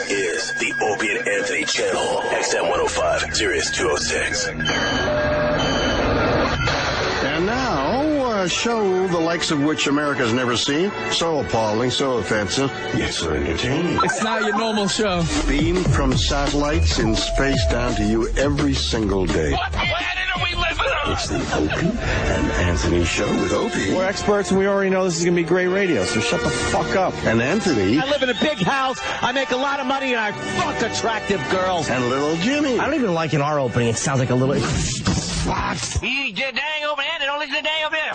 is the Opie and Anthony channel, XM 105, Sirius 206. And now, a show the likes of which America's never seen. So appalling, so offensive, yet so entertaining. It's not your normal show. Beamed from satellites in space down to you every single day. What planet are we living on? It's the Opie and Anthony show with Opie. We're experts, and we already know this is going to be great radio, so shut the fuck up. And Anthony. I live in a big house, I make a lot of money, and I fuck attractive girls. And little Jimmy. I don't even like in our opening. It sounds like a little... You dang over there, don't listen to dang over there.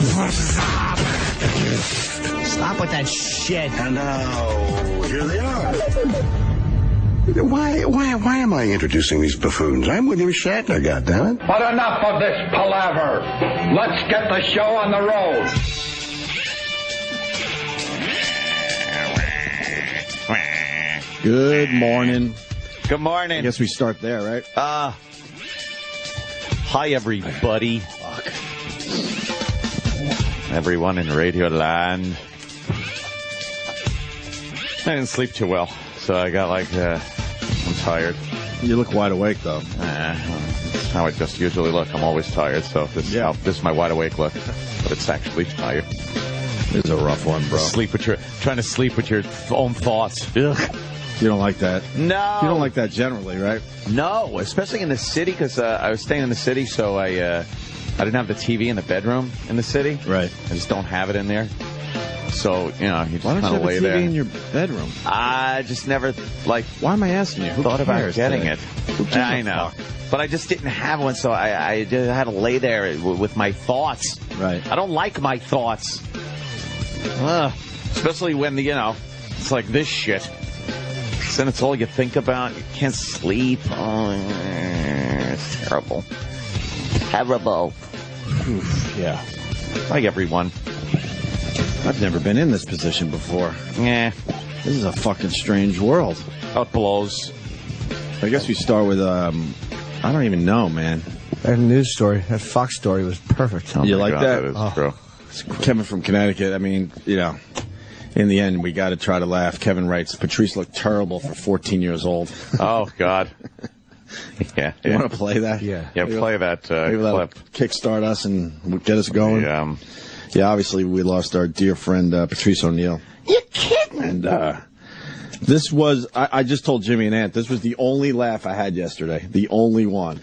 Stop with that shit. And now, here they are. Why am I introducing these buffoons? I'm William Shatner, goddammit. But enough of this palaver. Let's get the show on the road. Good morning. Good morning. I guess we start there, right? Hi, everybody. Fuck. Everyone in Radio Land. I didn't sleep too well, so I got I'm tired. You look wide awake, though. That's how I just usually look. I'm always tired, so this is my wide awake look. But it's actually tired. This is a rough one, bro. Trying to sleep with your own thoughts. Ugh. You don't like that? No. You don't like that generally, right? No, especially in the city, because I was staying in the city, so I didn't have the TV in the bedroom in the city. Right. I just don't have it in there. So, you just Why don't kind you of have lay a TV there. in your bedroom? I just never, Why am I asking you? Who thought about cares getting today? it. Who gives I a know. fuck? But I just didn't have one, so I just had to lay there with my thoughts. Right. I don't like my thoughts. Especially when, it's like this shit. Then it's all you think about. You can't sleep. Oh, it's terrible. Terrible. Oof, yeah. Like everyone. I've never been in this position before. Yeah. This is a fucking strange world. How it blows. I guess we start with, I don't even know, man. That news story, that Fox story was perfect. You like God, that? That is true. Kevin from Connecticut, I mean, in the end, we got to try to laugh. Kevin writes, Patrice looked terrible for 14 years old. Oh, God. Yeah. You want to play that? Yeah. Yeah, play that Maybe clip. that'll kickstart us and get us going. Yeah, obviously, we lost our dear friend, Patrice O'Neill. You're kidding. And this was, I just told Jimmy and Ant, this was the only laugh I had yesterday. The only one.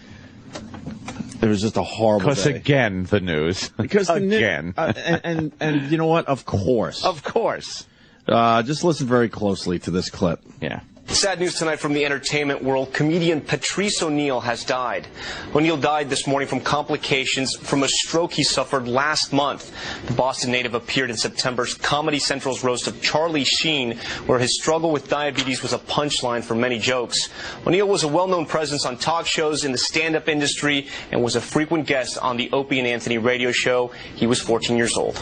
It was just a horrible Because day. again, the news. Because again. And you know what? Of course. Of course. Just listen very closely to this clip. Yeah. Sad news tonight from the entertainment world. Comedian Patrice O'Neill has died. O'Neill died this morning from complications from a stroke he suffered last month. The Boston native appeared in September's Comedy Central's roast of Charlie Sheen, where his struggle with diabetes was a punchline for many jokes. O'Neill was a well-known presence on talk shows in the stand-up industry and was a frequent guest on the Opie and Anthony radio show. He was 14 years old.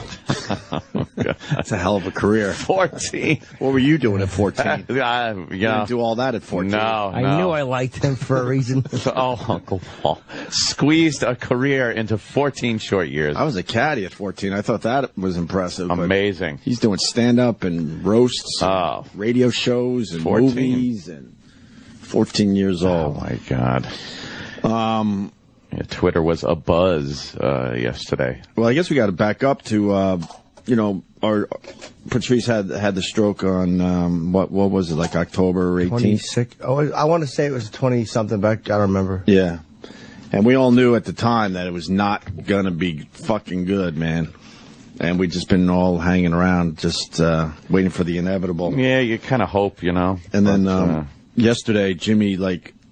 That's a hell of a career. 14. What were you doing at 14? Yeah. You didn't do all that at 14. No. I knew I liked him for a reason. Oh, Uncle Paul. Squeezed a career into 14 short years. I was a caddy at 14. I thought that was impressive. but Amazing. He's doing stand-up and roasts, and radio shows and 14. movies, and 14 years Oh, old. my God. Yeah, Twitter was a buzz yesterday. Well, I guess we got to back up to, our Patrice had the stroke on, what was it, like October 18th? 26. Oh, I want to say it was 20-something back. I don't remember. Yeah. And we all knew at the time that it was not going to be fucking good, man. And we'd just been all hanging around, just waiting for the inevitable. Yeah, you kind of hope, And then yesterday, Jimmy,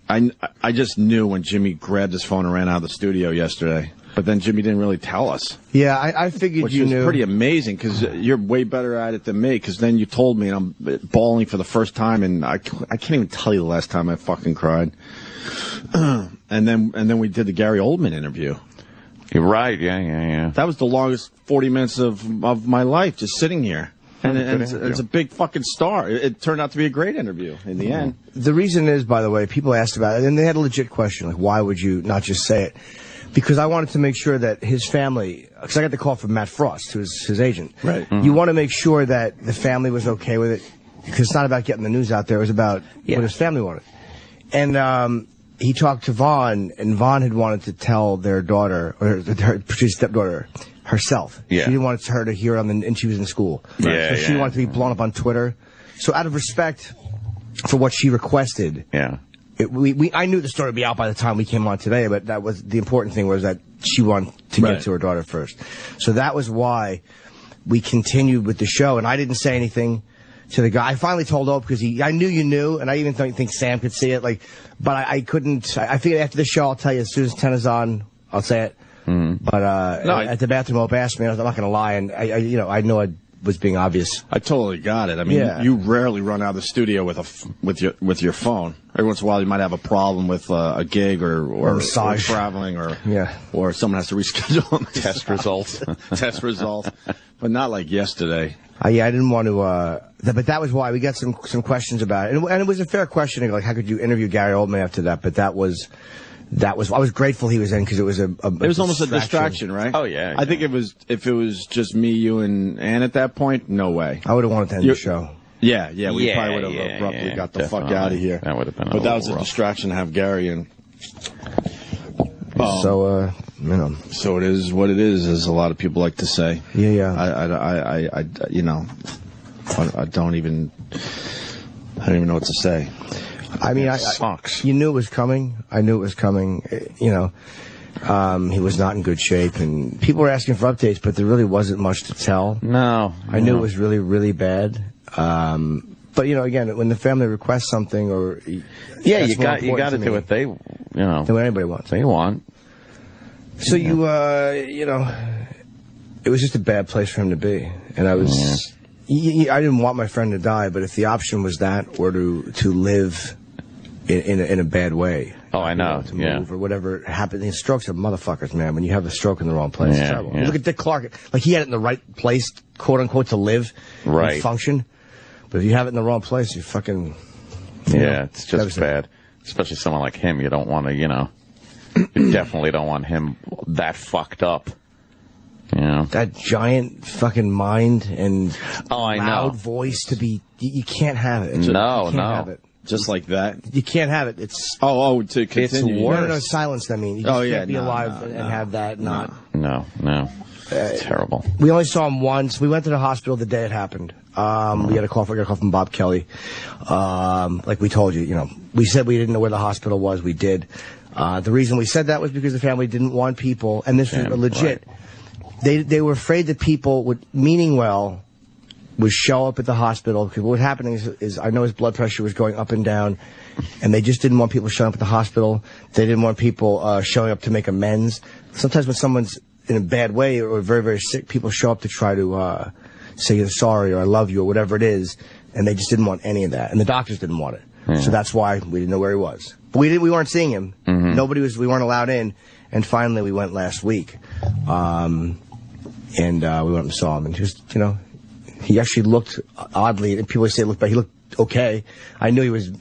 I just knew when Jimmy grabbed his phone and ran out of the studio yesterday. But then Jimmy didn't really tell us. Yeah, I figured which you is knew. Pretty amazing, because you're way better at it than me, because then you told me, and I'm bawling for the first time, and I can't even tell you the last time I fucking cried. And then we did the Gary Oldman interview. You're right, yeah. That was the longest 40 minutes of my life, just sitting here. And it's a big fucking star. It turned out to be a great interview in the end. The reason is, by the way, people asked about it, and they had a legit question, like, why would you not just say it? Because I wanted to make sure that his family, because I got the call from Matt Frost, who's his agent. Right. You want to make sure that the family was okay with it. because it's not about getting the news out there. It was about what his family wanted. And he talked to Vaughn, and Vaughn had wanted to tell their daughter, or Patrice's stepdaughter, herself. Yeah. She didn't want her to hear on and she was in school. Yeah, so she wanted to be blown up on Twitter. So out of respect for what she requested, I knew the story would be out by the time we came on today, but that was the important thing was that she wanted to get to her daughter first. So that was why we continued with the show, and I didn't say anything to the guy. I finally told Opie because I knew you knew, and I even think Sam could see it. But I couldn't. I figured after the show, I'll tell you as soon as 10 is on, I'll say it. But at the bathroom, Opie asked me. I'm not going to lie, and I know I was being obvious. I totally got it. I mean, you rarely run out of the studio with your phone. Every once in a while, you might have a problem with a gig or traveling or someone has to reschedule test results. But not like yesterday. I didn't want to. But that was why we got some questions about it, and it was a fair question. Like, how could you interview Gary Oldman after that? But that was. I was grateful he was in because it was it was almost a distraction, right? Oh yeah. I think if it was just me, you, and Ann at that point, no way. I would have wanted to end the show. Yeah, we probably would have abruptly got the fuck out of here. That would have been. But that was a distraction to have Gary in. So it is what it is, as a lot of people like to say. Yeah. I don't even know what to say. I mean, sucks. You knew it was coming. I knew it was coming. He was not in good shape, and people were asking for updates, but there really wasn't much to tell. No. I knew it was really, really bad. But again, when the family requests something, or you got to do what they, than what anybody wants. They want. So it was just a bad place for him to be, and I was. I didn't want my friend to die, but if the option was that, or to live in a bad way. Oh, I know. To move or whatever happened. The strokes are motherfuckers, man. When you have a stroke in the wrong place, it's terrible. Look at Dick Clark. Like, he had it in the right place, quote unquote, to live and function. But if you have it in the wrong place, you fucking. It's just bad. Especially someone like him. You don't want to, you definitely don't want him that fucked up. That giant fucking mind and loud voice to be. You can't have it. No. Have it. Just like that. You can't have it. It's to continue. It's worse. No, silence. I mean, you just can't be alive and have that. No. It's terrible. We only saw him once. We went to the hospital the day it happened. We got a call from Bob Kelly. Like we told you, we said we didn't know where the hospital was. We did. The reason we said that was because the family didn't want people, and this was legit. Right. They were afraid that people meaning well, would show up at the hospital, because what was happening is I know his blood pressure was going up and down, and they just didn't want people showing up at the hospital. They didn't want people showing up to make amends. Sometimes when someone's in a bad way or very, very sick, people show up to try to say you're sorry or I love you or whatever it is, and they just didn't want any of that, and the doctors didn't want it. So that's why we didn't know where he was. But we weren't seeing him. We weren't allowed in, and finally we went last week, and we went and saw him, and just he actually looked oddly. People say he looked okay. I knew he was, at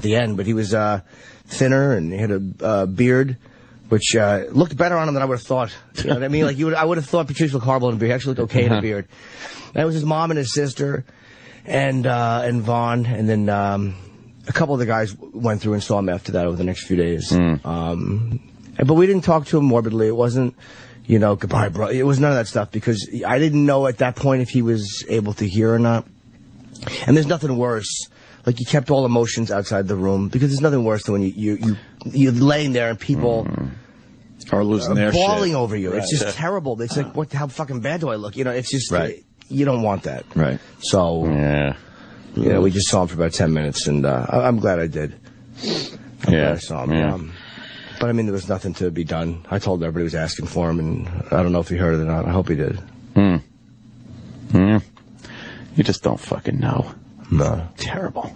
the end, but he was thinner and he had a beard, which looked better on him than I would have thought. You know what I mean? Like I would have thought Patrice looked horrible in a beard. He actually looked okay in a beard. That was his mom and his sister, and Vaughn, and then a couple of the guys went through and saw him after that over the next few days. But we didn't talk to him morbidly. It wasn't. Goodbye, bro. It was none of that stuff, because I didn't know at that point if he was able to hear or not. And there's nothing worse. Like, you kept all emotions outside the room, because there's nothing worse than when you're laying there and people are losing their shit, bawling over you. Right. It's just terrible. It's like, how fucking bad do I look? It's just, you don't want that. Right. So, we just saw him for about 10 minutes, and I'm glad I did. I'm glad I saw him. Yeah. But, I mean, there was nothing to be done. I told everybody was asking for him, and I don't know if he heard it or not. I hope he did. You just don't fucking know. No. Terrible.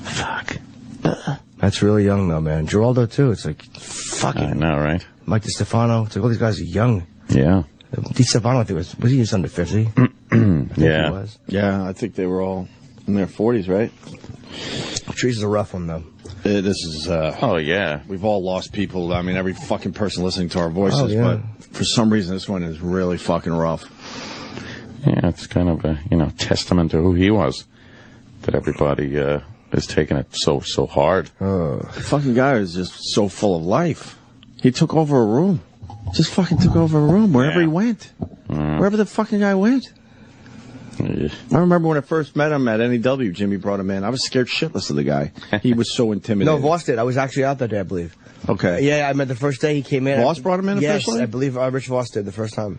Fuck. That's really young, though, man. Geraldo, too. It's like, fucking. I know, right? Mike DiStefano. It's like, all these guys are young. Yeah. DiStefano, I think, was he just under 50? I think he was. Yeah, I think they were all in their 40s, right? Patrice is a rough one, though. This is, oh, yeah. We've all lost people. I mean, every fucking person listening to our voices, but for some reason, this one is really fucking rough. Yeah, it's kind of a, testament to who he was, that everybody is taking it so hard. The fucking guy was just so full of life. He took over a room. Just fucking took over a room wherever he went. Wherever the fucking guy went. I remember when I first met him at NEW, Jimmy brought him in. I was scared shitless of the guy. He was so intimidating. No, Voss did. I was actually out that day, I believe. Okay. Yeah, I met the first day he came in. Voss brought him in officially? Yes, I believe Rich Voss did the first time.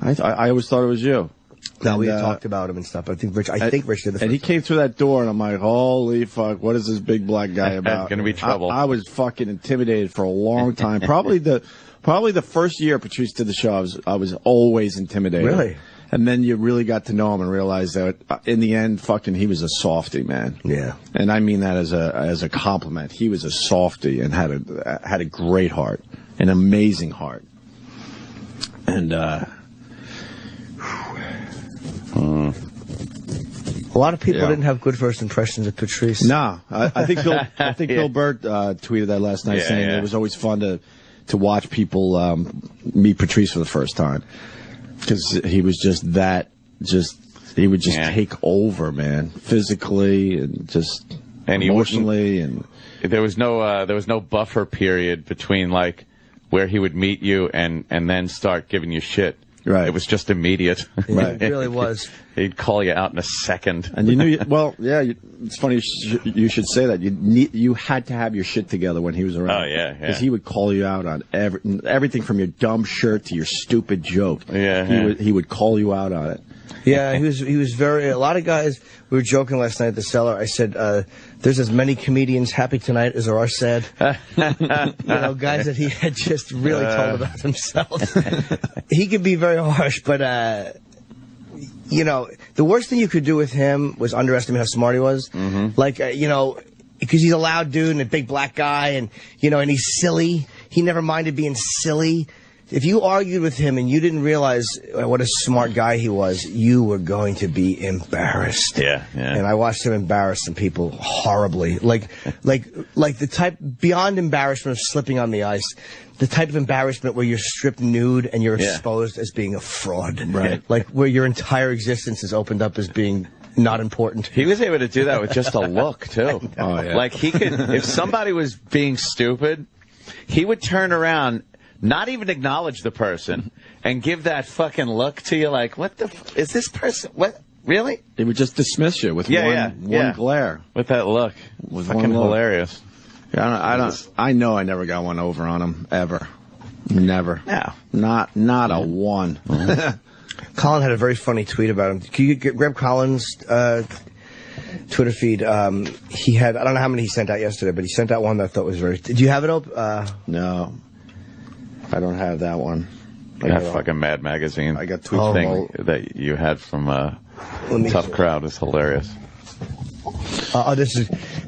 I always thought it was you. No, we had talked about him and stuff. But I think Rich did the first time. And he came through that door, and I'm like, holy fuck, what is this big black guy about? Gonna be trouble. I was fucking intimidated for a long time. Probably the first year Patrice did the show, I was always intimidated. Really? And then you really got to know him and realized that in the end, fucking, he was a softie, man. Yeah. And I mean that as a compliment. He was a softie and had a great heart, an amazing heart. And a lot of people didn't have good first impressions of Patrice. No, I think Bill Burr tweeted that last night, saying it was always fun to watch people meet Patrice for the first time, because he was he would just take over, man, physically and just emotionally, and there was no buffer period between like where he would meet you and then start giving you shit. Right. It was just immediate. Right. It really was. He'd call you out in a second. And you knew, it's funny you should say that. You had to have your shit together when he was around. Oh, yeah. Because he would call you out on everything from your dumb shirt to your stupid joke. Yeah. He would call you out on it. Yeah, he was very. A lot of guys. We were joking last night at the cellar. I said, "There's as many comedians happy tonight as there are sad." Guys that he had just really told about himself. He could be very harsh, but the worst thing you could do with him was underestimate how smart he was. Mm-hmm. Like, because he's a loud dude and a big black guy, and and he's silly. He never minded being silly. If you argued with him and you didn't realize what a smart guy he was, you were going to be embarrassed. Yeah. And I watched him embarrass some people horribly. Like the type, beyond embarrassment of slipping on the ice, the type of embarrassment where you're stripped nude and you're exposed as being a fraud. Right. Like where your entire existence is opened up as being not important. He was able to do that with just a look, too. Oh, yeah. Like he could, if somebody was being stupid, he would turn around, not even acknowledge the person, and give that fucking look to you like, what the is this person? What? Really? He would just dismiss you with one glare. With that look. With fucking hilarious. Yeah, I know I never got one over on him, ever. Never. No. Not a one. Colin had a very funny tweet about him. Can you grab Colin's Twitter feed? He had, I don't know how many he sent out yesterday, but he sent out one that I thought was very... Did you have it up? No. I don't have that one. That fucking Mad Magazine I got tweets thing that you had from Tough Crowd is hilarious.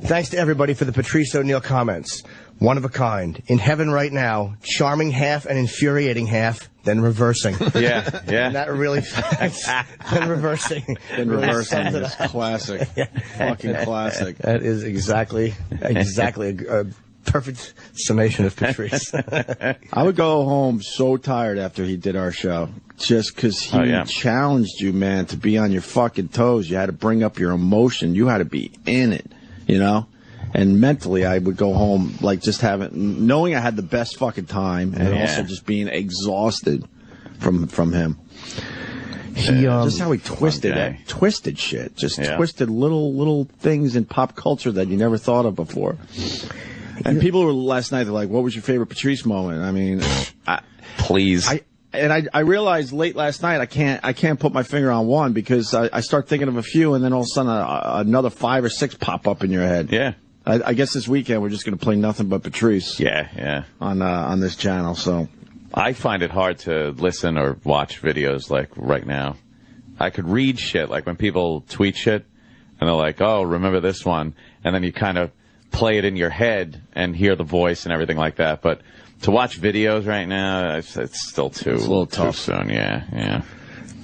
Thanks to everybody for the Patrice O'Neill comments. One of a kind. In heaven right now, charming half and infuriating half, then reversing. Yeah. And that really... then reversing. Then reversing is classic. Fucking classic. That is exactly a perfect summation of Patrice. I would go home so tired after he did our show, just because he challenged you, man, to be on your fucking toes. You had to bring up your emotion. You had to be in it, And mentally, I would go home like just knowing I had the best fucking time, and also just being exhausted from him. Just how he twisted shit, twisted little things in pop culture that you never thought of before. And people were last night, they're like, what was your favorite Patrice moment? I mean, please. I realized late last night I can't put my finger on one, because I start thinking of a few, and then all of a sudden another 5 or 6 pop up in your head. Yeah. I guess this weekend we're just going to play nothing but Patrice. Yeah. On this channel. So I find it hard to listen or watch videos like right now. I could read shit, like when people tweet shit and they're like, oh, remember this one, and then you kind of play it in your head and hear the voice and everything like that. But to watch videos right now, it's still it's a little tough. Too soon. Yeah.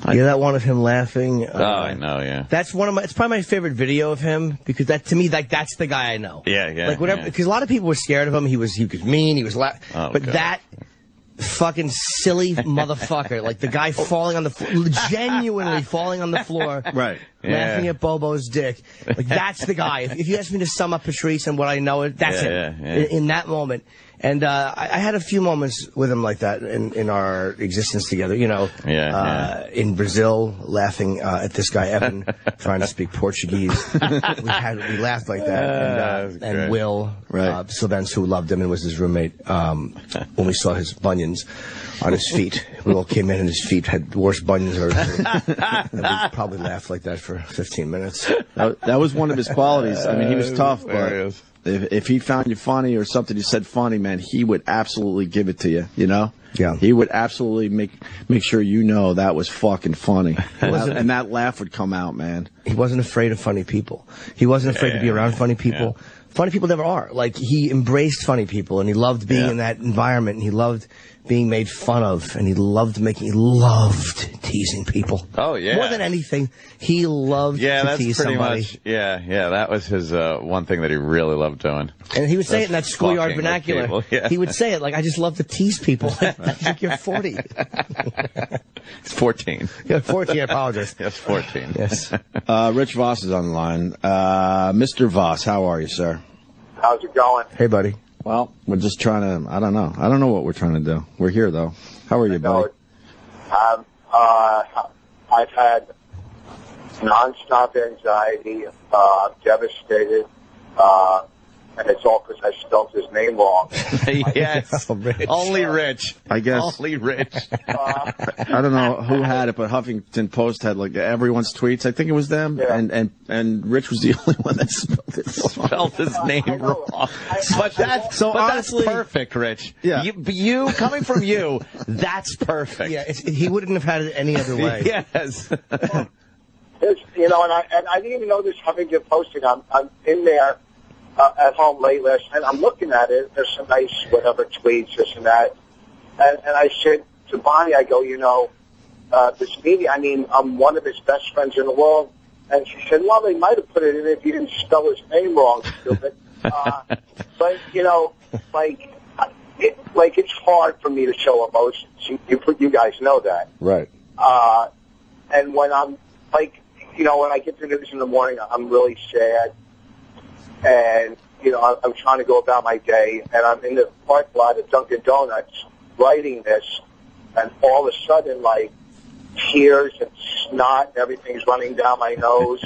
That one of him laughing. I know. Yeah. That's it's probably my favorite video of him, because that to me, that's the guy I know. Yeah. Like whatever, because a lot of people were scared of him. He was mean. He was but fucking silly motherfucker. Like the guy falling on the floor, genuinely falling on the floor. Right. Laughing at Bobo's dick. Like, that's the guy. If you ask me to sum up Patrice and what I know, that's him. In that moment. And I had a few moments with him like that in our existence together. You know, in Brazil, laughing at this guy Evan trying to speak Portuguese. We laughed like that. And Will Sylvans, who loved him and was his roommate, when we saw his bunions on his feet, we all came in and his feet had worse bunions. And we probably laughed like that for 15 minutes. That was one of his qualities. I mean, he was tough, but if he found you funny or something you said funny, man, he would absolutely give it to you, you know? Yeah. He would absolutely make sure you know that was fucking funny. And that laugh would come out, man. He wasn't afraid of funny people. He wasn't afraid to be around funny people. Yeah. Funny people never are. Like, he embraced funny people, and he loved being in that environment, and he loved being made fun of, and he loved teasing people. Oh, yeah. More than anything, he loved to tease somebody. Much, that was his one thing that he really loved doing. And he would say it in that schoolyard vernacular. People, He would say it like, I just love to tease people. Like, you're 40. It's 14. You're 14, I apologize. Yes, 14. Yes. Rich Voss is on the line. Mr. Voss, how are you, sir? How's it going? Hey, buddy. Well, we're just trying to, I don't know what we're trying to do. We're here, though. How are you, buddy? I've had nonstop anxiety, devastated, and it's all because I spelled his name wrong. Yes. Only Rich. I guess. Only Rich. I don't know who had it, but Huffington Post had like everyone's tweets. I think it was them, and Rich was the only one that spelled his name wrong. But that's perfect, Rich. Yeah. You coming from you, that's perfect. Yeah, he wouldn't have had it any other way. Yes. You know, and I didn't even know this Huffington Posting. I'm in there at home late last night. I'm looking at it. There's some nice whatever tweets, this and that. And I said to Bonnie, I go, you know, this media, I mean, I'm one of his best friends in the world. And she said, well, they might have put it in if you didn't spell his name wrong, stupid. But, you know, it's hard for me to show emotions. You guys know that. Right. And when I'm, like, you know, when I get to news in the morning, I'm really sad. And, you know, I'm trying to go about my day, and I'm in the parking lot at Dunkin' Donuts writing this, and all of a sudden, like, tears and snot and everything's running down my nose.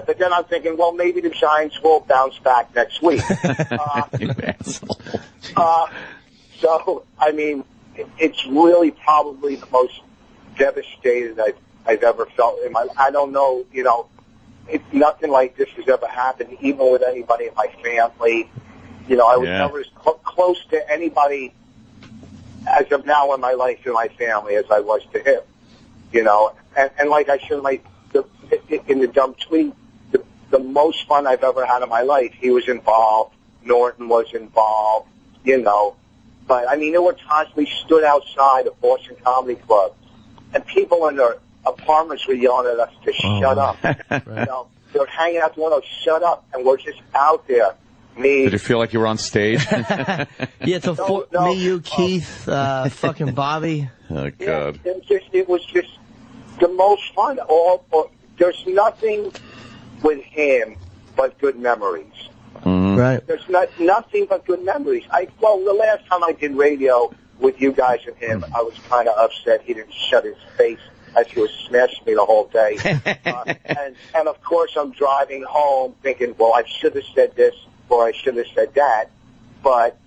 But then I'm thinking, well, maybe the Giants will bounce back next week. So, I mean, it's really probably the most devastated I've ever felt in my life. I don't know, you know, nothing like this has ever happened, even with anybody in my family. You know, I was never as close to anybody as of now in my life in my family as I was to him. You know, and like I said in the dumb tweet, the most fun I've ever had in my life, he was involved, Norton was involved, you know. But, I mean, there were times we stood outside of Boston Comedy Club, and people in their apartments were yelling at us to shut up. Right. You know, they were hanging out the window, shut up, and we're just out there. Did you feel like you were on stage? Yeah, so me, you, Keith, fucking Bobby. Oh, God. Yeah, it was just the most fun. There's nothing with him but good memories. Mm-hmm. Right. There's nothing but good memories. Well, the last time I did radio with you guys and him, I was kind of upset he didn't shut his face as he was smashing me the whole day. And of course, I'm driving home thinking, well, I should have said this or I should have said that, but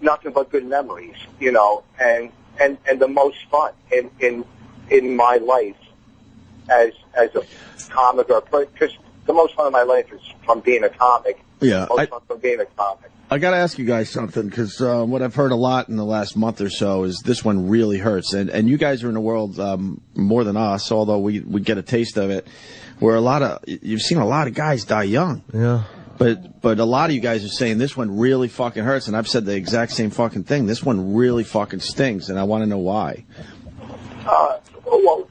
nothing but good memories, you know, and the most fun in my life as a comic because the most fun of my life is from being a comic. Yeah, most fun from being a comic. I got to ask you guys something, because what I've heard a lot in the last month or so is this one really hurts. And you guys are in the world more than us, although we get a taste of it, where you've seen a lot of guys die young. Yeah. But a lot of you guys are saying this one really fucking hurts, and I've said the exact same fucking thing. This one really fucking stings, and I want to know why. Well,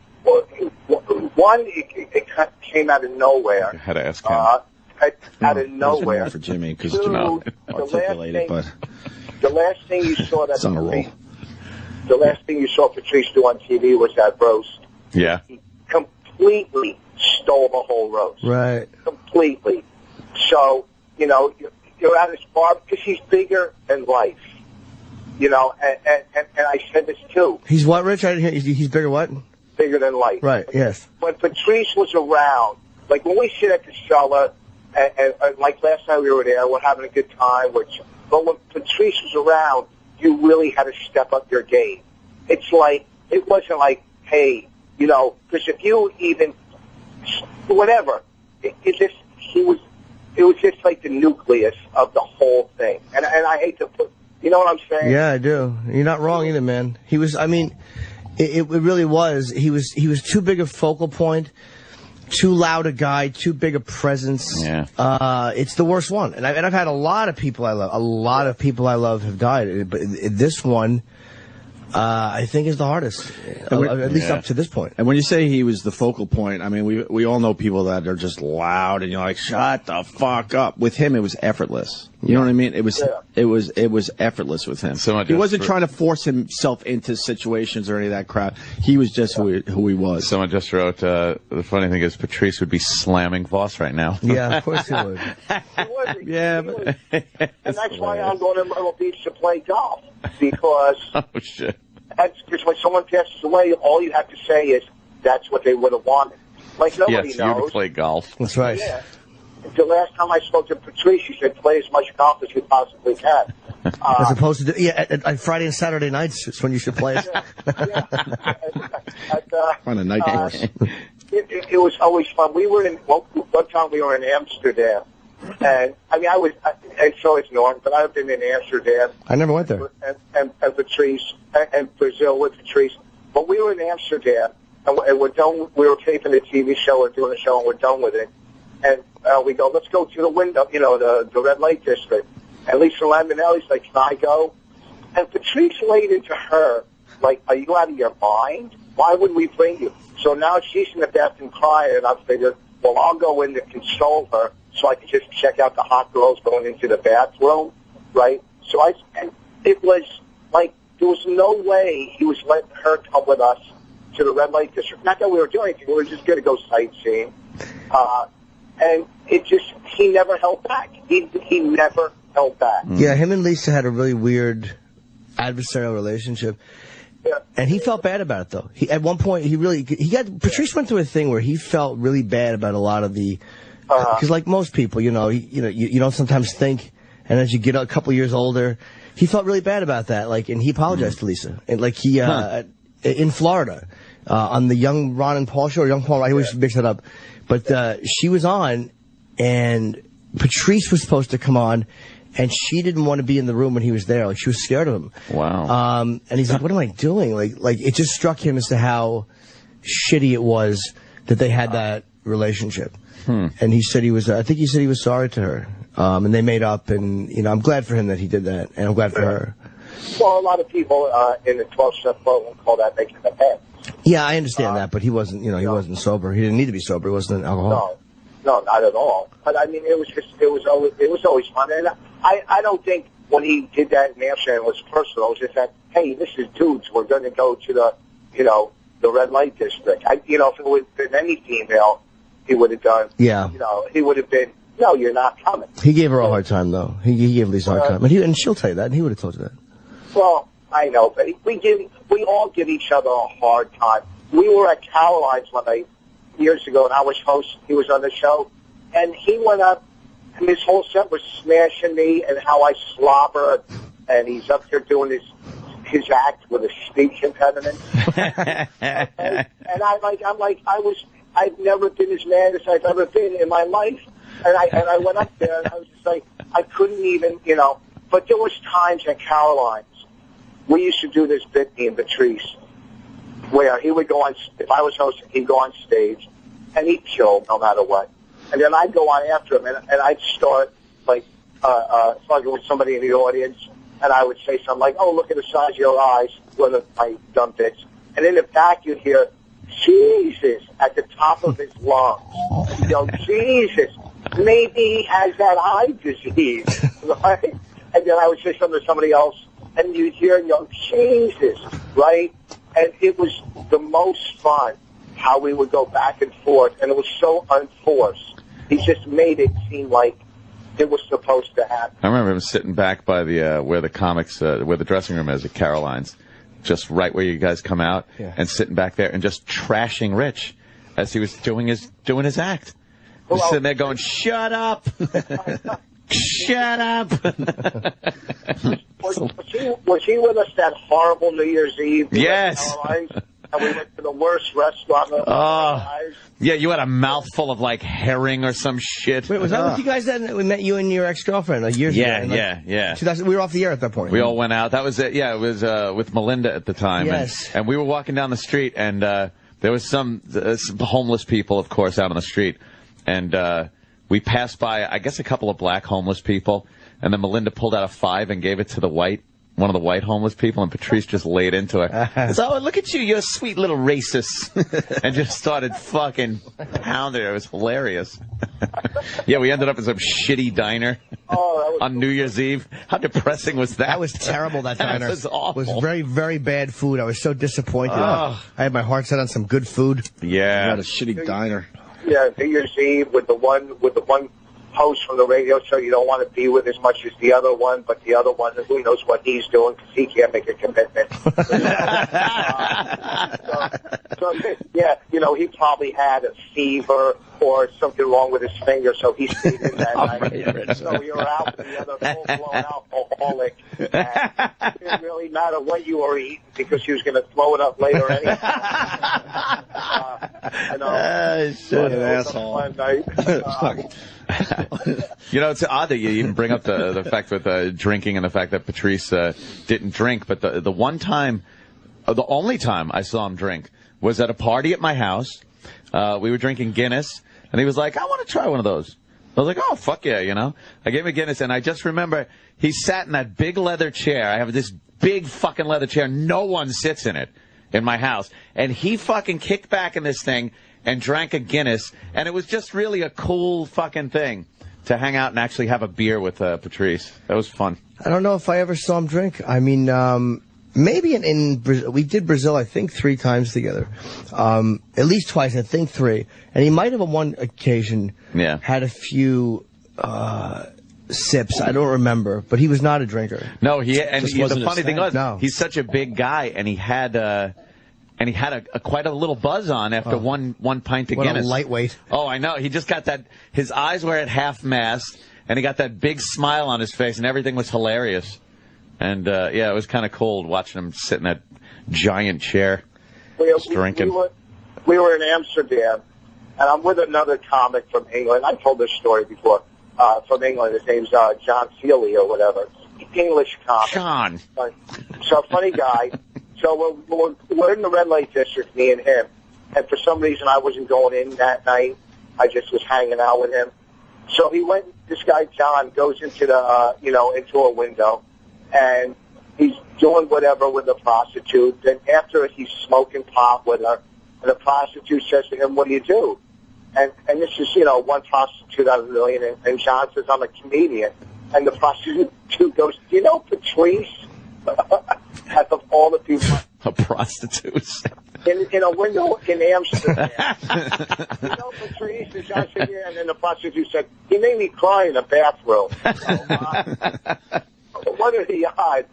one, it came out of nowhere. I had to ask him. Out of nowhere. For Jimmy, because the articulate it, but last thing you saw that it's on a roll. the last thing you saw Patrice do on TV was that roast. Yeah. He completely stole the whole roast. Right. Completely. So, you know, you're at his bar because he's bigger than life. You know, and I said this too. He's what, Rich? I didn't hear. He's bigger what? Bigger than life. Right, yes. When Patrice was around, like when we sit at the cellar, and like last time we were there, we're having a good time. But when Patrice was around, you really had to step up your game. It's like, it wasn't like, hey, you know, because if you even, whatever, it was just like the nucleus of the whole thing. And I hate to put, you know what I'm saying? Yeah, I do. You're not wrong either, man. He was, I mean, it really was. He was too big a focal point, too loud a guy, too big a presence. Yeah. It's the worst one. And I've had a lot of people I love. A lot of people I love have died. But this one, I think is the hardest, at least up to this point. And when you say he was the focal point, I mean, we all know people that are just loud and you're like, shut the fuck up. With him, it was effortless. You know what I mean? It was effortless with him. He wasn't trying to force himself into situations or any of that crap. He was just who he was. Someone just wrote, the funny thing is Patrice would be slamming Voss right now. Yeah, of course he would. Yeah. And that's why I'm going to Myrtle Beach to play golf. Because oh, shit. That's because when someone passes away, all you have to say is, that's what they would have wanted. Like, nobody yes, knows. You to play golf. That's right. Yeah. The last time I spoke to Patrice, she said, play as much golf as you possibly can. As opposed to, at Friday and Saturday nights is when you should play it. On a night course. It was always fun. We were one time we were in Amsterdam. And, I mean, and so is Norm, but I've been in Amsterdam. I never went there. And Patrice, and Brazil with Patrice. But we were in Amsterdam, and we're done. We were taping a TV show or doing a show, and we're done with it. And we go, let's go to the window, you know, the red light district. And Lisa Lambanelli's like, can I go? And Patrice laid into her, like, are you out of your mind? Why would we bring you? So now she's in the bathroom crying, and I figured, well, I'll go in to console her so I can just check out the hot girls going into the bathroom, right? So and it was like, there was no way he was letting her come with us to the red light district. Not that we were doing anything, we were just going to go sightseeing. And he never held back. He never held back. Yeah, him and Lisa had a really weird adversarial relationship. Yeah. And he felt bad about it, though. At one point, Patrice went through a thing where he felt really bad about a lot of the, because like most people, you don't sometimes think, and as you get a couple years older, he felt really bad about that, and he apologized to Lisa. And in Florida, on the Young Ron and Paul show, or Young Paul, I always mix that up. But she was on, and Patrice was supposed to come on, and she didn't want to be in the room when he was there. Like, she was scared of him. Wow. And he's like, what am I doing? Like it just struck him as to how shitty it was that they had that relationship. And he said I think he said he was sorry to her. And they made up, and, I'm glad for him that he did that, and I'm glad for her. Well, a lot of people in the 12-step club will call that making a bet. Yeah, I understand that, but he wasn't, he wasn't sober. He didn't need to be sober. He wasn't an alcoholic. No, not at all. But I mean, it was always fun. And I don't think when he did that in Amsterdam it was personal. It was just that, hey, this is dudes. We're going to go to the red light district. If it would have been any female, he would have done. Yeah. He would have been, no, you're not coming. He gave her a hard time, though. He gave Lisa a hard time. And she'll tell you that, and he would have told you that. Well, I know, but we all give each other a hard time. We were at Caroline's years ago, and I was host. He was on the show, and he went up, and his whole set was smashing me and how I slobber, and he's up there doing his act with a speech impediment. And I've never been as mad as I've ever been in my life. And I went up there, and I was just like, I couldn't even, But there was times at Caroline's, we used to do this bit, me and Patrice, where he would go on, if I was hosting, he'd go on stage, and he'd kill no matter what. And then I'd go on after him, and I'd start, talking with somebody in the audience, and I would say something like, oh, look at the size of your eyes, one of my dumb bits. And in the back, you'd hear, Jesus, at the top of his lungs. Jesus, maybe he has that eye disease, right? And then I would say something to somebody else, and you'd hear, Jesus, right? And it was the most fun how we would go back and forth, and it was so unforced. He just made it seem like it was supposed to happen. I remember him sitting back by the where the comics, where the dressing room is at Caroline's, just right where you guys come out, and sitting back there and just trashing Rich as he was doing his act. Just sitting there going, "Shut up, shut up." Was he with us that horrible New Year's Eve? Yes. And we went to the worst restaurant of our lives. Yeah, you had a mouthful of like herring or some shit. Wait, was that with you guys that we met you and your ex-girlfriend years ago? Yeah. 2000, we were off the air at that point. We all went out. That was it. Yeah, it was with Melinda at the time. Yes. And we were walking down the street, and there was some homeless people, of course, out on the street. And we passed by, I guess, a couple of black homeless people. And then Melinda pulled out a $5 and gave it to one of the white homeless people, and Patrice just laid into her. So, look at you, you're a sweet little racist. And just started fucking pounding her. It was hilarious. Yeah, we ended up in some shitty diner on New Year's Eve. How depressing was that? That was terrible, that diner. That was awful. It was very, very bad food. I was so disappointed. I had my heart set on some good food. Yeah. You had a shitty diner. Yeah, New Year's Eve with the one host from the radio show you don't want to be with as much as the other one, but the other one, who knows what he's doing because he can't make a commitment. Yeah, he probably had a fever or something wrong with his finger, so he stayed in that night. So you were out with the other full-blown alcoholic. It didn't really matter what you were eating because he was going to throw it up later anyway. Shit, an asshole. One night. It's odd that you even bring up the fact with drinking and the fact that Patrice didn't drink, but the one time, the only time I saw him drink was at a party at my house. We were drinking Guinness, and he was like, "I want to try one of those." I was like, "Oh, fuck yeah," I gave him a Guinness, and I just remember he sat in that big leather chair. I have this big fucking leather chair. No one sits in it in my house. And he fucking kicked back in this thing and drank a Guinness, and it was just really a cool fucking thing to hang out and actually have a beer with Patrice. That was fun. I don't know if I ever saw him drink. I mean, maybe in Brazil. We did Brazil, I think, 3 times together. At least twice, I think 3. And he might have on one occasion had a few sips. I don't remember, but he was not a drinker. No, the funny thing was, he's such a big guy, and he had quite a little buzz on after one pint of Guinness. What a lightweight. Oh, I know. He just got that. His eyes were at half mast, and he got that big smile on his face, and everything was hilarious. And it was kind of cold watching him sit in that giant chair, drinking. We were in Amsterdam, and I'm with another comic from England. I've told this story before. From England, his name's John Seeley or whatever. English comic. John. So funny guy. So we're in the red light district, me and him. And for some reason, I wasn't going in that night. I just was hanging out with him. So this guy, John, goes into into a window, and he's doing whatever with the prostitute. And after he's smoking pot with her, and the prostitute says to him, "What do you do?" And this is, one prostitute out of a million. And John says, "I'm a comedian." And the prostitute goes, "Do you know Patrice?" Out of all the people. A prostitute. In a window in Amsterdam. You know Patrice? And John said, "Yeah." And then the prostitute said, "He made me cry in the bathroom." So, what are the odds?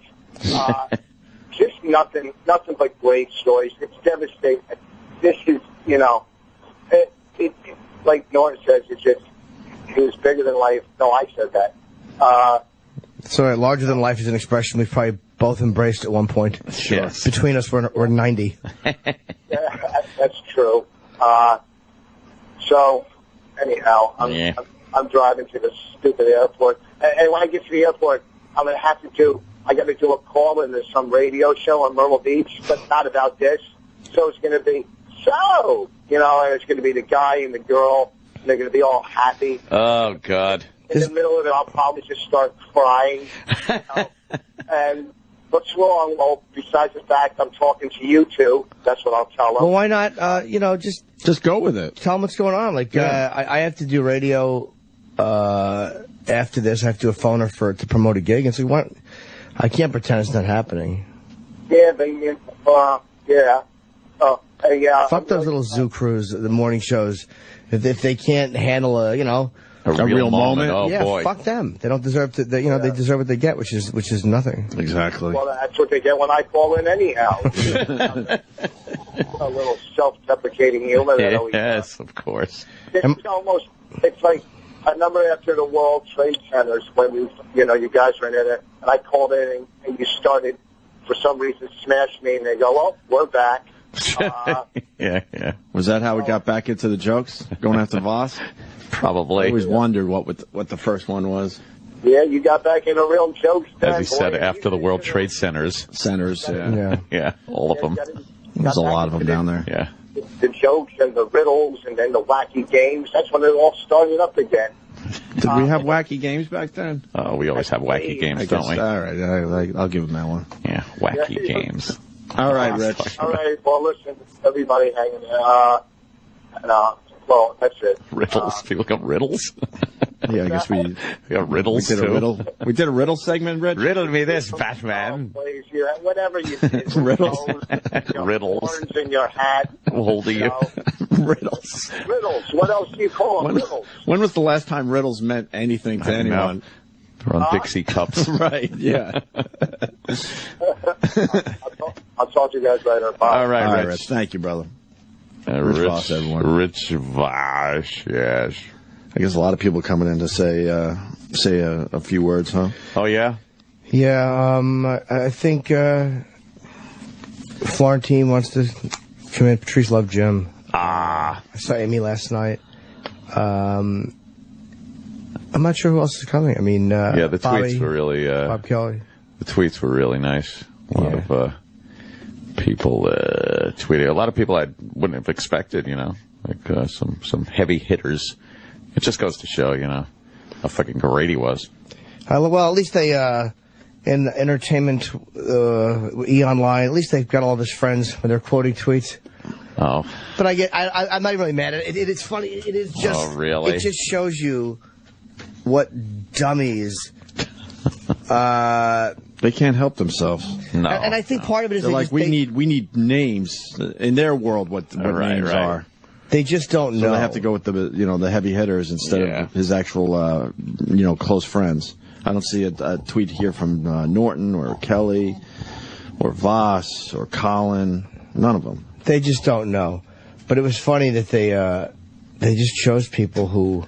Just nothing but great stories. It's devastating. This is, like Norton says, he was bigger than life. No, I said that. So larger than life is an expression we've probably both embraced at one point. Sure. Yes. Between us, we're 90. Yeah, that's true. So, anyhow, I'm driving to the stupid airport. And when I get to the airport, I got to do a call into some radio show on Myrtle Beach, but not about this. So it's going to be, and it's going to be the guy and the girl, and they're going to be all happy. Oh, God. In the middle of it, I'll probably just start crying. And what's wrong? Well, besides the fact I'm talking to you two, that's what I'll tell them. Well, why not, just go with it. Tell them what's going on. Like, I have to do radio after this. I have to do a phoner to promote a gig. And so I can't pretend it's not happening. Yeah, yeah. Yeah. Fuck those little zoo crews, the morning shows. If they can't handle a real moment. Oh, yeah, boy. fuck them. They don't deserve to. They deserve what they get, which is nothing. Exactly. Well, that's what they get when I call in anyhow. A little self-deprecating humor. Yes, of course. It's like a number after the World Trade Centers when you guys were in there, and I called in and you started, for some reason, smash me, and they go, "Oh, we're back." Yeah. Was that how we got back into the jokes? Going after Voss? Probably. I always wondered what the first one was. Yeah, you got back into real jokes. As he said, after the World Trade Centers. Yeah, all of them. There's a lot of them down there. Yeah. The jokes and the riddles and then the wacky games. That's when it all started up again. Did we have wacky games back then? Oh, we always have wacky games, don't we? All right, I'll give him that one. Yeah, wacky games. All right, Rich. All right, well, listen, everybody hanging there. Well, that's it. Riddles. People got riddles? Yeah, I guess we got riddles, we did too. A riddle. We did a riddle segment, Rich? Riddle me this, Batman. Oh, please, whatever you did. Riddles. Riddles. Horns in your hat. Hold you. Riddles. Riddles. What else do you call them? Riddles. When was the last time riddles meant anything to anyone? They're on Dixie cups. Right, yeah. I'll talk to you guys later. Bye. All right, Rich. Thank you, brother. Rich Voss, everyone. Rich Voss, yes. I guess a lot of people coming in to say a few words, huh? Oh, yeah? Yeah, I think Florentine wants to come in. Patrice loved Jim. I saw Amy last night. I'm not sure who else is coming. I mean, the Bobby, tweets were really... Bob Kelly. The tweets were really nice. A lot of people tweeting. A lot of people I wouldn't have expected, like some heavy hitters. It just goes to show, how fucking great he was. Well, at least they, in the entertainment, E! Online, at least they've got all of his friends when they're quoting tweets. Oh. But I'm not really mad at it. It's funny. It is just... Oh, really? It just shows you what dummies... They can't help themselves. No. And I think part of it is... They're like, we need names. In their world, what names are. They just don't know. So they have to go with the heavy hitters instead of his actual, close friends. I don't see a tweet here from Norton or Kelly or Voss or Colin. None of them. They just don't know. But it was funny that they just chose people who...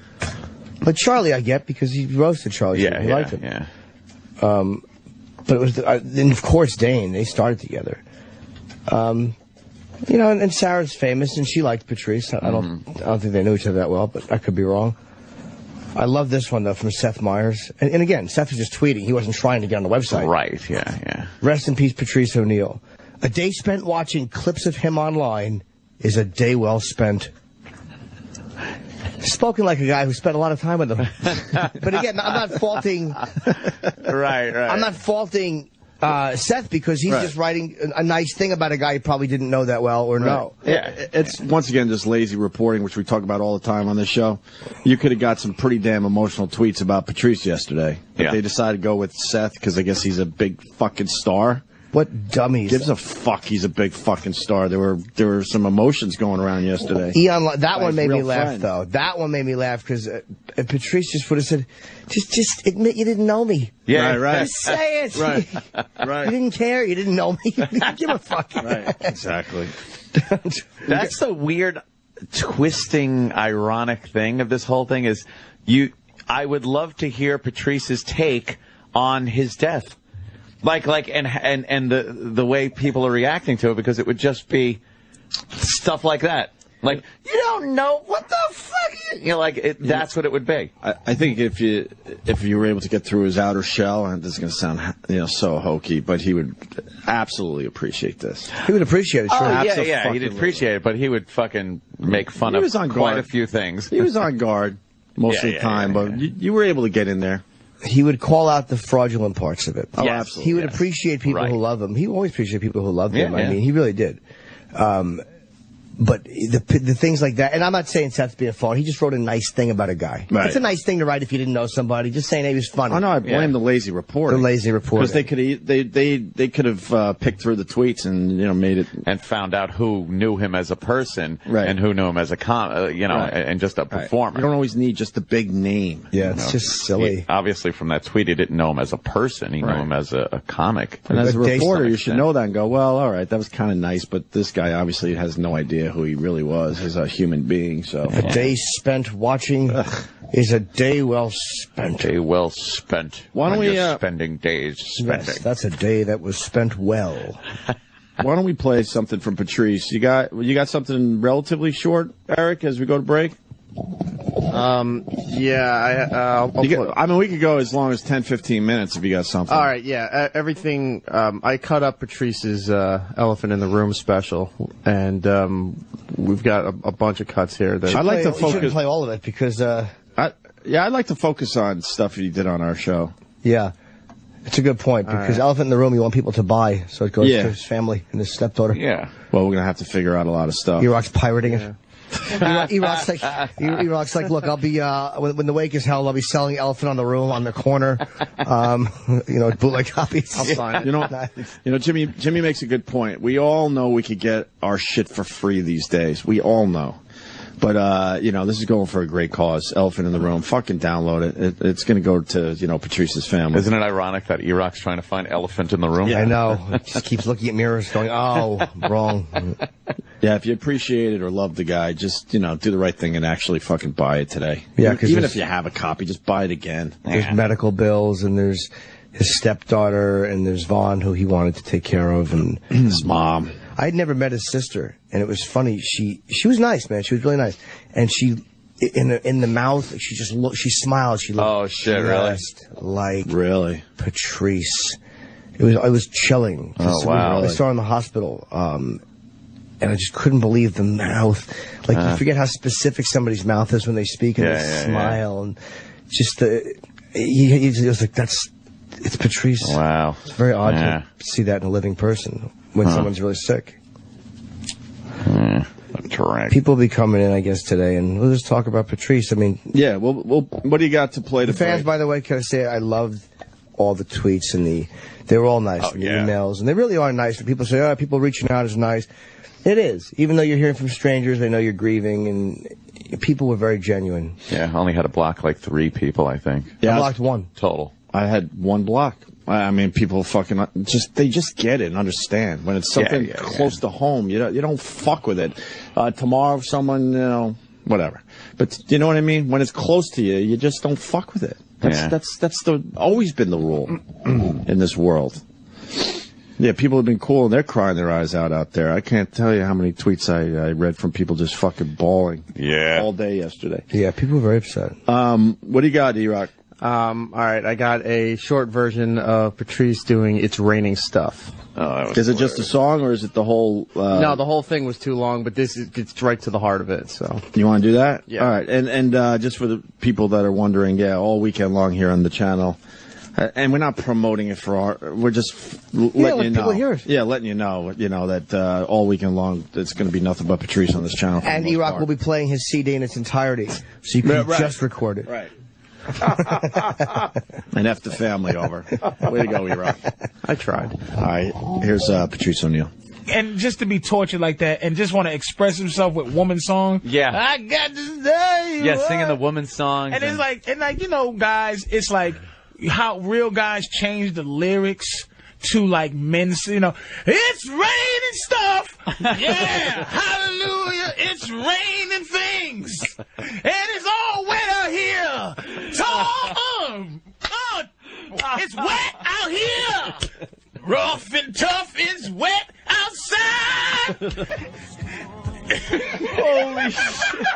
But Charlie I get because he roasted Charlie. Yeah, he liked him. Yeah. But it was... and of course Dane. They started together. And Sarah's famous, and she liked Patrice. I don't think they knew each other that well, but I could be wrong. I love this one, though, from Seth Meyers. And again, Seth was just tweeting. He wasn't trying to get on the website. Right, yeah. Rest in peace, Patrice O'Neill. A day spent watching clips of him online is a day well spent. Spoken like a guy who spent a lot of time with him. But again, I'm not faulting... Right. I'm not faulting... Seth, because he's just writing a nice thing about a guy he probably didn't know that well or know. Yeah, it's once again just lazy reporting, which we talk about all the time on this show. You could have got some pretty damn emotional tweets about Patrice yesterday. But they decided to go with Seth because I guess he's a big fucking star. What dummies. Gives a fuck he's a big fucking star. There were some emotions going around yesterday. That one made me laugh, though. That one made me laugh because Patrice just would have said, just admit you didn't know me. Yeah, right. Just say it. Right. You didn't care. You didn't know me. You didn't give a fuck. Right, exactly. That's the weird, twisting, ironic thing of this whole thing is I would love to hear Patrice's take on his death. And the way people are reacting to it, because it would just be stuff like that. Like, you don't know what the fuck that's what it would be. I think if you were able to get through his outer shell, and this is going to sound so hokey, but he would absolutely appreciate this. He would appreciate it, sure. Oh, yeah, he'd appreciate it, but he would fucking make fun of quite a few things. He was on guard most of the time, but you were able to get in there. He would call out the fraudulent parts of it. Oh, absolutely. He would appreciate people who love him. He always appreciated people who loved him. Yeah. I mean, he really did. But the things like that, and I'm not saying Seth's being funny. He just wrote a nice thing about a guy. Right. It's a nice thing to write if you didn't know somebody. Just saying he was funny. Oh no, I blame the lazy reporter. The lazy reporter, because they could have picked through the tweets and made it and found out who knew him as a person right. and who knew him as a right. and just a performer. You don't always need just the big name. Yeah, it's just silly. Obviously, from that tweet, he didn't know him as a person. He knew him as a comic. And as a reporter, you should know that and go, well, all right, that was kind of nice, but this guy obviously has no idea who he really was as a human being. So a day spent watching is a day well spent. Day well spent. Why don't we spending days spending? Yes, that's a day that was spent well. Why don't we play something from Patrice? You got something relatively short, Eric, as we go to break? Yeah, I mean, we could go as long as 10, 15 minutes if you got something. All right, yeah, everything. I cut up Patrice's Elephant in the Room special, and we've got a bunch of cuts here. I'd like to focus. Shouldn't play all of it because. I'd like to focus on stuff you did on our show. Yeah. It's a good point, because Elephant in the Room you want people to buy, so it goes to his family and his stepdaughter. Yeah. Well, we're going to have to figure out a lot of stuff. E-Rock's pirating it. E-Rock's like, look, I'll be, when the wake is held, I'll be selling Elephant on the Room on the corner, bootleg copies. I'll sign it. Jimmy makes a good point. We all know we could get our shit for free these days. We all know. But, this is going for a great cause. Elephant in the Room. Fucking download it. It's going to go to, Patrice's family. Isn't it ironic that E-Rock's trying to find Elephant in the Room? Yeah, I know. It just keeps looking at mirrors going, oh, wrong. Yeah, if you appreciate it or love the guy, just, do the right thing and actually fucking buy it today. Yeah, even if you have a copy, just buy it again. There's medical bills, and there's his stepdaughter, and there's Vaughn, who he wanted to take care of, and his mom. I'd never met his sister, and it was funny. She was nice, man. She was really nice, and she, in the mouth, she just looked. She smiled. She looked. Oh shit! Really? Like really Patrice. It was chilling. Oh wow! I saw her in the hospital, and I just couldn't believe the mouth. Like you forget how specific somebody's mouth is when they speak and they smile, and just he was like, it's Patrice. Wow! It's very odd to see that in a living person. When someone's really sick. People will be coming in, I guess, today, and we'll just talk about Patrice. I mean... Yeah, well, what do you got to play? The fans, by the way, can I say I loved all the tweets and they were all nice, the emails, and they really are nice. And people say, people reaching out is nice. It is. Even though you're hearing from strangers, they know you're grieving, and people were very genuine. Yeah, I only had to block like 3 people, I think. Yeah, I blocked 1. Total. I had 1 block. I mean, people fucking they just get it and understand when it's something close to home. You don't fuck with it. Tomorrow, someone, whatever. But you know what I mean? When it's close to you, you just don't fuck with it. That's always been the rule in this world. Yeah, people have been cool and they're crying their eyes out there. I can't tell you how many tweets I read from people just fucking bawling. Yeah. All day yesterday. Yeah, people were very upset. What do you got, E-Rock? All right, I got a short version of Patrice doing It's Raining Stuff. Oh, is it just a song, or is it the whole... No, the whole thing was too long, but this gets right to the heart of it, so... You want to do that? Yeah. All right, and just for the people that are wondering, all weekend long here on the channel, and we're not promoting it we're just letting you know. People hear it. Yeah, letting you know that all weekend long, it's going to be nothing but Patrice on this channel. And E-Rock will be playing his CD in its entirety, so you can just record it. Right. And F the family over. Way to go, E-Rock. I tried. All right, here's Patrice O'Neal. And just to be tortured like that and just want to express himself with woman song. Yeah. I got to say. Yeah, singing the woman songs. And it's like, guys, it's like how real guys change the lyrics to like men, it's raining stuff. Yeah, hallelujah, it's raining things. And it's all wetter here. It's wet out here. Rough and tough is wet outside. Holy shit.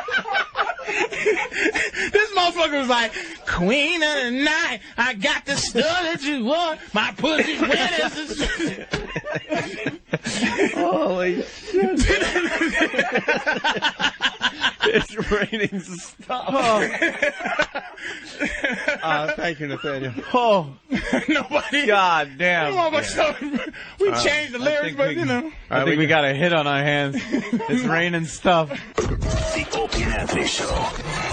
This motherfucker was like, Queen of the night, I got the stuff that you want. My pussy's wet as a... Holy shit. It's raining stuff. Thank you, Nathaniel. Oh, nobody. God damn. We changed the lyrics, but you know. I think we got a hit on our hands. It's raining stuff. The Opie and Anthony Show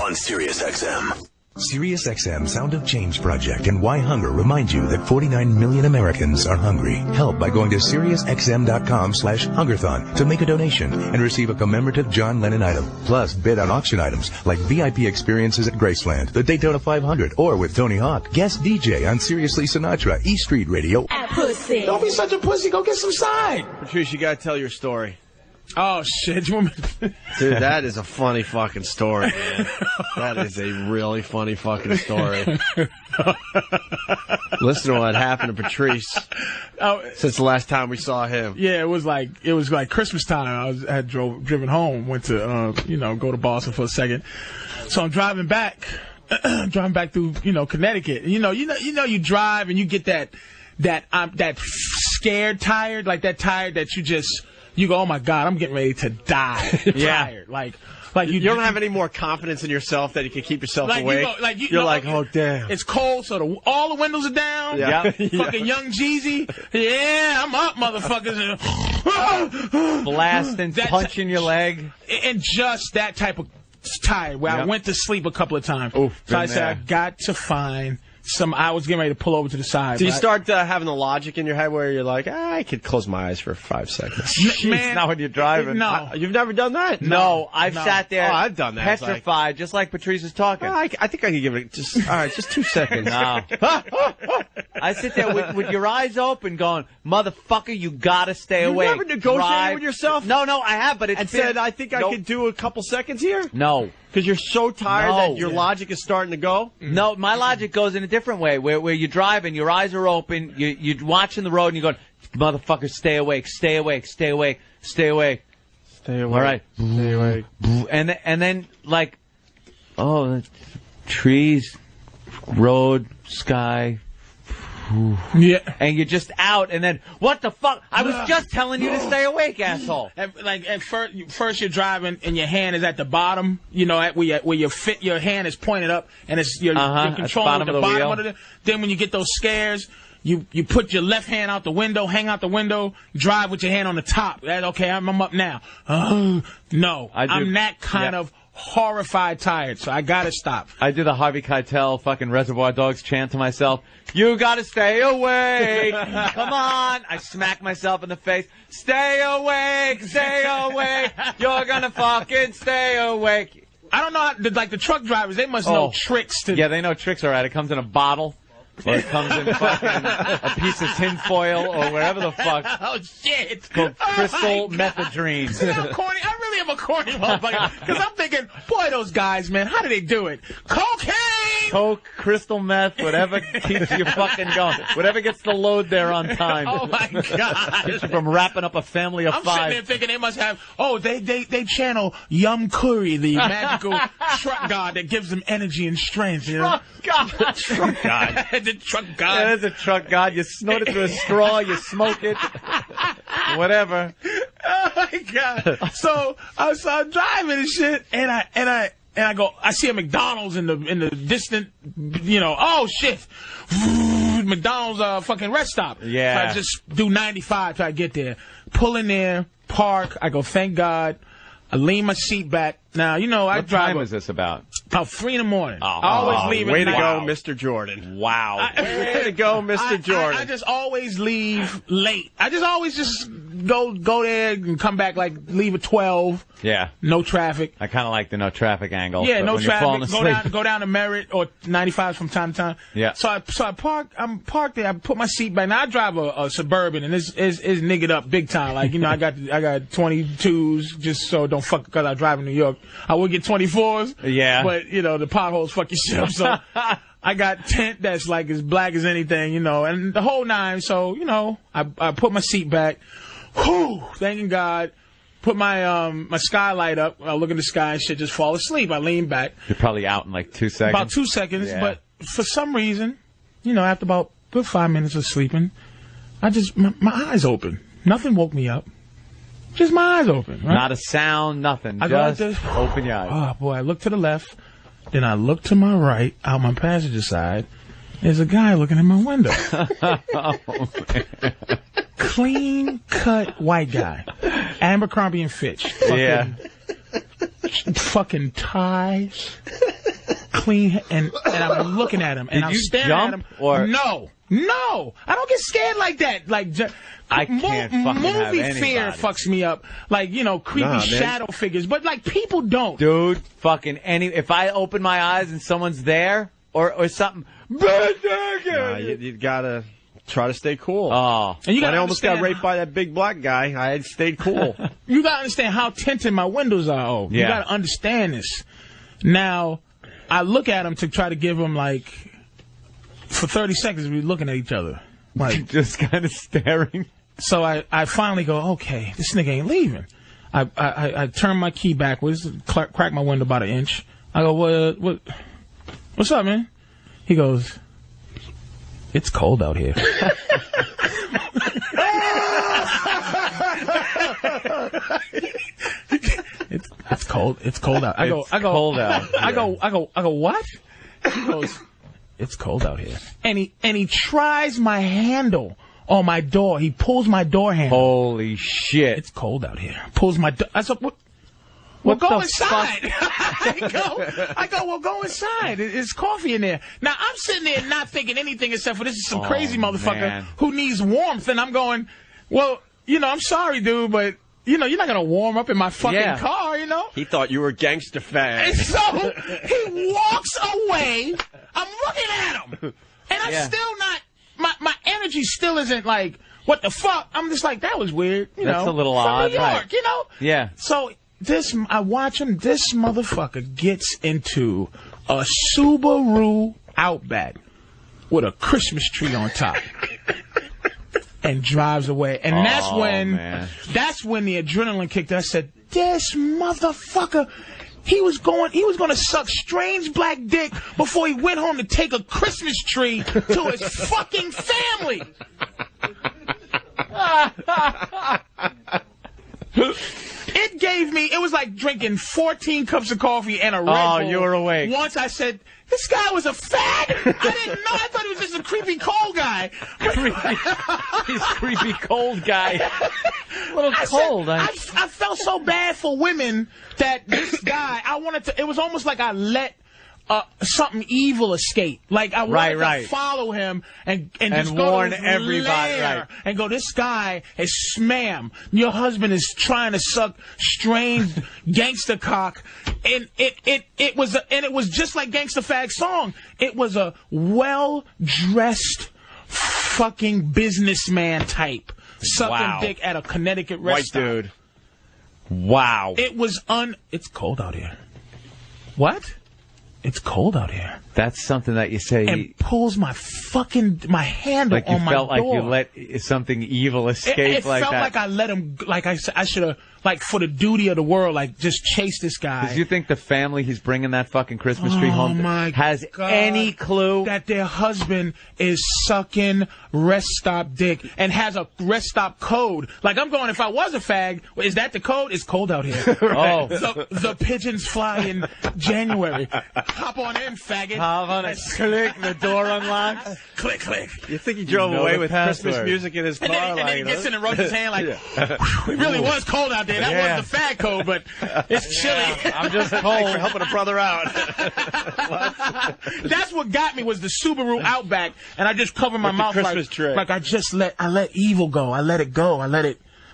on Sirius XM. SiriusXM Sound of Change Project and Why Hunger remind you that 49 million Americans are hungry. Help by going to SiriusXM.com/Hungerthon to make a donation and receive a commemorative John Lennon item. Plus, bid on auction items like VIP experiences at Graceland, the Daytona 500, or with Tony Hawk, guest DJ on Seriously Sinatra, E Street Radio. Pussy. Don't be such a pussy. Go get some side. Patrice, you gotta tell your story. Oh, shit. You want me to... Dude, that is a funny fucking story, man. That is a really funny fucking story. Listen to what happened to Patrice since the last time we saw him. Yeah, it was like Christmas time. I had driven home, went to go to Boston for a second. So I'm driving back through Connecticut. You drive and you get that scared tired, like that tired that you go, oh my God, I'm getting ready to die. Tired. Like you don't have any more confidence in yourself that you can keep yourself awake. You're like, oh damn, it's cold, so all the windows are down. Yeah. Fucking Young Jeezy. Yeah, I'm up, motherfuckers. Blasting, punching your leg. And just that type of tired where I went to sleep a couple of times. So I said, I got to find I was getting ready to pull over to the side. Do you start having the logic in your head where you're like, I could close my eyes for 5 seconds? Man, not when you're driving. No. You've never done that? No, I've sat there. Oh, I've done that. Petrified, just like Patrice is talking. I think I could give it just 2 seconds. No. I sit there with your eyes open going, motherfucker, you gotta stay awake. You never negotiated with yourself? No, I have, but it's said, I think I could do a couple seconds here? No. Because you're so tired that your logic is starting to go? No, my logic goes in a different way, where you drive and your eyes are open, you're watching the road and you're going, motherfucker, stay awake, stay awake, stay awake, stay awake. Stay awake. All right. Stay awake. And then, like, trees, road, sky. Yeah. And you're just out, and then, what the fuck? I was just telling you to stay awake, asshole. At first you're driving, and your hand is at the bottom, where your hand is pointed up, and you're controlling the bottom of it. Then when you get those scares, you put your left hand out the window, hang out the window, drive with your hand on the top. Okay, I'm up now. No, I'm that kind of horrified tired, so I gotta stop. I do the Harvey Keitel fucking Reservoir Dogs chant to myself. You gotta stay awake. Come on. I smack myself in the face. Stay awake. Stay awake. You're gonna fucking stay awake. I don't know how, the truck drivers, they must know tricks to... Yeah, they know tricks, all right. It comes in a bottle. Or it comes in fucking a piece of tinfoil or wherever the fuck. Oh, shit. It's called crystal methadrine. See, I'm corny. I really am a corny motherfucker. Because I'm thinking, boy, those guys, man, how do they do it? Cocaine! Coke, crystal meth, whatever keeps you fucking going. Whatever gets the load there on time. Oh, my God. Keeps you from wrapping up a family of 5. I'm sitting there thinking they must have, they channel Yum Curry, the magical truck god that gives them energy and strength. Truck god. Truck god. The truck god. Yeah, there's a truck god. You snort it through a straw, you smoke it, whatever. Oh my God! So I'm driving and shit, and I go. I see a McDonald's in the distant, oh shit, McDonald's fucking rest stop. Yeah. So I just do 95 till I get there. Pull in there, park. I go. Thank God. I lean my seat back. Now, I drive. What time was this about? About 3 in the morning. Oh, I always leave at way to night. go, Mr. Jordan. Wow. Way to go, Mr. Jordan. I just always leave late. I just always go there and come back, leave at 12. Yeah. No traffic. I kind of like the no traffic angle. Yeah, no traffic. Go down to Merritt or 95 from time to time. Yeah. So I park. I'm parked there. I put my seat back. Now I drive a Suburban, and it's niggered up big time. I got 22s just so don't fuck because I drive in New York. I would get 24s. Yeah. But the potholes fuck your shit up. So I got tent that's as black as anything, and the whole 9. So I put my seat back. Whew, thanking God. put my my skylight up. I look in the sky and shit, just fall asleep. I lean back. You're probably out in like 2 seconds. About 2 seconds, Yeah. but for some reason, you know, after about good 5 minutes of sleeping, I just my eyes open. Nothing woke me up. Just my eyes open. Right? Not a sound, nothing. I go like Just this. open your eyes. Oh boy! I look to the left, then I look to my right, out my passenger side. There's a guy looking in my window. Clean cut white guy, Abercrombie and Fitch. Fucking ties, clean, and I'm looking at him, and Did I'm you staring jump, at him. or- No, I don't get scared like that. Like I can't fucking have movie fear anybody. fucks me up. Like, you know, creepy Nah, man. shadow figures, but like people don't. Dude, fucking if I open my eyes and someone's there or something, Nah, you gotta try to stay cool. oh, And you When gotta I almost got understand- raped by that big black guy, I had stayed cool. You gotta understand how tinted my windows are. Oh, you Yeah. gotta understand this. Now, I look at him to try to give him like, for 30 seconds we're looking at each other, like just kind of staring. So I finally go, okay, this nigga ain't leaving. I turn my key backwards, crack my window about an inch. I go, what's up, man? He goes, it's cold out here. It's cold. It's cold out. I go, cold out. I go, what? He goes, it's cold out here. And he tries my handle on my door. He pulls my door handle. Holy shit! It's cold out here. Pulls my door. I said, well, go inside. I go, well, go inside. It's coffee in there. Now, I'm sitting there not thinking anything except for this is some crazy motherfucker man. who needs warmth. And I'm going, well, you know, I'm sorry, dude, but, you know, you're not going to warm up in my fucking car, you know? He thought you were a gangster fan. And so he walks away. I'm looking at him. And I'm still not, my energy still isn't like, what the fuck? I'm just like, that was weird. You That's know, a little from odd, New York, right. you know? Yeah. So I watch him. This motherfucker gets into a Subaru Outback with a Christmas tree on top and drives away. And that's when the adrenaline kicked in. I said, this motherfucker, he was going to suck strange black dick before he went home to take a Christmas tree to his fucking family. It was like drinking 14 cups of coffee and a Red Bull. Oh, you were awake. Once I said, this guy was a fag. I didn't know. I thought he was just a creepy cold guy. He's creepy cold guy. A little cold. I felt so bad for women that this guy, it was almost like I let something evil escape. Like I wanted to follow him and just go warn to his everybody, lair and go, this guy is ma'am. Your husband is trying to suck strange gangster cock, and it was just like Gangsta Fag's song. It was a well dressed fucking businessman type sucking dick at a Connecticut restaurant. White dude. Wow. It was it's cold out here. What? It's cold out here. That's something that you say. And pulls my handle like you on my felt door. like you let something evil escape it like felt that. like I let him, like I should have, like for the duty of the world, like just chase this guy. Does you think the family he's bringing that fucking Christmas tree home has any clue that their husband is sucking rest stop dick and has a rest stop code? Like I'm going, if I was a fag, is that the code? It's cold out here. Oh. The pigeons fly in January. Hop on in, faggot. Hop on it. Click, the door unlocks. Click, click. You think he drove away with Christmas music in his car? And then he gets in and rubs his hand like, it really was cold out there. That was the fag code, but it's chilly. I'm just cold. Thanks for helping a brother out. That's what got me was the Subaru Outback, and I just covered my With the mouth Christmas tree. like I let evil go. I let it go.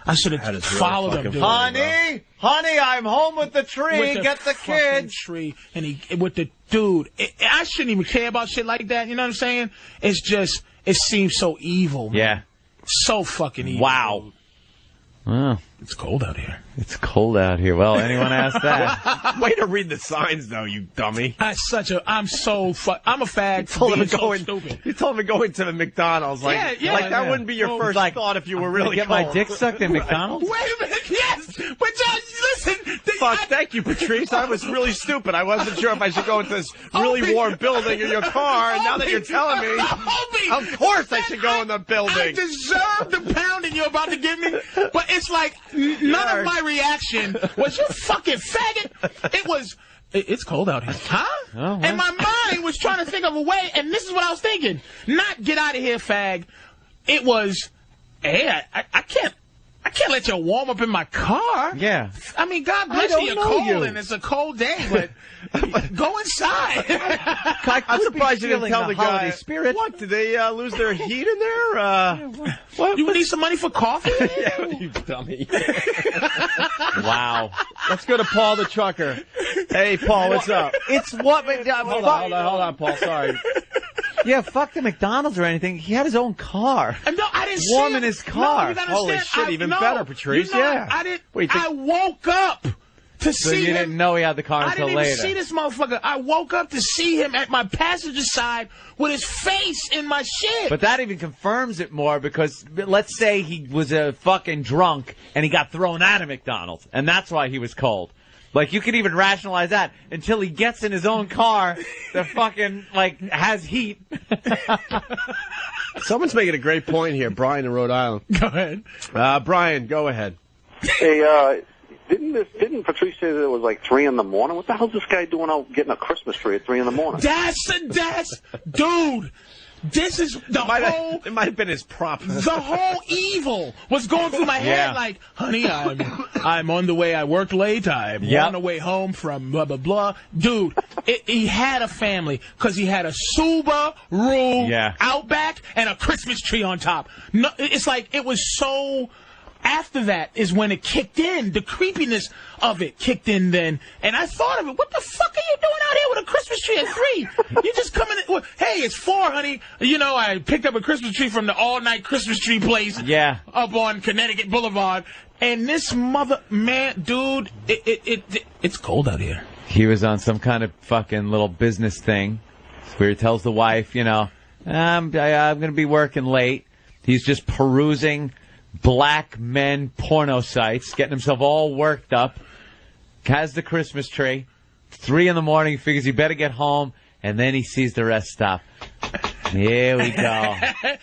I should have followed him. Dude. Honey, I'm home with the tree. With the Get the fucking kids. tree, and with the dude. I shouldn't even care about shit like that. You know what I'm saying? It's just it seems so evil. Man. Yeah. So fucking evil. Wow. Dude. Oh. It's cold out here. It's cold out here. Well, anyone asked that? Way to read the signs, though, you dummy. I'm a fag. You told him to go into the McDonald's. That wouldn't be your first thought if you were really get cold. my dick sucked in McDonald's? Wait a minute, yes, but John, listen. Thank you, Patrice. I was really stupid. I wasn't sure if I should go into this really warm building in your car, and now that you're telling me, of course I should go in the building. I deserve the pounding you're about to give me, but it's like none of my reaction was you fucking faggot. It was, it's cold out here. Huh? Oh, and my mind was trying to think of a way, and this is what I was thinking. Not get out of here, fag. It was, hey, I can't let you warm up in my car. Yeah. I mean, God bless you, you're cold, and it's a cold day, but go inside. I'm surprised you didn't tell the guy. Spirit. What, did they lose their heat in there? What? You need some money for coffee? Yeah, you dummy. Wow. Let's go to Paul the trucker. Hey, Paul, what's up? It's what? Hold on, Paul. Sorry. Yeah, fuck the McDonald's or anything. He had his own car. No, I didn't see warm him. in his car. No, holy shit, even better, Patrice. Yeah. I didn't. Wait, I woke up to so see you him. didn't know he had the car until later. I didn't even see this motherfucker. I woke up to see him at my passenger side with his face in my shit. But that even confirms it more because let's say he was a fucking drunk and he got thrown out of McDonald's, and that's why he was cold. Like, you could even rationalize that until he gets in his own car that fucking, has heat. Someone's making a great point here. Brian in Rhode Island. Go ahead. Brian, go ahead. Hey, didn't Patrice say that it was like 3 in the morning? What the hell's this guy doing out getting a Christmas tree at 3 in the morning? Dude. This is the whole... It might have been his prop. The whole evil was going through my head like, honey, I'm on the way. I worked late. I'm on the way home from blah, blah, blah. Dude, he had a family because he had a Subaru Outback and a Christmas tree on top. No, it's like it was so... After that is when it kicked in. The creepiness of it kicked in then. And I thought of it. What the fuck are you doing out here with a Christmas tree at 3? You just coming in. Well, hey, it's 4, honey. You know, I picked up a Christmas tree from the all-night Christmas tree place. Yeah. Up on Connecticut Boulevard. And this dude, it's cold out here. He was on some kind of fucking little business thing where he tells the wife, I'm going to be working late. He's just perusing black men porno sites, getting himself all worked up, has the Christmas tree, 3 in the morning, he figures he better get home, and then he sees the rest stop. Here we go.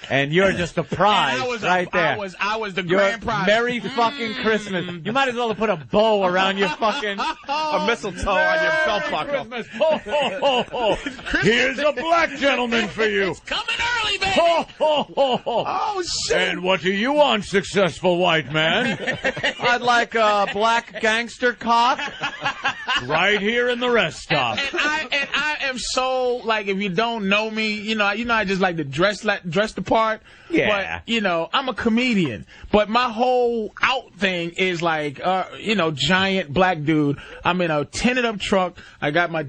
And you're just a prize right there. I was the grand prize. Merry fucking Christmas. You might as well have put a bow around your fucking... a mistletoe on your belt buckle. Ho, ho, ho, ho. Here's a black gentleman for you. It's coming early, baby. Ho, ho, ho, ho. Oh, shit. And what do you want, successful white man? I'd like a black gangster cock right here in the rest stop. And I am so, if you don't know me, I just like to dress the part. Yeah. But, I'm a comedian. But my whole out thing is giant black dude. I'm in a tinted up truck. I got my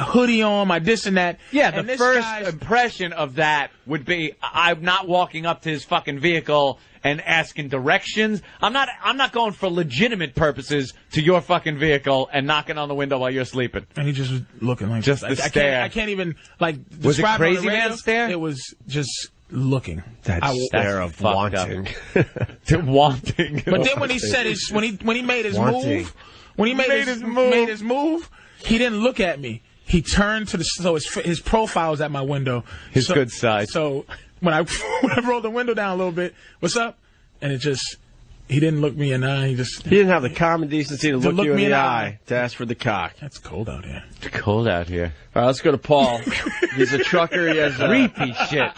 hoodie on, my this and that. Yeah, and the first impression of that would be I'm not walking up to his fucking vehicle and asking directions. I'm not going for legitimate purposes to your fucking vehicle and knocking on the window while you're sleeping. And he just was looking like just the stare. I can't even Was it describe crazy it man stare? It was just looking. That stare of wanting. Wanting. But then when he said when he made his move, made his move, he didn't look at me. He turned to his profile was at my window. His good side. So when I rolled the window down a little bit, what's up? And he didn't look me in the eye. He didn't have the common decency to look you in the eye to ask for the cock. That's cold out here. It's cold out here. All right, let's go to Paul. He's a trucker. He has creepy shit.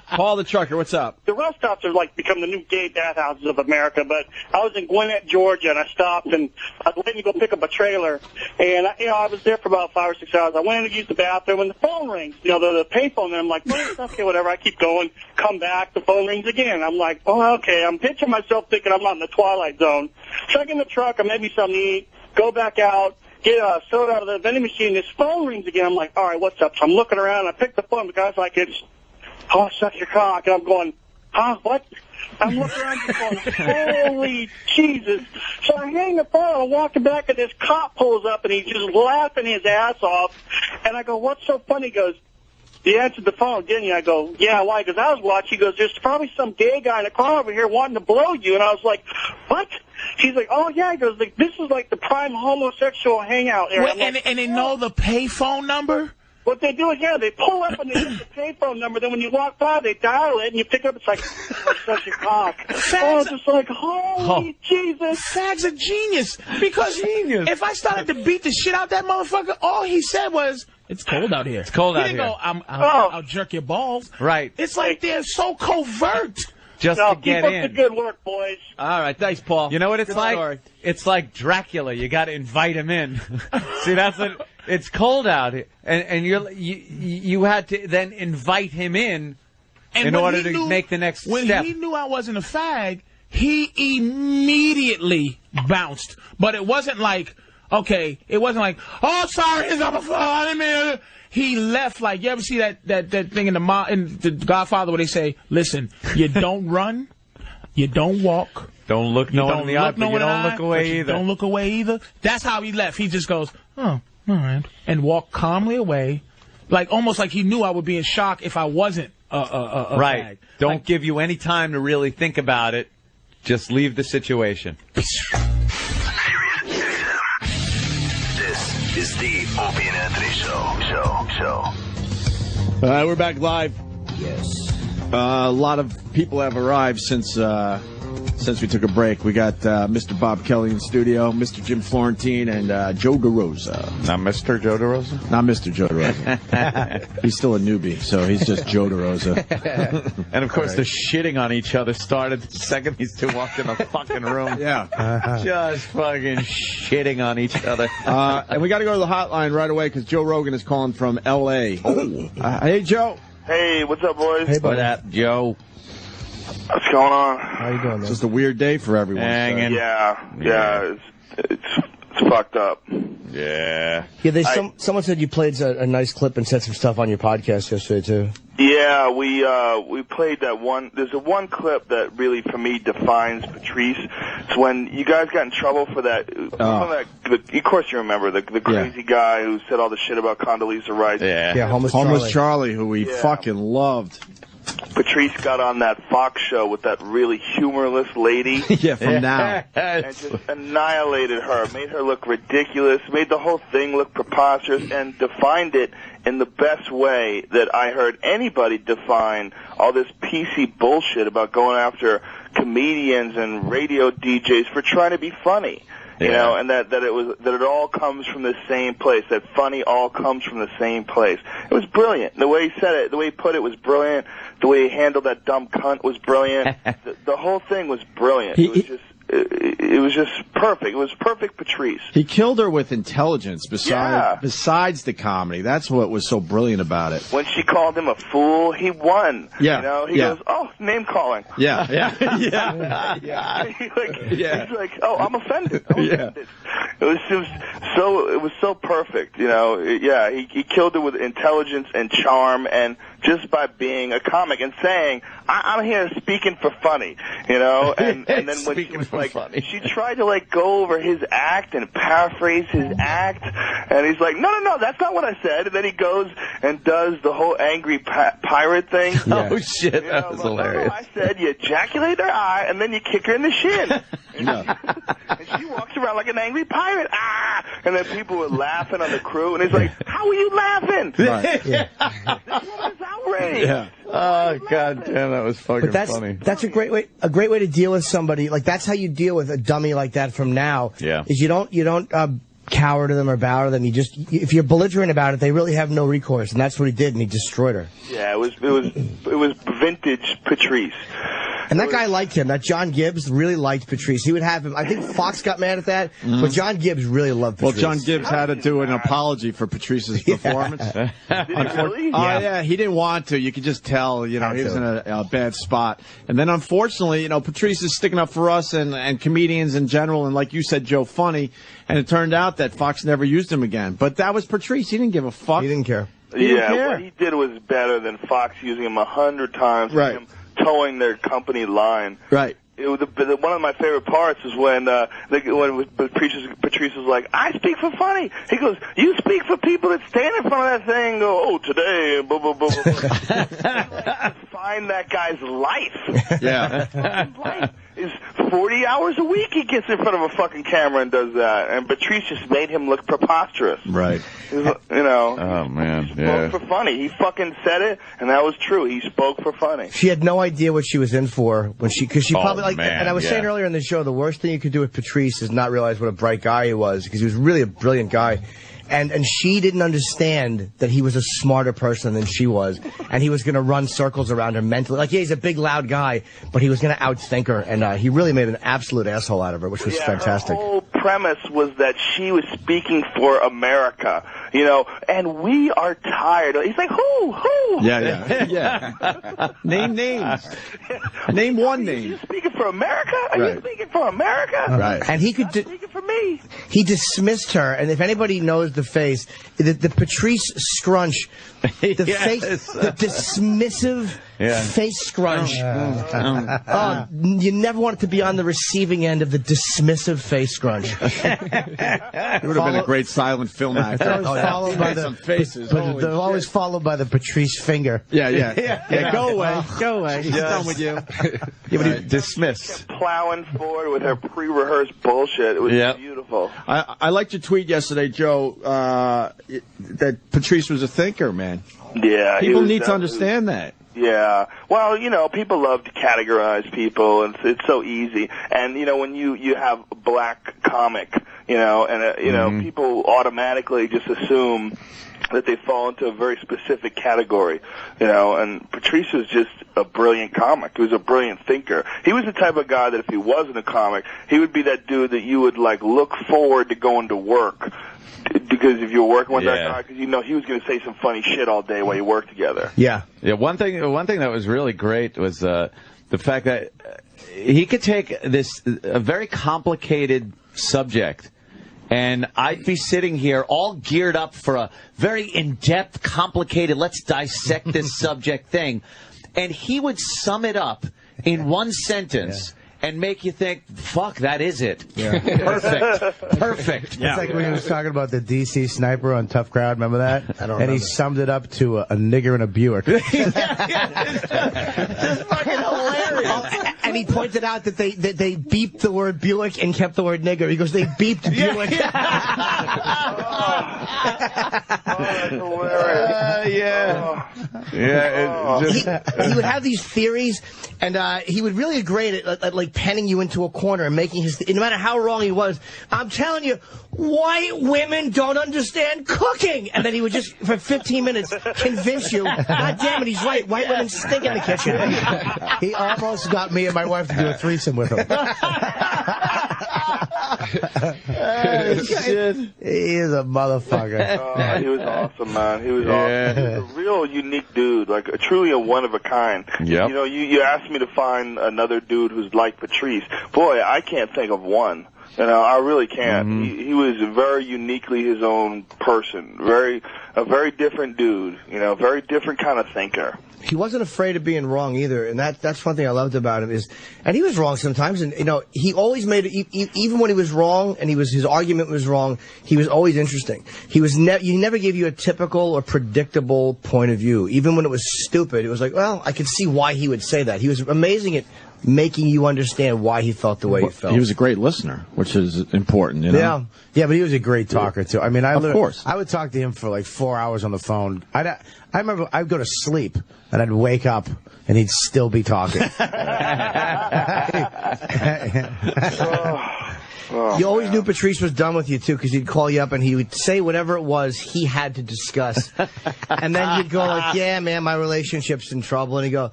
Paul the trucker, what's up? The rest stops are become the new gay bathhouses of America, but I was in Gwinnett, Georgia, and I stopped, and I was waiting to go pick up a trailer, and I was there for about 5 or 6 hours. I went in to use the bathroom, and the phone rings, the payphone, and I'm like, well, okay, whatever. I keep going, come back, the phone rings again. I'm like, oh, okay. I'm picturing myself thinking I'm not in the Twilight Zone. Check in the truck, or maybe something to eat, go back out, get a soda out of the vending machine. This phone rings again. I'm like, all right, what's up? So I'm looking around. I pick the phone. The guy's like, oh, suck your cock. And I'm going, huh, what? I'm looking around just going, holy Jesus. So I hang the phone and walking back, and this cop pulls up, and he's just laughing his ass off. And I go, what's so funny? He goes, you answered the phone, didn't you? I go, yeah, why? Because I was watching. He goes, there's probably some gay guy in the car over here wanting to blow you. And I was like, what? He's like, oh, yeah. He goes, like, this is like the prime homosexual hangout area. Wait, and they know the pay phone number? What they do is, yeah, they pull up and they hit the payphone number. Then when you walk by, they dial it, and you pick up. It's like, such a cock. Oh, it's just like, holy Jesus. Fag's a genius. Because if I started to beat the shit out that motherfucker, all he said was, it's cold out here. It's cold out here. He here. didn't go, I'll jerk your balls. Right. It's like they're so covert. Just to get keep in. up the good work, boys. All right, thanks, Paul. You know what it's like? Story. It's like Dracula. You got to invite him in. See, that's what. It's cold out here, and you had to then invite him in order to make the next step. When he knew I wasn't a fag, he immediately bounced. But it wasn't like, okay, it wasn't like, oh, sorry, I'm a fag. He left like, you ever see that thing in the Godfather where they say, listen, you don't run, you don't walk. Don't look no one in the eye, but you don't look away either. Don't look away either. That's how he left. He just goes, oh, all right, and walked calmly away, like almost like he knew I would be in shock if I wasn't a right. fag. Don't give you any time to really think about it. Just leave the situation. This is the Opie and Anthony Show. We're back live. Yes. A lot of people have arrived since we took a break. We got Mr. Bob Kelly in studio, Mr. Jim Florentine, and Joe DeRosa. Not Mr. Joe DeRosa? Not Mr. Joe DeRosa. He's still a newbie, so he's just Joe DeRosa. And, of course, the shitting on each other started the second these two walked in the fucking room. Yeah. Just fucking shitting on each other. And we got to go to the hotline right away because Joe Rogan is calling from L.A. Hey, Joe. Hey, what's up, boys? Hey, buddy. What up, Joe? What's going on? How you doing, man? It's just a weird day for everyone. Hanging. Yeah. It's fucked up. Yeah. Yeah. Someone said you played a nice clip and said some stuff on your podcast yesterday too. Yeah, we played that one. There's one clip that really, for me, defines Patrice. It's when you guys got in trouble for that. Of course, you remember the crazy guy who said all the shit about Condoleezza Rice. Yeah, Homeless Charlie, who we fucking loved. Patrice got on that Fox show with that really humorless lady. Yeah, from Now. And just annihilated her, made her look ridiculous, made the whole thing look preposterous, and defined it in the best way that I heard anybody define all this PC bullshit about going after comedians and radio DJs for trying to be funny. You know, and that it all comes from the same place. That funny all comes from the same place. It was brilliant. The way he said it, the way he put it was brilliant. The way he handled that dumb cunt was brilliant. The whole thing was brilliant. It was just perfect. It was perfect Patrice. He killed her with intelligence besides the comedy. That's what was so brilliant about it. When she called him a fool, he won. Yeah. You know, he goes, oh, name calling. Yeah. He's like, oh, I'm offended. It was so perfect, you know. He killed her with intelligence and charm, and just by being a comic and saying, I'm here speaking for funny, you know. And then when she was like, she tried to like go over his act and paraphrase his act, and he's like, no, that's not what I said. And then he goes and does the whole angry pirate thing. Yeah. Oh shit, that was hilarious. I said you ejaculate her eye and then you kick her in the shin. And she walks around like an angry pirate. And then people were laughing on the crew, and he's like, how are you laughing? Right. This woman is outraged. Yeah. Oh god damn, that was fucking funny. That's a great way to deal with somebody. Like that's how you deal with a dummy like that from Now. Yeah. Is you don't cower to them or bow to them. If you're belligerent about it, they really have no recourse, and that's what he did, and he destroyed her. Yeah, it was vintage Patrice. And that guy liked him. That John Gibbs really liked Patrice. He would have him. I think Fox got mad at that, but John Gibbs really loved Patrice. Well, John Gibbs had to do an apology for Patrice's performance. Did he really? Yeah, he didn't want to. You could just tell, you know, he was in a bad spot. And then, unfortunately, you know, Patrice is sticking up for us and comedians in general, and like you said, Joe, funny. And it turned out that Fox never used him again. But that was Patrice. He didn't give a fuck. He didn't care. What he did was better than Fox using him 100 times. Right. Him towing their company line. Right. One of my favorite parts is when Patrice was like, I speak for funny. He goes, you speak for people that stand in front of that thing and go, oh, today, blah, blah, blah, blah. Find that guy's life. Yeah. Life is 40 hours a week he gets in front of a fucking camera and does that. And Patrice just made him look preposterous. Right. You know. Oh, man. He spoke for funny. He fucking said it, and that was true. He spoke for funny. She had no idea what she was in for because she probably man, and I was saying earlier in the show, the worst thing you could do with Patrice is not realize what a bright guy he was, because he was really a brilliant guy. And she didn't understand that he was a smarter person than she was, and he was going to run circles around her mentally. Like, yeah, he's a big, loud guy, but he was going to outthink her, and he really made an absolute asshole out of her, which was fantastic. Her whole premise was that she was speaking for America, you know, and we are tired. He's like, who? Yeah. Name names. Name one name. Are you speaking for America? Are you speaking for America? Right. And he could speaking for me. He dismissed her, and if anybody knows the face, the Patrice scrunch, the face, the dismissive face scrunch. You never wanted to be on the receiving end of the dismissive face scrunch. It would have been a great silent film actor. Followed by some faces. But they're always followed by the Patrice finger. Yeah, go away. Go away. He's done with you. Dismissed. Plowing forward with her pre-rehearsed bullshit. It was beautiful. I liked your tweet yesterday, Joe, that Patrice was a thinker, man. Yeah. People need to understand that. Yeah. Well, you know, people love to categorize people, and it's so easy. And, you know, when you have a black comic, you know, and, you know, people automatically just assume that they fall into a very specific category, you know, and Patrice was just a brilliant comic. He was a brilliant thinker. He was the type of guy that if he wasn't a comic, he would be that dude that you would, like, look forward to going to work. Because if you were working with that guy, because you know he was going to say some funny shit all day while you worked together. Yeah. One thing that was really great was the fact that he could take a very complicated subject, and I'd be sitting here all geared up for a very in-depth, complicated, let's dissect this subject thing, and he would sum it up in one sentence. Yeah. And make you think, fuck, that is it. Yeah. Perfect. Yeah. It's like when he was talking about the DC sniper on Tough Crowd, remember that? I don't remember. He summed it up to a nigger in a Buick. Just fucking hilarious. And he pointed out that they beeped the word Buick and kept the word nigger. He goes, they beeped Buick. That's hilarious. He would have these theories, and he would really great at like penning you into a corner and making his, no matter how wrong he was, I'm telling you, white women don't understand cooking. And then he would just, for 15 minutes, convince you, God damn it, he's right, white women stink in the kitchen. He almost got me and my wife to do a threesome with him. Shit. He is a motherfucker. He was awesome, man. He was awesome. He was a real unique dude, like truly a one of a kind. Yep. You know, you asked me to find another dude who's like Patrice. Boy, I can't think of one. You know, I really can't. He was very uniquely his own person. A very different dude. You know, very different kind of thinker. He wasn't afraid of being wrong either, and that's one thing I loved about him and he was wrong sometimes, and you know he always made it, even when he was wrong and his argument was wrong, he was always interesting. He never gave you a typical or predictable point of view, even when it was stupid. It was like, well, I could see why he would say that. He was amazing at making you understand why he felt the way he felt. He was a great listener, which is important, you know? Yeah, but he was a great talker, too. I mean, of course. I would talk to him for like 4 hours on the phone. I remember I'd go to sleep, and I'd wake up, and he'd still be talking. You always knew Patrice was done with you, too, because he'd call you up and he would say whatever it was he had to discuss. And then you'd go like, yeah, man, my relationship's in trouble. And he'd go,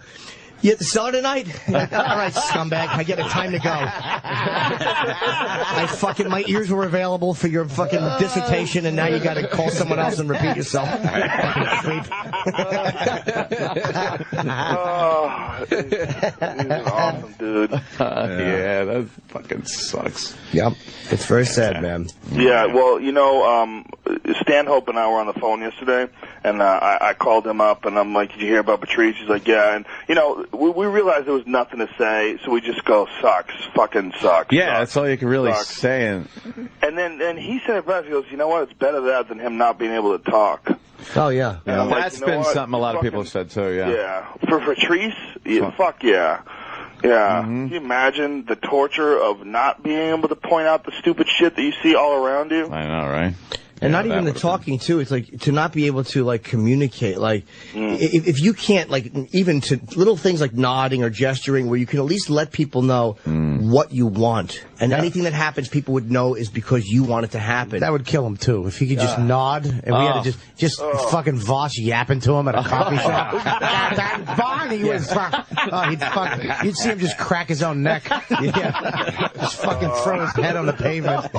you at the cellar tonight? Like, all right, scumbag, I get a time to go. My ears were available for your fucking dissertation, and now you got to call someone else and repeat yourself. Fucking creep. He's an awesome dude. Yeah, that fucking sucks. Yep, it's very sad, man. Yeah, well, you know, Stanhope and I were on the phone yesterday, and I called him up, and I'm like, did you hear about Patrice? He's like, yeah, and, you know, we realized there was nothing to say, so we just go, sucks, fucking sucks. Yeah, sucks, that's all you can really sucks. say. And then he said it best. He goes, you know what? It's better that than him not being able to talk. Oh, yeah. And I'm like, That's you know been what? something a lot of people have said, too, yeah. Yeah. For Patrice, fuck yeah. Yeah. Can you imagine the torture of not being able to point out the stupid shit that you see all around you? I know, right? And not even the talking, too. It's like to not be able to, like, communicate. Like, if you can't, like, even to little things like nodding or gesturing where you can at least let people know what you want. And anything that happens, people would know is because you want it to happen. That would kill him, too. If he could just nod and we had to just fucking Voss yapping to him at a coffee shop. That Barney was you'd see him just crack his own neck. Just fucking throw his head on the pavement.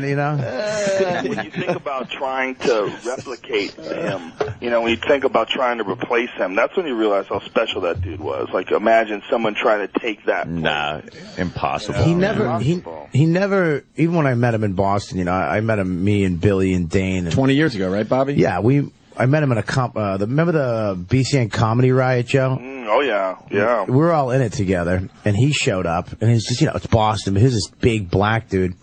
You know? When you think about trying to replicate him, you know, when you think about trying to replace him, that's when you realize how special that dude was. Like, imagine someone trying to take that. Nah, impossible. He never, even when I met him in Boston, you know, I met him, me and Billy and Dane. 20 years ago, right, Bobby? Yeah, I met him in a remember the BCN comedy riot, Joe? Oh, yeah, yeah. We were all in it together, and he showed up, and he's just, you know, it's Boston, but he's this big black dude.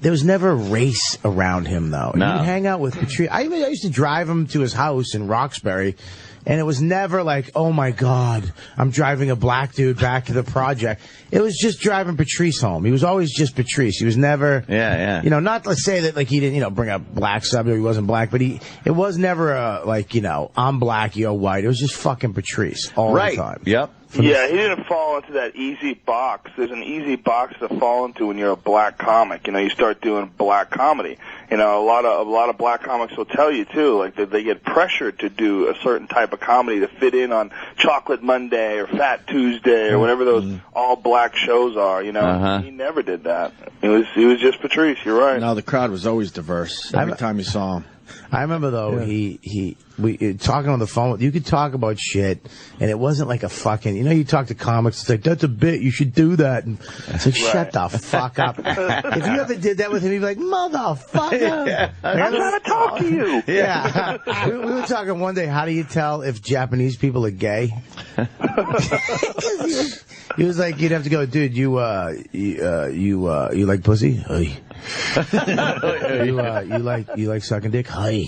There was never a race around him, though. No. He'd hang out with Patrice. I used to drive him to his house in Roxbury, and it was never like, oh, my God, I'm driving a black dude back to the project. It was just driving Patrice home. He was always just Patrice. He was never, you know, not to say that, like, he didn't, you know, bring up black sub or he wasn't black, but it was never like, you know, I'm black, you're white. It was just fucking Patrice all the time. Yep. Yeah, he didn't fall into that easy box. There's an easy box to fall into when you're a black comic. You know, you start doing black comedy. You know, a lot of black comics will tell you too, like that they get pressured to do a certain type of comedy to fit in on Chocolate Monday or Fat Tuesday or whatever those all black shows are. You know, he never did that. He was just Patrice. You're right. No, the crowd was always diverse every time you saw him. I remember though we talking on the phone. You could talk about shit, and it wasn't like a fucking. You know, you talk to comics. It's like that's a bit. You should do that. And it's like shut the fuck up. If you ever did that with him, he'd be like motherfucker. I'm trying to talk to you. Yeah. we were talking one day. How do you tell if Japanese people are gay? He was like, you'd have to go, dude. You like pussy? Hey. you like sucking dick? Hi.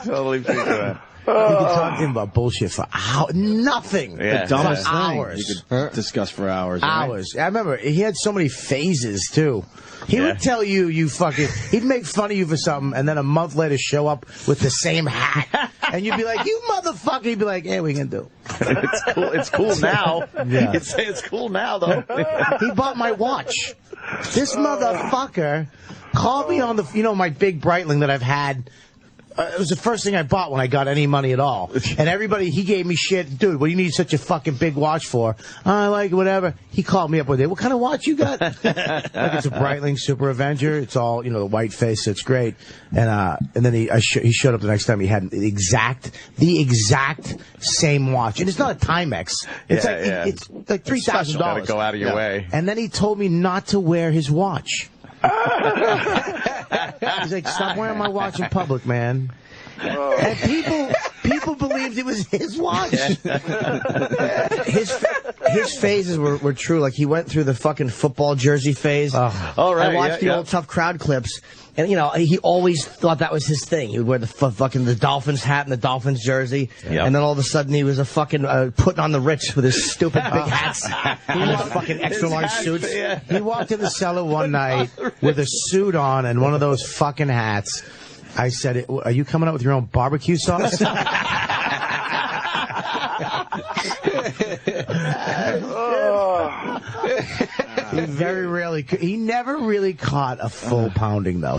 Totally figured that. You could talk to him about bullshit for hours. Nothing. The dumbest thing hours. you could discuss for hours. Hours. Right? I remember he had so many phases too. He would tell you fucking. He'd make fun of you for something, and then a month later show up with the same hat, and you'd be like, "You motherfucker!" He'd be like, "Hey, we can do." It's cool. It's cool now. Yeah. You'd say it's cool now, though. He bought my watch. This motherfucker called me on the, you know, my big Breitling that I've had. It was the first thing I bought when I got any money at all. And everybody, he gave me shit. Dude, what do you need such a fucking big watch for? I like it, whatever. He called me up with it. What kind of watch you got? Like, it's a Breitling Super Avenger. It's all, you know, the white face. It's great. And then he showed up the next time. He had the exact same watch. And it's not a Timex. It's it's like $3,000. Gotta go out of your way. And then he told me not to wear his watch. He's like, stop wearing my watch in public, man. And people believed it was his watch. His phases were true. Like, he went through the fucking football jersey phase. Right. I watched the old Tough Crowd clips. And, you know, he always thought that was his thing. He would wear the fucking the Dolphins hat and the Dolphins jersey. Yep. And then all of a sudden he was a fucking putting on the Ritz with his stupid big hats. He was fucking extra large suits. Yeah. He walked in the cellar one night with a suit on and one of those fucking hats. I said, are you coming up with your own barbecue sauce? He never really caught a full pounding, though.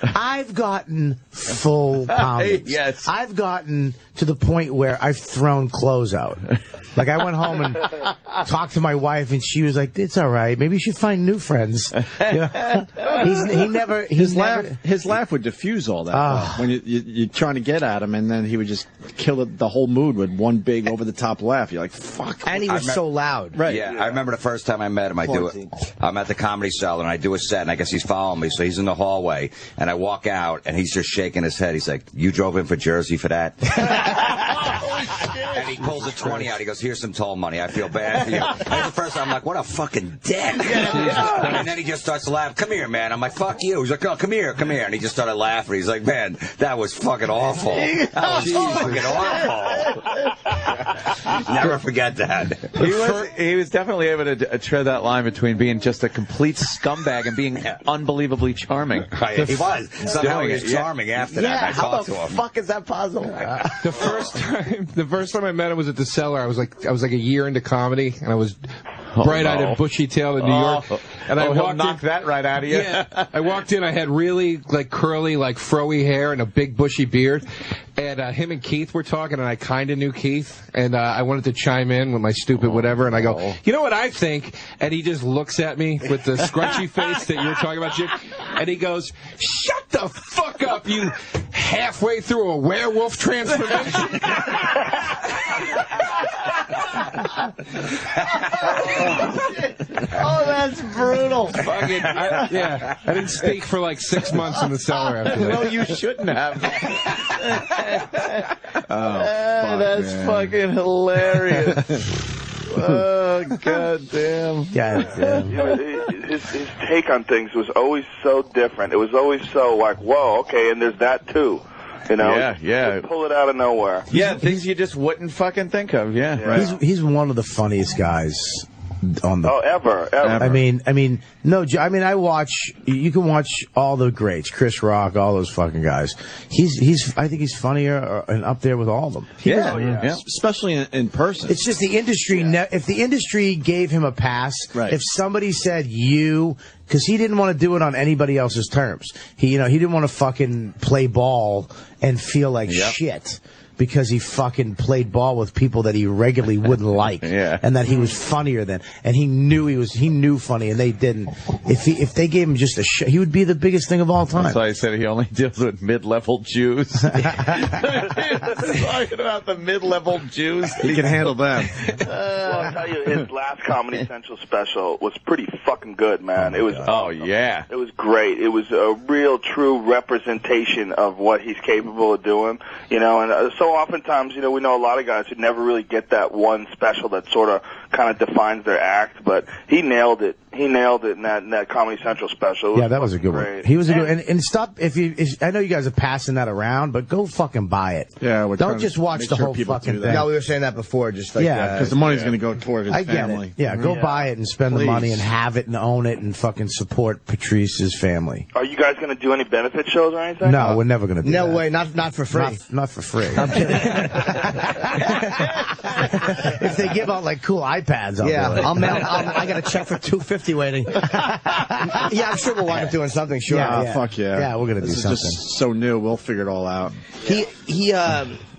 I've gotten full pounding. Yes. I've gotten to the point where I've thrown clothes out. Like, I went home and talked to my wife, and she was like, it's all right. Maybe you should find new friends. You know? His laugh would diffuse all that. When you're trying to get at him, and then he would just kill the whole mood with one big over-the-top laugh. You're like, fuck. And he was so loud. Right. Yeah, I remember the first time I met him. I I'm at the Comedy Cellar, and I do a set, and I guess he's following me, so he's in the hallway, and I walk out, and he's just shaking his head. He's like, "You drove in for Jersey for that?" And he pulls a 20 out. He goes, "Here's some toll money. I feel bad for you." And the first time, I'm like, "What a fucking dick!" And then he just starts to laugh. "Come here, man." I'm like, "Fuck you." He's like, "Oh, come here." And he just started laughing. He's like, "Man, that was fucking awful. That was fucking awful." Never forget that. He was definitely able to tread that line between being just a complete scumbag and being unbelievably charming. He was. Somehow he was charming after that. I how talked the to him. fuck is that possible? The first time I met him was at the Cellar. I was like a year into comedy, and I was bright-eyed and bushy-tailed in New York. And I walked knock that right out of you. Yeah, I walked in. I had really curly, froey hair and a big bushy beard. And him and Keith were talking, and I kind of knew Keith. And I wanted to chime in with my stupid whatever. And I go, "You know what I think?" And he just looks at me with the scrunchy face that you were talking about, Jim. And he goes, "Shut the fuck up, you halfway through a werewolf transformation." Oh, that's brutal. I didn't speak for 6 months in the Cellar after that. Well, you shouldn't have. That's fucking hilarious. Oh, goddamn. His take on things was always so different. It was always so whoa, okay, and there's that too. You know? Yeah. Just pull it out of nowhere. Yeah, things you just wouldn't fucking think of, Right. He's one of the funniest guys on the... ever. I mean, I watch... You can watch all the greats, Chris Rock, all those fucking guys. I think he's funnier and up there with all of them. Yeah. Especially in person. It's just the industry... If the industry gave him a pass, if somebody said you... Because he didn't want to do it on anybody else's terms. He didn't want to fucking play ball and feel like shit. Because he fucking played ball with people that he regularly wouldn't like, and that he was funnier than, and he knew funny, and they didn't. If they gave him just a he would be the biggest thing of all time. That's why I said he only deals with mid-level Jews. He was talking about the mid-level Jews. He can handle them. Well, I'll tell you, his last Comedy Central special was pretty fucking good, man. It was. It was great. It was a real, true representation of what he's capable of doing. And so oftentimes, we know a lot of guys who never really get that one special that sort of kind of defines their act, but he nailed it. He nailed it in that Comedy Central special. That was a good one. He was a good and stop I know you guys are passing that around, but go fucking buy it. Yeah, don't just watch the whole fucking thing. No, we were saying that before, just because the money's going to go toward his family. Yeah, go buy it and spend the money and have it and own it and fucking support Patrice's family. Are you guys going to do any benefit shows or anything? No, we're never going to do that. No way, not for free. Not for free. I'm kidding. If they give out cool iPads, I'll do it. I got a check for $250 waiting. Yeah, I'm sure we'll wind up doing something. Sure. Fuck yeah. Yeah, we're gonna do something. This is just so new. We'll figure it all out. I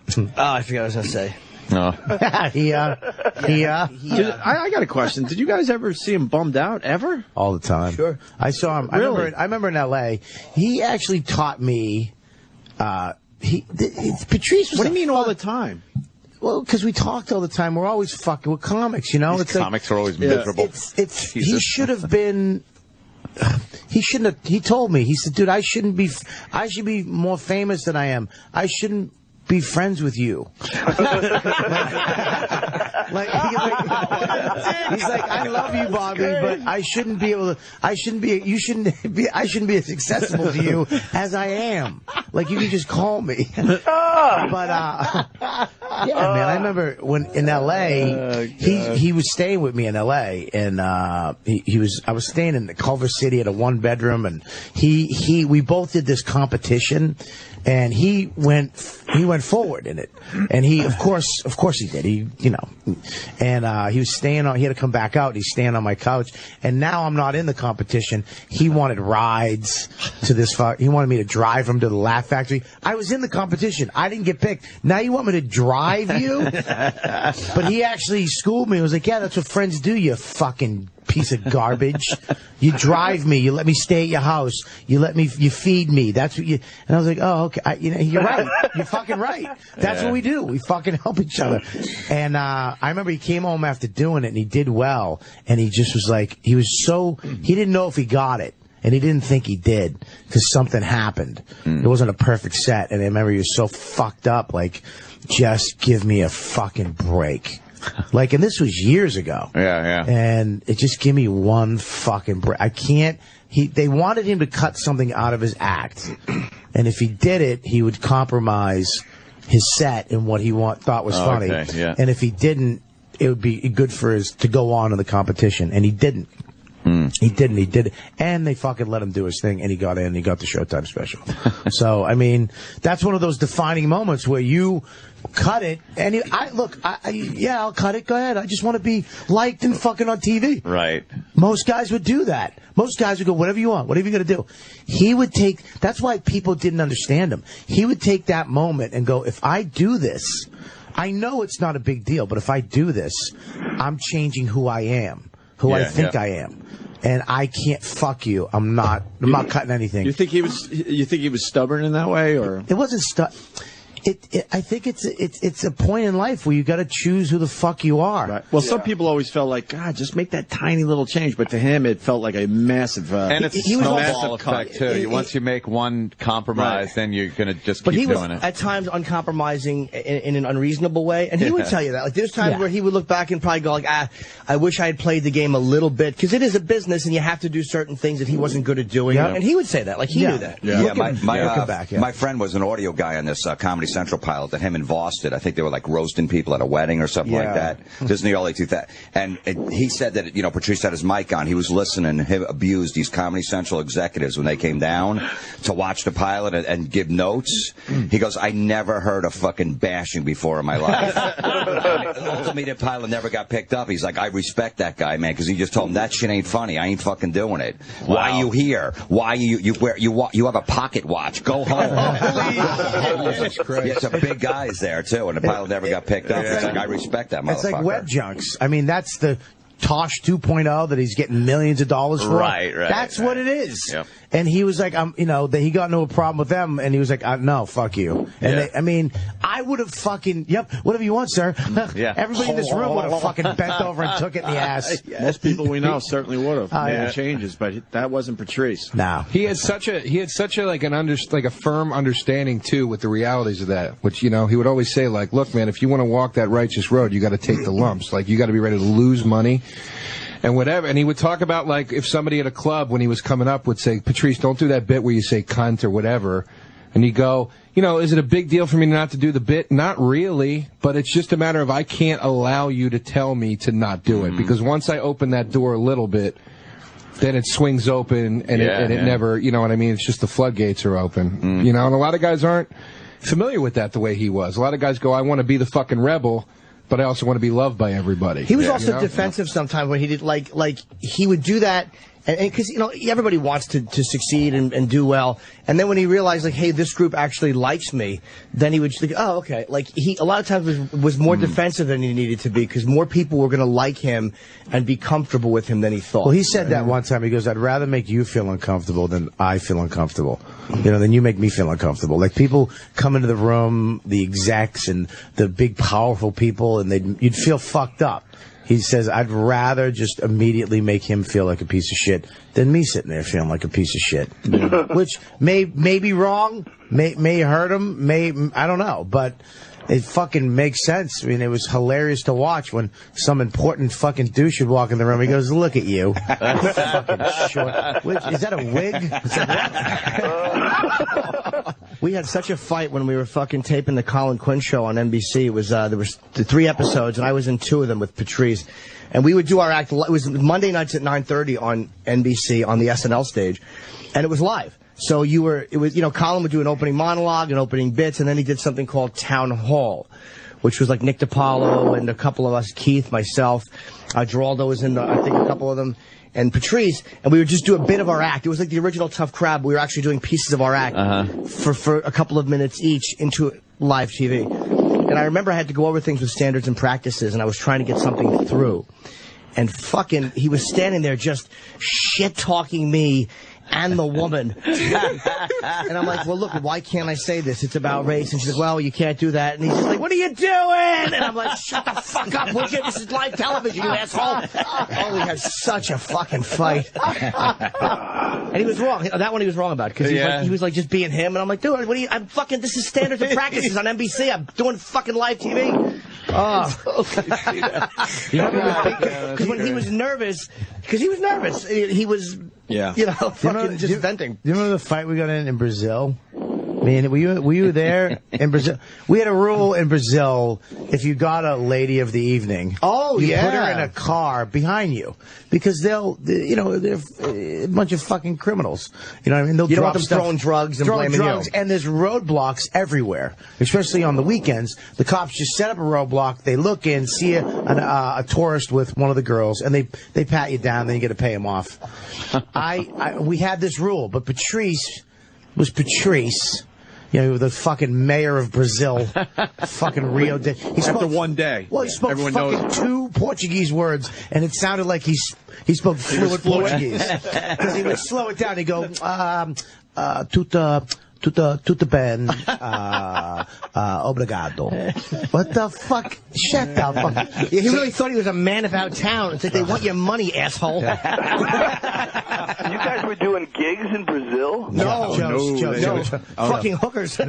forgot what I was gonna say. No. I got a question. Did you guys ever see him bummed out ever? All the time. Sure. I saw him. Really? I remember in L.A. He actually taught me. Patrice was. What do you mean all the time? Well, because we talked all the time. We're always fucking with comics, These comics are always miserable. He should have been. He shouldn't have. He told me. He said, "Dude, I should be more famous than I am. I shouldn't be friends with you." He's like, "I love you, Bobby, but I shouldn't be able to. I shouldn't be as accessible to you as I am. You can just call me." But yeah, man, I remember when in L.A. He was staying with me in L.A. and I was staying in Culver City at a 1-bedroom, and we both did this competition. And he went forward in it, and he, of course he did. He was staying on. He had to come back out. He's staying on my couch, and now I'm not in the competition. He wanted rides to this. He wanted me to drive him to the Laugh Laugh Factory. I was in the competition. I didn't get picked. Now you want me to drive you? But he actually schooled me. He was like, yeah, that's what friends do, you fucking piece of garbage. You drive me. You let me stay at your house. You feed me. That's what you. And I was like, oh, okay. You're right. You're fucking right. That's what we do. We fucking help each other. And I remember he came home after doing it, and he did well. And he just was like, he didn't know if he got it. And he didn't think he did because something happened. It wasn't a perfect set. And I remember he was so fucked up, like, just give me a fucking break. Like, and this was years ago. Yeah. And it just give me one fucking break. I can't. They wanted him to cut something out of his act. And if he did it, he would compromise his set and what he thought was funny. Okay, yeah. And if he didn't, it would be good for to go on in the competition. And he didn't. He didn't. He did. And they fucking let him do his thing, and he got in, and he got the Showtime special. So, I mean, that's one of those defining moments where you cut it, and I'll cut it, go ahead. I just want to be liked and fucking on TV. Right. Most guys would do that. Most guys would go, whatever you want, whatever you're going to do. He would that's why people didn't understand him. He would take that moment and go, if I do this, I know it's not a big deal, but if I do this, I'm changing who I am. I think I am, and I can't fuck you. I'm not cutting anything. You think he was stubborn in that way, or it wasn't I think it's a point in life where you got to choose who the fuck you are. Right. Well, some people always felt like, God, just make that tiny little change, but to him, it felt like a massive. And it's a snowball effect too. Once you make one compromise, then you're gonna just keep doing it. At times uncompromising in an unreasonable way, and he would tell you that. Like there's times where he would look back and probably go like, I wish I had played the game a little bit, because it is a business and you have to do certain things that he wasn't good at doing. And he would say that, like he knew that. My friend was an audio guy on this Comedy Central pilot that him and Voss did. I think they were like roasting people at a wedding or something like that. This is in the early 2000s. And he said that, Patrice had his mic on. He was listening and he abused these Comedy Central executives when they came down to watch the pilot and give notes. He goes, I never heard of fucking bashing before in my life. Ultimately, the pilot never got picked up. He's like, I respect that guy, man, because he just told him that shit ain't funny. I ain't fucking doing it. Wow. Why you here? Why you have a pocket watch? Go home. Jesus Christ. Yeah, some big guys there too, and the pilot never got picked up. It's like, I respect that motherfucker. It's like web junks. I mean, that's the Tosh 2.0 that he's getting millions of dollars for. Right. That's what it is. Yep. And he was like, that he got into a problem with them, and he was like, no, fuck you. And I would have fucking, whatever you want, sir. Everybody in this room would have fucking bent over and took it in the ass. Most people we know certainly would have made changes, but that wasn't Patrice. No. He had such a like a firm understanding too with the realities of that, which he would always say, like, look, man, if you want to walk that righteous road, you got to take the lumps. Like, you got to be ready to lose money. And whatever. And he would talk about, like, if somebody at a club when he was coming up would say, Patrice, don't do that bit where you say cunt or whatever. And he'd go, is it a big deal for me not to do the bit? Not really, but it's just a matter of I can't allow you to tell me to not do it. Because once I open that door a little bit, then it swings open and it never, you know what I mean? It's just the floodgates are open. And a lot of guys aren't familiar with that the way he was. A lot of guys go, I want to be the fucking rebel, but I also want to be loved by everybody. He was also defensive sometimes when he did, like he would do that, and because, everybody wants to succeed and do well. And then when he realized, like, hey, this group actually likes me, then he would just think, oh, okay. Like, he a lot of times was more defensive than he needed to be, because more people were going to like him and be comfortable with him than he thought. Well, he said that one time. He goes, I'd rather make you feel uncomfortable than I feel uncomfortable. Than you make me feel uncomfortable. Like, people come into the room, the execs and the big, powerful people, and you'd feel fucked up. He says, I'd rather just immediately make him feel like a piece of shit than me sitting there feeling like a piece of shit. Which may be wrong, may hurt him, I don't know, but it fucking makes sense. I mean, it was hilarious to watch when some important fucking douche would walk in the room. He goes, look at you. Fucking short. Is that a wig? We had such a fight when we were fucking taping the Colin Quinn show on NBC. It was there was 3 episodes, and I was in 2 of them with Patrice. And we would do our act. It was Monday nights at 9:30 on NBC on the SNL stage, and it was live. So Colin would do an opening monologue and opening bits, and then he did something called Town Hall, which was like Nick DiPaolo and a couple of us, Keith, myself, Geraldo was in, I think, a couple of them, and Patrice, and we would just do a bit of our act. It was like the original Tough Crowd. We were actually doing pieces of our act for a couple of minutes each into live TV. And I remember I had to go over things with standards and practices, and I was trying to get something through. And fucking, he was standing there just shit-talking me and the woman. And I'm like, well, look, why can't I say this? It's about race. And she's like, well, you can't do that. And he's just like, what are you doing? And I'm like, shut the fuck up, would you? This is live television, you asshole. Oh, we had such a fucking fight. And he was wrong. That one he was wrong about. Because he was like just being him. And I'm like, dude, what are you? I'm fucking, this is standards and practices on NBC. I'm doing fucking live TV. Oh. Because when he was nervous, he was, you know, fucking just venting. Do you remember the fight we got in Brazil? I mean, were you there in Brazil? We had a rule in Brazil: if you got a lady of the evening, you put her in a car behind you, because they're a bunch of fucking criminals. You know what I mean? They'll you don't drop want them stuff, throwing drugs and blaming you. and there's roadblocks everywhere, especially on the weekends. The cops just set up a roadblock. They look in, see a tourist with one of the girls, and they pat you down. Then you get to pay them off. We had this rule, but Patrice was Patrice. You know, the fucking mayor of Brazil, fucking Rio de... After one day. Well, he spoke fucking 2 Portuguese words, and it sounded like he spoke fluent Portuguese. Because he would slow it down. He'd go, tudo bem, obrigado. What the fuck? Shut the fuck. Yeah, he really thought he was a man about town. It's like, they want your money, asshole. You guys were doing gigs in Brazil? No. Fucking hookers. We're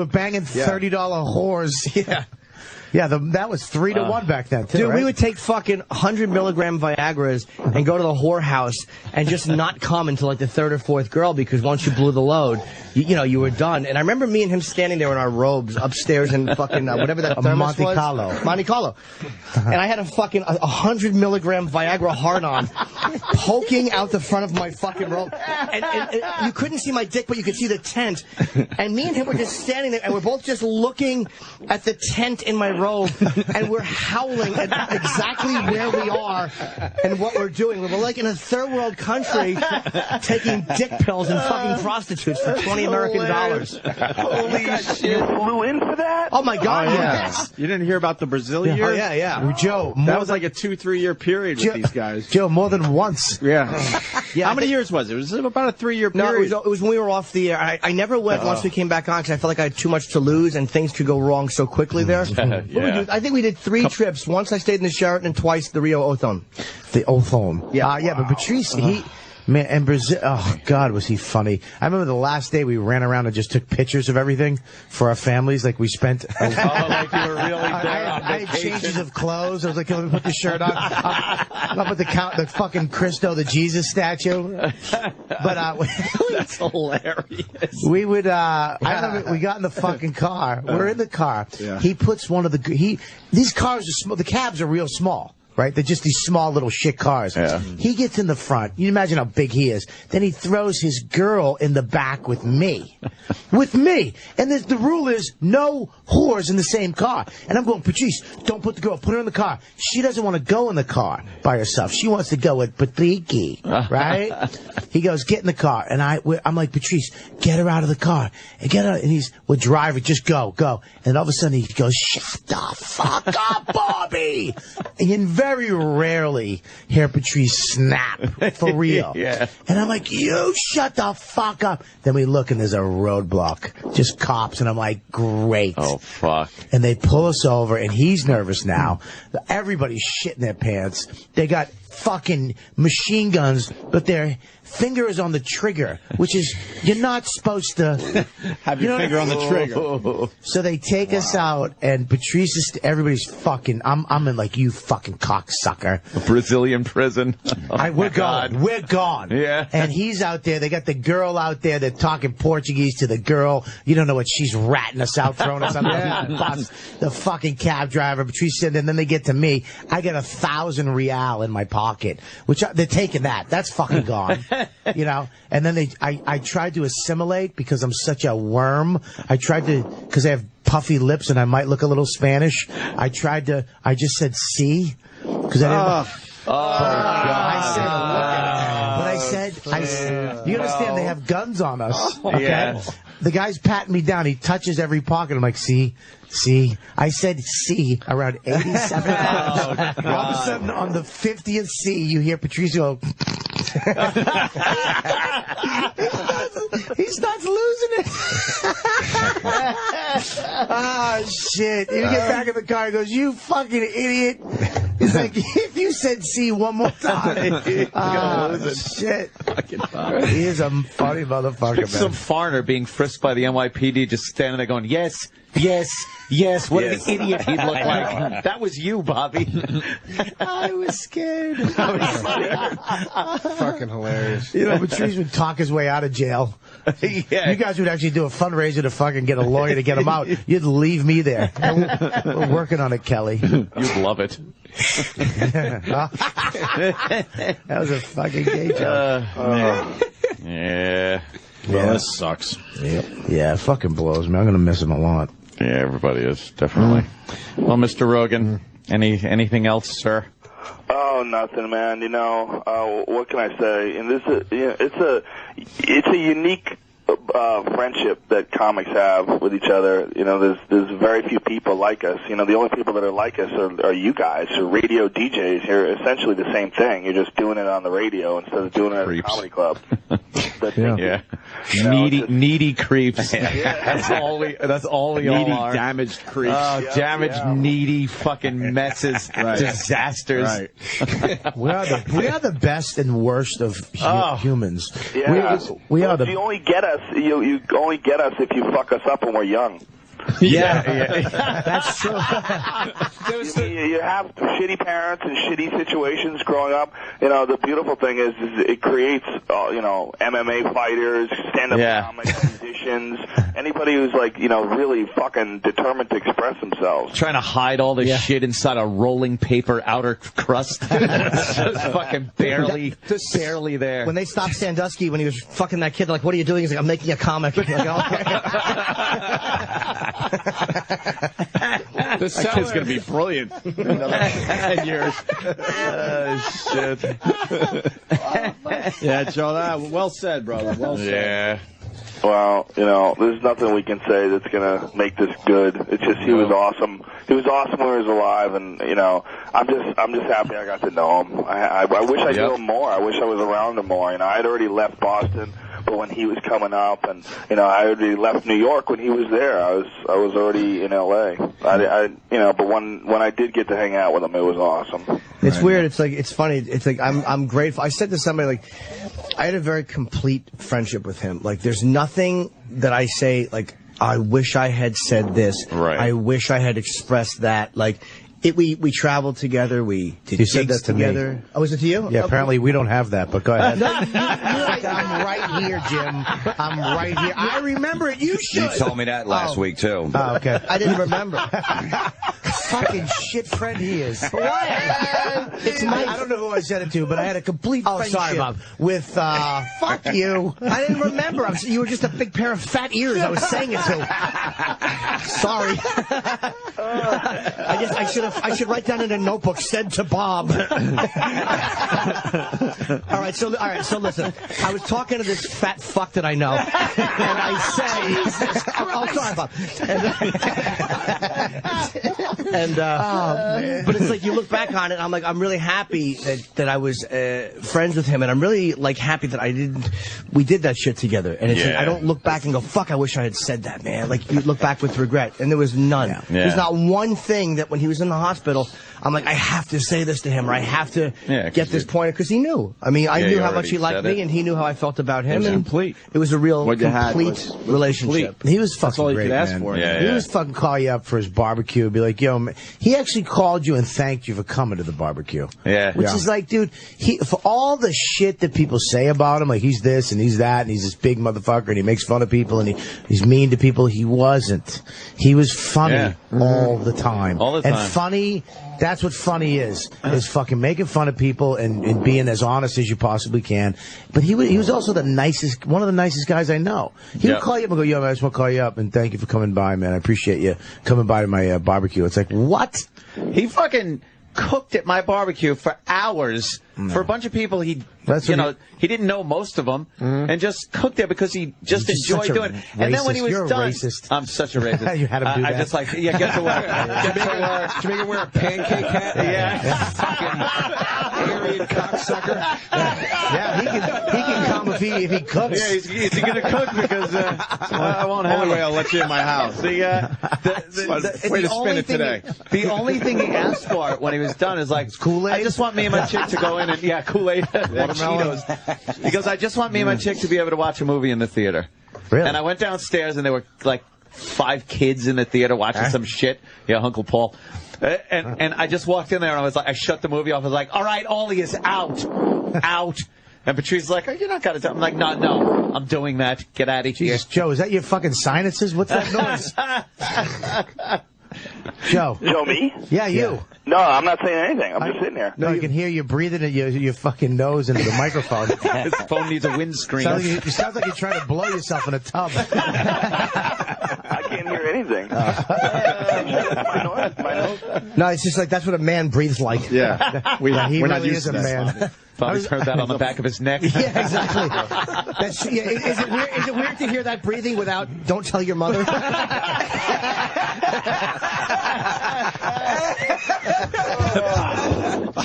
banging $30 whores. Yeah. Yeah, that was 3 to 1 back then, too. Dude, right? we would take fucking 100 milligram Viagras and go to the whorehouse and just not come until like the 3rd or 4th girl, because once you blew the load, you were done. And I remember me and him standing there in our robes upstairs in fucking whatever that thermos Monte was. Carlo. Monte Carlo. And I had a fucking 100 milligram Viagra hard-on poking out the front of my fucking robe. And you couldn't see my dick, but you could see the tent. And me and him were just standing there, and we're both just looking at the tent in my robe, and we're howling at exactly where we are and what we're doing. We're like in a third world country taking dick pills and fucking prostitutes for $20 American. Holy shit. You flew in for that? Oh my God, yes. You didn't hear about the Brazil year? Oh, yeah. Joe, that was like a 2-3 year period with these guys. Joe, more than once. Yeah. How many years was it? Was it about a 3-year period? No, it was when we were off the air. I never went once we came back on, because I felt like I had too much to lose and things could go wrong so quickly there. I think we did 3 trips. Once I stayed in the Sheraton, and twice the Rio Othon. The Othon. Yeah, but Patrice, man, and Brazil, oh, God, was he funny. I remember the last day we ran around and just took pictures of everything for our families. Like, we spent... like you were really there I had changes of clothes. I was like, let me put the shirt on. Up at the fucking Cristo, the Jesus statue. But, that's hilarious. We would, I remember we got in the fucking car. We're in the car. Yeah. He puts one of these cars are small. The cabs are real small. Right? They're just these small little shit cars. Yeah. He gets in the front. You imagine how big he is. Then he throws his girl in the back with me. With me. And the rule is no whores in the same car. And I'm going, Patrice, don't put the girl. Put her in the car. She doesn't want to go in the car by herself. She wants to go with Patrice. Right? He goes, get in the car. And I'm like, Patrice, get her out of the car. And get her. And we'll drive it. Just go. And all of a sudden he goes, shut the fuck up, Bobby. And very rarely hear Patrice snap for real. Yeah. And I'm like, you shut the fuck up. Then we look and there's a roadblock, just cops, and I'm like, great. Oh, fuck. And they pull us over, and he's nervous now. Everybody's shitting their pants. They got fucking machine guns, but their finger is on the trigger, which is, you're not supposed to have your finger on the trigger. So they take us out, and Patrice is, everybody's fucking, I'm in like, you fucking cocksucker. Brazilian prison. We're gone. We're gone. Yeah. And he's out there. They got the girl out there. They're talking Portuguese to the girl. You don't know what she's ratting us out, throwing us under the bus. The fucking cab driver, Patrice said, and then they get to me. I got 1,000 real in my pocket, which they're taking that. That's fucking gone. you know. And then I tried to assimilate because I'm such a worm. I tried to, because I have puffy lips and I might look a little Spanish. I just said "sí" because I didn't. I said, you understand they have guns on us, okay? Yeah. The guy's patting me down. He touches every pocket. I'm like, see. I said "see" around 87 times. All of a sudden, on the 50th "see," you hear Patrice go. He starts losing it. Oh, shit. You get back in the car, he goes, you fucking idiot. He's like, if you said "see" one more time. Shit. He is a funny motherfucker, man. Some foreigner being frisked by the NYPD just standing there going, yes. What an idiot he'd look like. That was you, Bobby. I was scared. Fucking hilarious. You know, Patrice would talk his way out of jail. Yeah. You guys would actually do a fundraiser to fucking get a lawyer to get him out. You'd leave me there. We're working on it, Kelly. You'd love it. That was a fucking gay joke. Yeah. Well, this sucks. Yep. Yeah, it fucking blows me. I'm going to miss him a lot. Yeah, everybody is, definitely. Well, Mr. Rogan, anything else, sir? Oh, nothing, man. You know, what can I say? And this is, it's a unique friendship that comics have with each other. You know, there's very few people like us. You know, the only people that are like us are you guys, or radio DJs. You're essentially the same thing. You're just doing it on the radio instead of doing it at a comedy club. Yeah. You know, needy creeps. Yeah. That's all we Needy, all are. damaged creeps. Damaged, needy fucking messes, disasters. Right. We are the best and worst of humans. Yeah. We are the. You only get us. You only get us if you fuck us up when we're young. Yeah. That's true. You have shitty parents and shitty situations growing up. You know, the beautiful thing is it creates, MMA fighters, stand-up comics, musicians, anybody who's like, really fucking determined to express themselves. Trying to hide all this shit inside a rolling paper outer crust. It's just fucking barely there. When they stopped Sandusky when he was fucking that kid, they're like, what are you doing? He's like, I'm making a comic. Like, That kid's going to be brilliant in another 10 years. Shit. Yeah, Joe, well said, brother. Well said. Yeah. Well, there's nothing we can say that's going to make this good. It's just he was awesome. He was awesome when he was alive, and I'm just happy I got to know him. I wish I knew him more. I wish I was around him more. I'd already left Boston, but when he was coming up, and I already left New York when he was there. I was already in L.A. But when I did get to hang out with him, it was awesome. It's weird. It's like, it's funny. It's like, I'm grateful. I said to somebody, like, I had a very complete friendship with him. Like, there's nothing that I say, like, I wish I had said this. Right. I wish I had expressed that. Like, we traveled together. We did You said gigs that to me. together. Oh, was it to you? Yeah, apparently we don't have that, but go ahead. No, I'm right here, Jim. I'm right here. I remember it. You should. You told me that last week, too. Oh, okay. I didn't remember. Fucking shit friend he is. Why? It's my. I don't know who I said it to, but I had a complete friendship sorry, Bob. with. Fuck you. I didn't remember. You were just a big pair of fat ears. I was saying it to. Sorry. I should write down in a notebook. Said to Bob. All right. So listen. I was talking to this fat fuck that I know, and I say, "Oh, sorry, Bob." But it's like you look back on it, and I'm like, I'm really happy that I was friends with him, and I'm really like happy that we did that shit together. And it's like, I don't look back and go, fuck, I wish I had said that, man. Like, you look back with regret, and there was none. Yeah. There's not one thing that when he was in the hospital, I'm like, I have to say this to him, or I have to get this point, because he knew. I mean, I knew how much he liked me, and he knew how I felt about him. It was complete. It was a real complete relationship. He was fucking That's all you great, could ask man. for. Yeah, He was fucking call you up for his barbecue, be like, yo, coming. He actually called you and thanked you for coming to the barbecue. Yeah. Which is like, dude, for all the shit that people say about him, like he's this and he's that and he's this big motherfucker and he makes fun of people and he's mean to people, he wasn't. He was funny all the time. All the time. And funny, that's what funny is fucking making fun of people and being as honest as you possibly can. But he was also one of the nicest guys I know. He would call you up and go, yo, man, I just want to call you up and thank you for coming by, man. I appreciate you coming by to my barbecue. It's like, what? He fucking cooked at my barbecue for hours for a bunch of people he didn't know most of them and just cooked there because he just enjoyed doing it. And then when he was done, I'm such a racist. You had him do that. I just like, get to work. Did you make him wear a pancake hat? Yeah. Fucking Aryan cocksucker. Yeah, he can come if he cooks. Yeah, he's going to cook because I won't have Only it. way I'll let you in my house. Way to spin it today. The only thing he asked for when he was done is like, Kool-Aid? I just want me and my chick to go in and, Kool-Aid and Cheetos. He goes, I just want me and my chick to be able to watch a movie in the theater. Really? And I went downstairs and there were like 5 kids in the theater watching some shit. Yeah, Uncle Paul. And I just walked in there and I was like, I shut the movie off. I was like, all right, Ollie is out. Out. And Patrice is like, oh, you're not going to tell. I'm like, no, I'm doing that. Get out of here. Jesus, Joe, is that your fucking sinuses? What's that noise? Joe. Joe, me? Yeah, you. No, I'm not saying anything. I'm just sitting here. No, you can hear you breathing at your fucking nose into the microphone. His phone needs a windscreen. Sounds like you're trying to blow yourself in a tub. I can't hear anything. My nose? No, it's just like that's what a man breathes like. Yeah. He we're really not used is to a that. man. Probably heard that on the back of his neck. Yeah, exactly. Is it weird to hear that breathing without "Don't tell your mother"?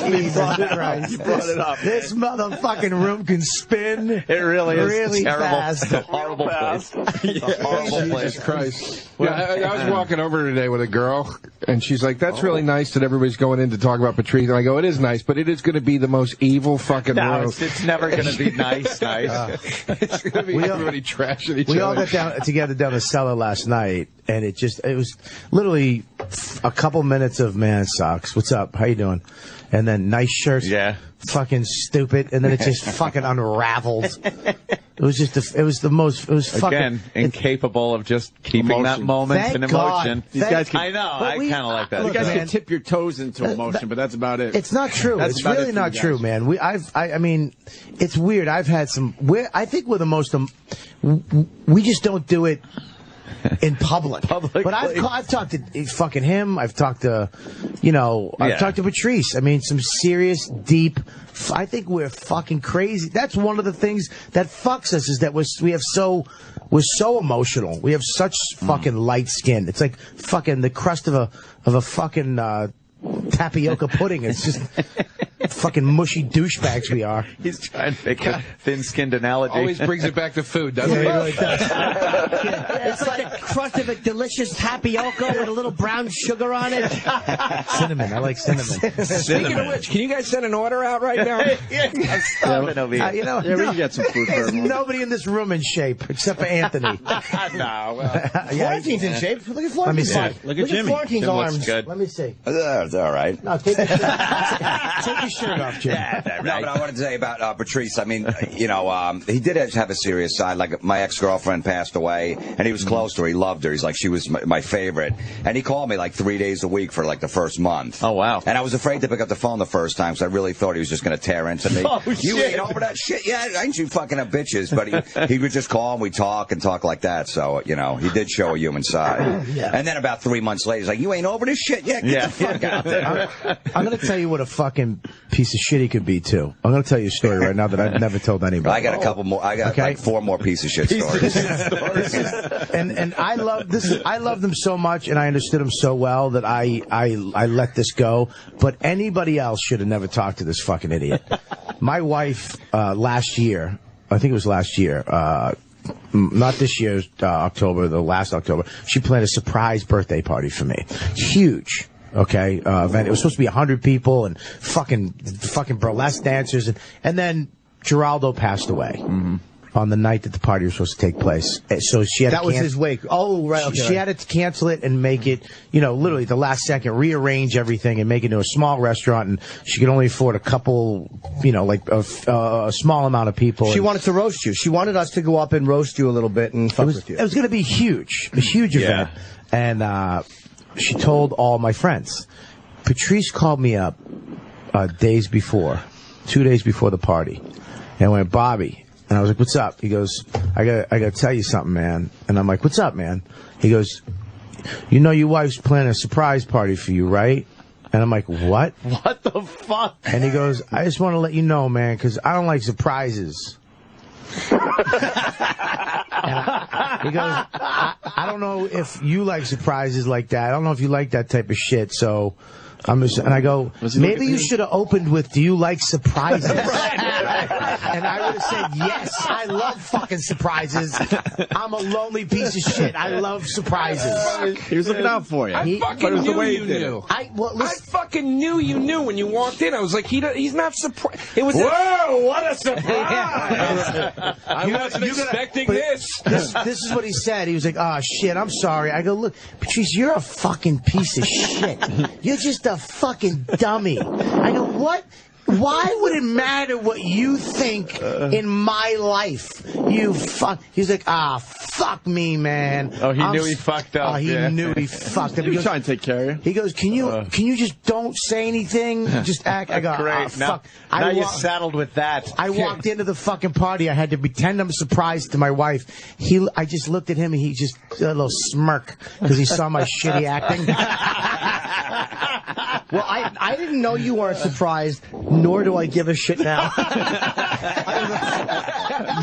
Jesus Christ. You brought it up. This motherfucking room can spin. It really is really terrible. fast. It's a horrible place. It's a horrible place. Jesus Christ. Yeah, I was walking over today with a girl, and she's like, that's really nice that everybody's going in to talk about Patrice. And I go, it is nice, but it is going to be the most evil fucking room. It's never going to be nice. It's going to be everybody trashing each other. We all got together down the cellar last night, and it was literally a couple minutes of, man, it sucks. What's up? How you doing? And then nice shirts. Yeah. Fucking stupid. And then it just fucking unraveled. It was fucking. Incapable of just keeping that moment Thank in emotion. God. These guys can, I know. I kind of like that. You guys can tip your toes into emotion, but that's about it. It's not true. It's really not true, man. I mean, it's weird. I've had some. I think we're the most. We just don't do it in public. But I've talked to fucking him. I've talked to, I've talked to Patrice. I mean, some serious, deep. I think we're fucking crazy. That's one of the things that fucks us is that we're so emotional. We have such fucking light skin. It's like fucking the crust of a fucking tapioca pudding. It's just fucking mushy douchebags we are. He's trying to make a thin-skinned analogy. Always brings it back to food, doesn't he? He really does. It's like the crust of a delicious tapioca with a little brown sugar on it. Cinnamon. I like cinnamon. Speaking of which, can you guys send an order out right now? I'm starving over here. We can get some food for There's everyone. nobody in this room in shape except for Anthony. Florentine's in shape. Look at Florentine's. Let me see. arm. Look at Jimmy. Florentine's Jim looks arms. good. Let me see. It's all right. No, take your shirt off, Jim. No, but I wanted to say about Patrice. I mean, he did have a serious side. Like, my ex-girlfriend passed away, and he was close to her. He loved her. He's like, she was my favorite. And he called me like 3 days a week for like the first month. Oh, wow. And I was afraid to pick up the phone the first time, so I really thought he was just going to tear into me. Oh, you shit. ain't over that shit. Yeah, ain't you fucking up bitches? But he would just call and we'd talk like that. So, he did show a human side. Yeah. And then about 3 months later, he's like, you ain't over this shit? Yeah, get the fuck out there. I'm going to tell you what a fucking piece of shit he could be, too. I'm going to tell you a story right now that I've never told anybody. I got a couple more. I got like 4 more piece of shit stories. And I love this. I love them so much, and I understood them so well that I let this go. But anybody else should have never talked to this fucking idiot. My wife last year, I think it was last year, not this year's October, the last October, she planned a surprise birthday party for me. Huge. Okay, event. It was supposed to be 100 people and fucking burlesque dancers, and then Geraldo passed away. on the night that the party was supposed to take place. So she had That was his wake. Oh, right. Okay, she had to cancel it and make it, literally the last second, rearrange everything and make it into a small restaurant. And she could only afford a couple, a small amount of people. She wanted to roast you. She wanted us to go up and roast you a little bit and fuck with you. It was going to be huge, a huge event. And she told all my friends. Patrice called me up 2 days before the party, and went, Bobby. And I was like, what's up? He goes, I got to tell you something, man. And I'm like, what's up, man? He goes, your wife's planning a surprise party for you, right? And I'm like, what? What the fuck? And he goes, I just want to let you know, man, because I don't like surprises. He goes, I don't know if you like surprises like that. I don't know if you like that type of shit, so... and I go, maybe you should have opened with, do you like surprises? And I would have said, yes, I love fucking surprises. I'm a lonely piece of shit. I love surprises. He was looking out for you. I fucking knew you knew. I fucking knew you knew when you walked in. I was like, he's not surprised. It was whoa, what a surprise! I wasn't expecting this. This is what he said. He was like, oh, shit, I'm sorry. I go, look, Patrice, you're a fucking piece of shit. You're just a fucking dummy. I go, what? Why would it matter what you think in my life? You fuck. He's like, fuck me, man. Oh, he knew he fucked up. Oh, he knew he fucked up. He was trying to take care of you. He goes, can you just don't say anything? Just act. I go, great. fuck. Now you're saddled with that. I walked into the fucking party. I had to pretend I'm surprised to my wife. I just looked at him and he just a little smirk because he saw my shitty acting. Well, I didn't know you weren't surprised, nor do I give a shit now.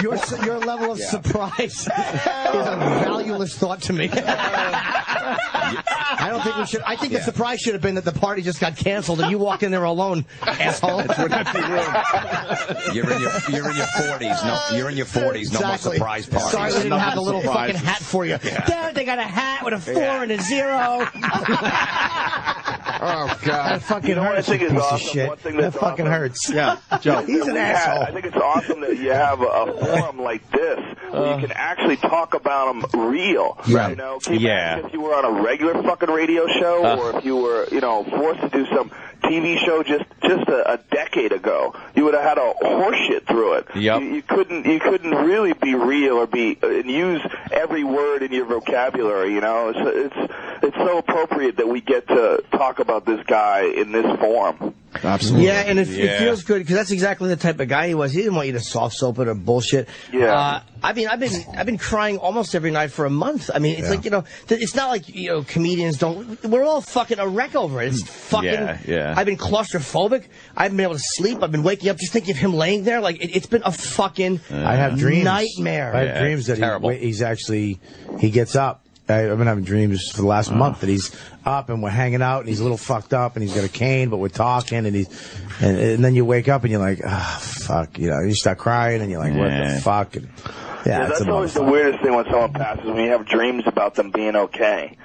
Your level of surprise is a valueless thought to me. I don't think we should. I think the surprise should have been that the party just got canceled and you walked in there alone, asshole. You're in your 40s. No, you're in your 40s. No more surprise parties. Sorry, we didn't have the little fucking hat for you. Dad, they got a hat with a 4 and a 0. Oh, God. That fucking hurts, you piece of shit. That fucking hurts. Yeah, Joe. He's an asshole. I think it's awesome that you have a forum like this where you can actually talk about them real. Right. Can you imagine if you were on a regular fucking radio show or if you were, forced to do some TV show just a decade ago, you would have had a horseshit through it. Yep. You couldn't really be real or and use every word in your vocabulary. It's so appropriate that we get to talk about this guy in this form. Absolutely. Yeah, and it feels good because that's exactly the type of guy he was. He didn't want you to soft soap it or bullshit. Yeah. I've been crying almost every night for a month. I mean, it's like it's not like comedians don't. We're all fucking a wreck over it. It's fucking. Yeah. I've been claustrophobic. I haven't been able to sleep. I've been waking up just thinking of him laying there. Like it's been a fucking. I have dreams. Nightmare. I have dreams that he gets up. I've been having dreams for the last month that he's up and we're hanging out and he's a little fucked up and he's got a cane, but we're talking and and then you wake up and you're like, fuck, you start crying and you're like, what the fuck? And, that's always the weirdest thing when someone passes, when you have dreams about them being okay.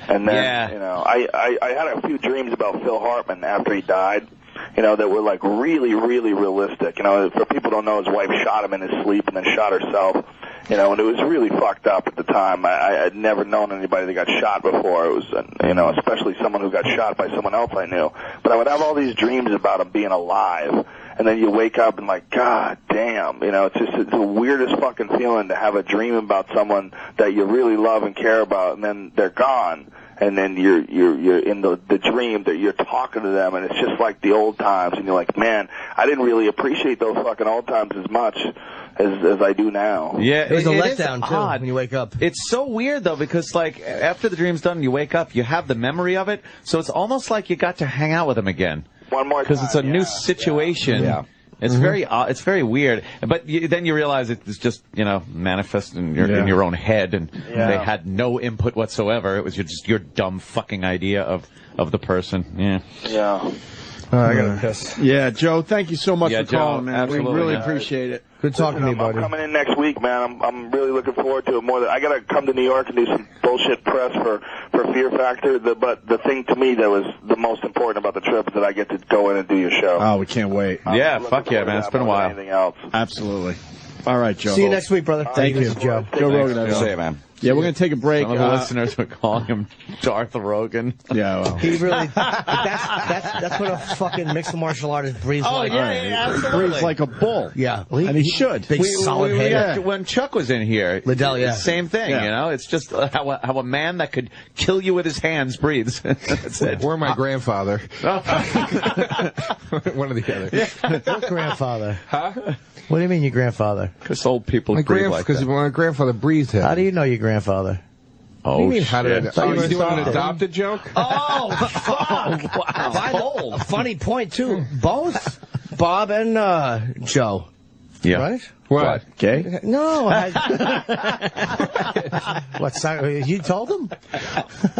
And then, I had a few dreams about Phil Hartman after he died, that were like really, really realistic. For people who don't know, his wife shot him in his sleep and then shot herself. And it was really fucked up at the time. I had never known anybody that got shot before. It was, especially someone who got shot by someone else I knew. But I would have all these dreams about him being alive. And then you wake up and like, God damn, it's the weirdest fucking feeling to have a dream about someone that you really love and care about, and then they're gone. And then you're in the dream that you're talking to them, and it's just like the old times, and you're like, man, I didn't really appreciate those fucking old times as much as I do now. Yeah, it was a letdown too when you wake up. It's so weird though because like after the dream's done, and you wake up, you have the memory of it, so it's almost like you got to hang out with him again. One more time. Because it's a new situation. Yeah. It's it's very weird. But then you realize it's just, manifest in your own head, and they had no input whatsoever. It was just your dumb fucking idea of the person. Yeah. Yeah. I gotta piss. Yeah, Joe, thank you so much for Joe, calling, man. absolutely, We really appreciate it. Good talking to you, buddy. I'm coming in next week, man. I'm really looking forward to it more than I gotta come to New York and do some bullshit press for Fear Factor. But the thing to me that was the most important about the trip is that I get to go in and do your show. Oh, we can't wait. Yeah, fuck yeah, man. It's been a while. Anything else? Absolutely. All right, Joe. See you next week, brother. Thank you, Joe. Joe Rogan. See you, man. Yeah, we're going to take a break. Some of the listeners were calling him Darth Rogan. Yeah, well. He really. That's what a fucking mixed martial artist breathes like. Absolutely. Breathes like a bull. Yeah. And he should. Big solid head. Yeah. When Chuck was in here, Liddell, yeah. Same thing, you know? It's just how a man that could kill you with his hands breathes. That's it. Or my grandfather. One or the other. Your grandfather. Huh? What do you mean your grandfather? Because old people breathe like that. Because my grandfather breathed him. How do you know your grandfather? What do you mean, how did shit. I? You doing an adopted joke? Oh, fuck. Wow. A funny point, too. Both Bob and Joe. Yeah. Right? What? Gay? No. What? You told him?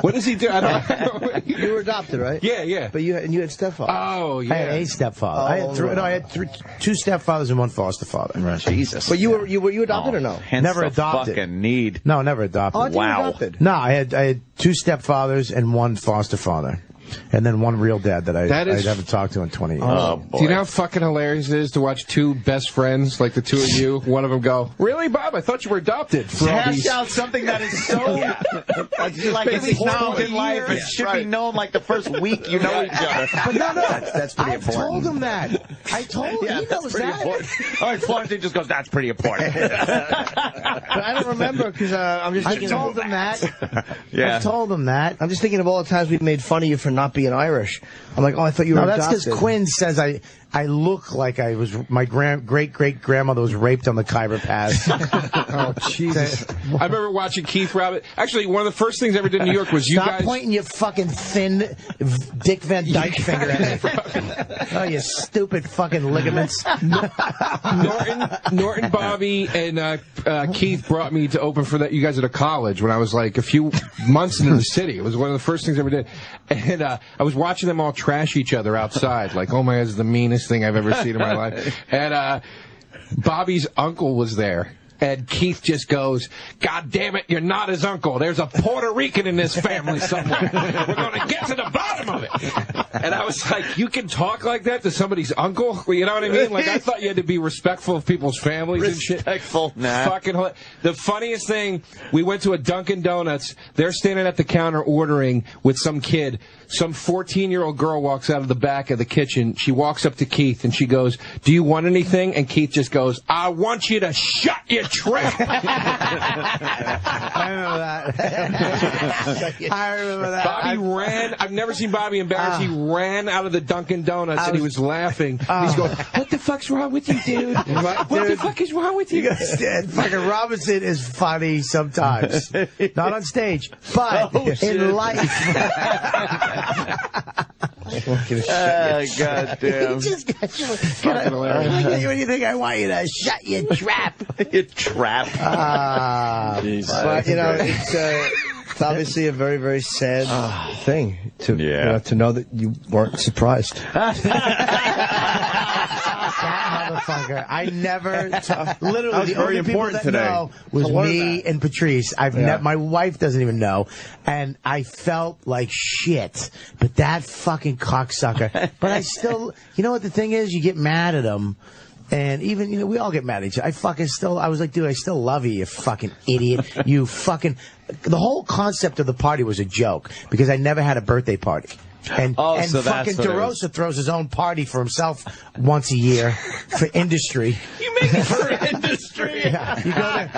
What does he do? I don't know. You were adopted, right? Yeah, yeah. But you had stepfather. Oh, yeah. I had a stepfather. I had two stepfathers and one foster father. Right. Jesus. But you were adopted or no? Hence Never the adopted. fucking need. No, never adopted. Oh, I thought you were adopted. No, I had two stepfathers and one foster father. And then one real dad that I haven't talked to in 20 years. Oh, boy. Do you know how fucking hilarious it is to watch two best friends, like the two of you, one of them go, "Really, Bob? I thought you were adopted." For all Hash these... out something that is so like it's now in life. It should be known like the first week you know each other. But no. That's pretty important. I told him that. I told him. He knows that. Important. All right, Florentine just goes, "That's pretty important." But I don't remember because I'm just thinking. I told him that. Yeah. I told him that. I'm just thinking of all the times we made fun of you for not being Irish. I'm like, oh, I thought you were adopted. That's because Quinn says I look like I was, my great-great-grandmother was raped on the Khyber Pass. Oh, Jesus. I remember watching Keith Rabbit. Actually, one of the first things I ever did in New York was Stop guys... pointing your fucking thin Dick Van Dyke finger at me. Oh, you stupid fucking ligaments. Norton, Bobby, and Keith brought me to open for you guys at a college when I was like a few months into the city. It was one of the first things I ever did. And I was watching them all trash each other outside. Like, oh my God, this is the meanest thing I've ever seen in my life. And Bobby's uncle was there. And Keith just goes, "God damn it, you're not his uncle. There's a Puerto Rican in this family somewhere. We're going to get to the bottom of it." And I was like, you can talk like that to somebody's uncle? You know what I mean? Like, I thought you had to be respectful of people's families and shit. Respectful. Nah. Fucking the funniest thing, we went to a Dunkin' Donuts. They're standing at the counter ordering with some kid. Some 14-year-old girl walks out of the back of the kitchen. She walks up to Keith and she goes, "Do you want anything?" And Keith just goes, "I want you to shut your trap." I remember that. I remember that. Bobby ran. I've never seen Bobby embarrassed. He ran out of the Dunkin' Donuts and he was laughing. He's going, "What the fuck's wrong with you, dude? What the fuck is wrong with you?" Fucking Robinson is funny sometimes. Not on stage, but in life. God damn. Just got you. Can I do anything? I want you to shut your trap. Your trap. But, you know, it's obviously a very, very sad thing to know that you weren't surprised. That motherfucker. I never... literally, the only people that know was me and Patrice. My wife doesn't even know. And I felt like shit. But that fucking cocksucker. But I still... You know what the thing is? You get mad at him. And even, you know, we all get mad at each other. I was like, dude, I still love you, you fucking idiot. You fucking... The whole concept of the party was a joke. Because I never had a birthday party. And so fucking DeRosa throws his own party for himself once a year for industry. You make it for industry. Yeah, you go there.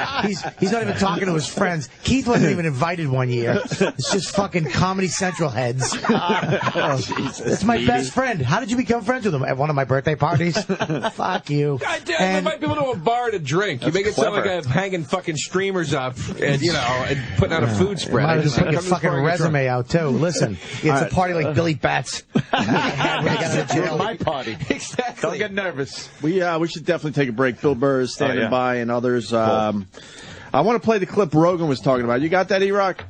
He's not even talking to his friends. Keith wasn't even invited one year. It's just fucking Comedy Central heads. It's my best friend. How did you become friends with him? At one of my birthday parties? Fuck you. God damn, you invite people to a bar to drink. You make it sound like I'm hanging fucking streamers up and, you know, and putting out a food spread. I just put your fucking resume out, too. Listen, it's a party like Billy Bats. My party. Exactly. Don't get nervous. We should definitely take a break. Bill Burr is standing by and others. I want to play the clip Rogan was talking about. You got that, E-Rock?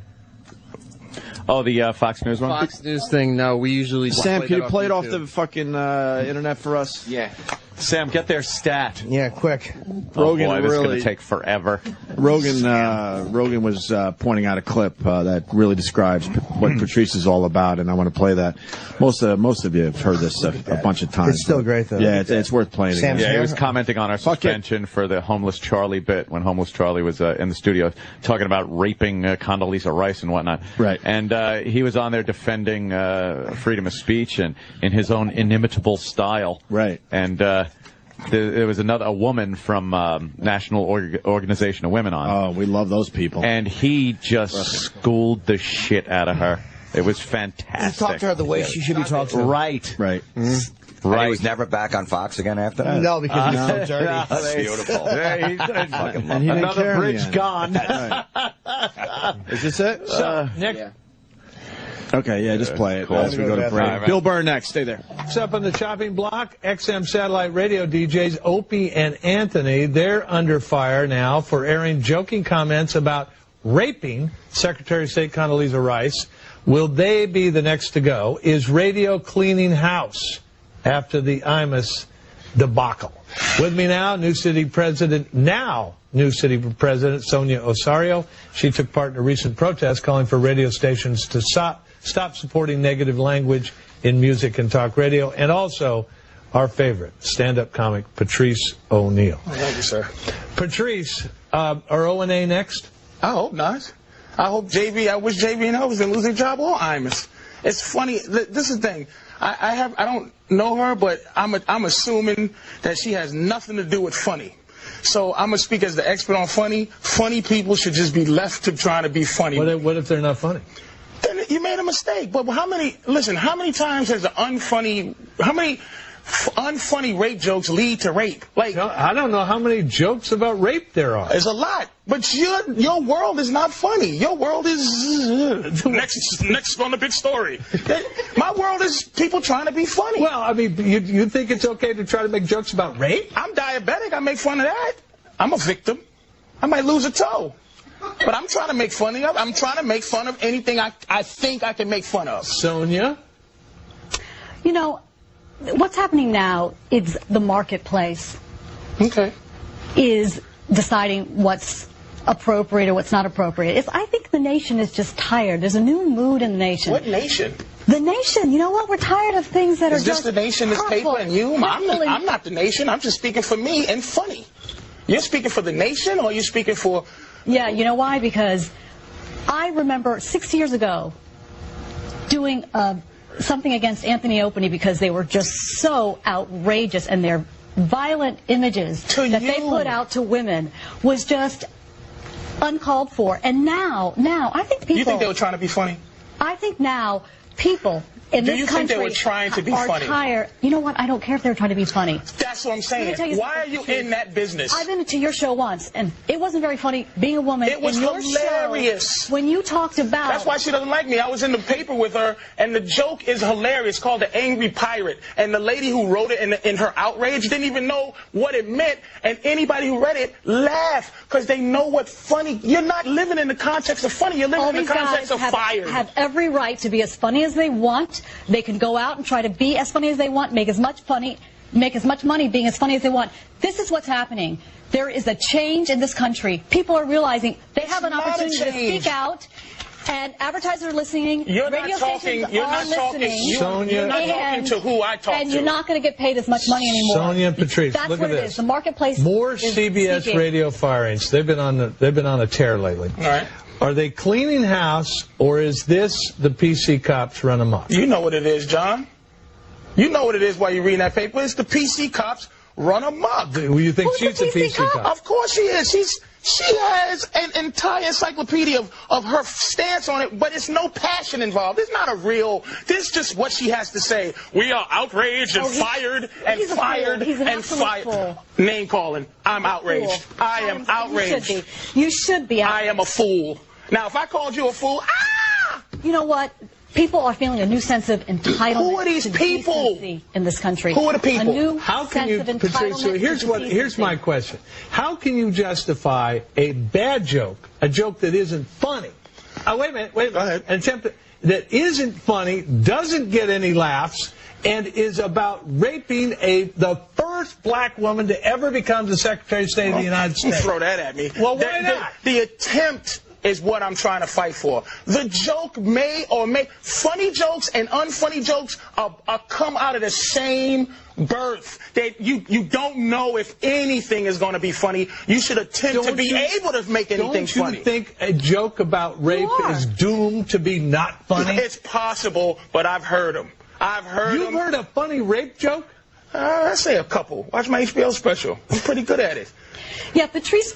Oh, the Fox News one? Fox News thing, no. We usually... Sam, can you play it off the fucking internet for us? Yeah. Sam, get their stat. Yeah, quick. Rogan boy, this is really going to take forever. Rogan was pointing out a clip that really describes what Patrice is all about, and I want to play that. Most of you have heard this a bunch of times. It's still great, though. Yeah, it's worth playing. Yeah, he was commenting on our suspension for the Homeless Charlie bit when Homeless Charlie was in the studio talking about raping Condoleezza Rice and whatnot. Right. And he was on there defending freedom of speech and in his own inimitable style. Right. And there was a woman from National Organization of Women on. Oh, we love those people. And he just schooled the shit out of her. It was fantastic. He talked to her the way she should be talked to. Right. Right. Mm-hmm. Right. And he was never back on Fox again after that? No, because he was so dirty. That's beautiful. And he another bridge gone. Is this it? Nick? Yeah. Okay, yeah, just play it Cool. as we go to break. Right. Bill Burr next. Stay there. Next up on the chopping block, XM satellite radio DJs Opie and Anthony. They're under fire now for airing joking comments about raping Secretary of State Condoleezza Rice. Will they be the next to go? Is radio cleaning house after the Imus debacle? With me now, New City President Sonia Osorio. She took part in a recent protest calling for radio stations to stop supporting negative language in music and talk radio, and also our favorite stand-up comic, Patrice O'Neill. Oh, thank you, sir. Patrice, are O&A next? I hope not. I wish JV and I was in losing job or Imus. It's funny. This is the thing. I don't know her, but I'm assuming that she has nothing to do with funny. So I'm gonna speak as the expert on funny. Funny people should just be left to trying to be funny. What if they're not funny? Then you made a mistake. But how many times has how many unfunny rape jokes lead to rape? Like, I don't know how many jokes about rape there are. There's a lot. But your world is not funny. Your world is next on the big story. My world is people trying to be funny. Well, I mean, you think it's okay to try to make jokes about rape? I'm diabetic. I make fun of that. I'm a victim. I might lose a toe. But I'm trying to make fun of. I'm trying to make fun of anything I think I can make fun of. Sonia? You know, what's happening now is the marketplace is deciding what's appropriate or what's not appropriate. I think the nation is just tired. There's a new mood in the nation. What nation? The nation. You know what? We're tired of things that are just the nation is paper and you? I'm not the nation. I'm just speaking for me and funny. You're speaking for the nation, or you're speaking for... Yeah, you know why? Because I remember 6 years ago doing something against Anthony Opie because they were just so outrageous, and their violent images that they put out to women was just uncalled for. And now I think people... You think they were trying to be funny? I think now people in this country... Do you think they were trying to be funny? Tired. You know what? I don't care if they were trying to be funny. That's what I'm saying. Why are you in that business? I've been to your show once, and it wasn't very funny being a woman. It was in your hilarious. Show, when you talked about... That's why she doesn't like me. I was in the paper with her, and the joke is hilarious, called The Angry Pirate. And the lady who wrote it in her outrage didn't even know what it meant, and anybody who read it laughed, because they know what funny... You're not living in the context of funny. You're living in the context of fire. Have every right to be as funny as they want. They can go out and try to be as funny as they want, make as much money being as funny as they want. This is what's happening. There is a change in this country. People are realizing they have an opportunity to speak out, and advertisers are listening. Radio stations are listening. You're not talking to who I talk to. And you're not going to get paid as much money anymore. Sonia and Patrice, That's look what at it this. is. The marketplace More is CBS speaking. radio firings. They've been on a tear lately. All right. Are they cleaning house, or is this the PC cops run amok? You know what it is, John. You know what it is while you're reading that paper. It's the PC cops run amok. Do you think she's the PC cop? Of course she is. She has an entire encyclopedia of her stance on it, but it's no passion involved. It's not a real... This is just what she has to say. We are outraged and fired and fired and fired. Name calling. I'm outraged. I am outraged. You should be outraged. I am a fool. Now, if I called you a fool, You know what? People are feeling a new sense of entitlement. Who are these people in this country? Who are the people? A new How can sense you, of entitlement. Patrice, here's my question. How can you justify a bad joke, a joke that isn't funny? Wait a minute. Go ahead. An attempt that isn't funny, doesn't get any laughs, and is about raping the first black woman to ever become the Secretary of State of the United Don't States. throw that at me. Well, why not? The attempt is what I'm trying to fight for. The joke funny jokes and unfunny jokes are come out of the same birth. You don't know if anything is going to be funny. You should attempt to be able to make anything funny. Don't you think a joke about rape is doomed to be not funny? It's possible, but I've heard them. You've heard a funny rape joke? I say a couple. Watch my HBO special. I'm pretty good at it. Yeah, Patrice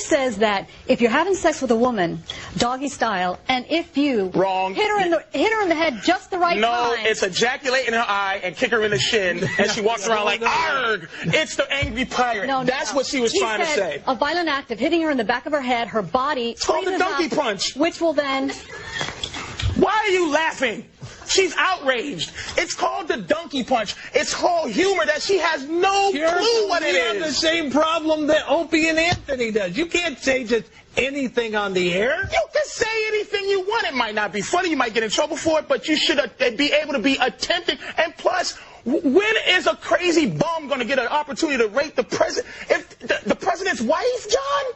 says that if you're having sex with a woman, doggy style, and if you hit her in the head just the right time. No, it's ejaculate in her eye and kick her in the shin, and she walks around like, arg! It's the angry pirate. That's what she was trying to say. A violent act of hitting her in the back of her head, her body. It's called the donkey punch. Which will then... Why are you laughing? She's outraged. It's called the donkey punch. It's called humor that she has no clue what it is. You have the same problem that Opie and Anthony does. You can't say just anything on the air. You can say anything you want. It might not be funny. You might get in trouble for it, but you should be able to be attempting. And plus, when is a crazy bum going to get an opportunity to rape the president? If the president's wife, John?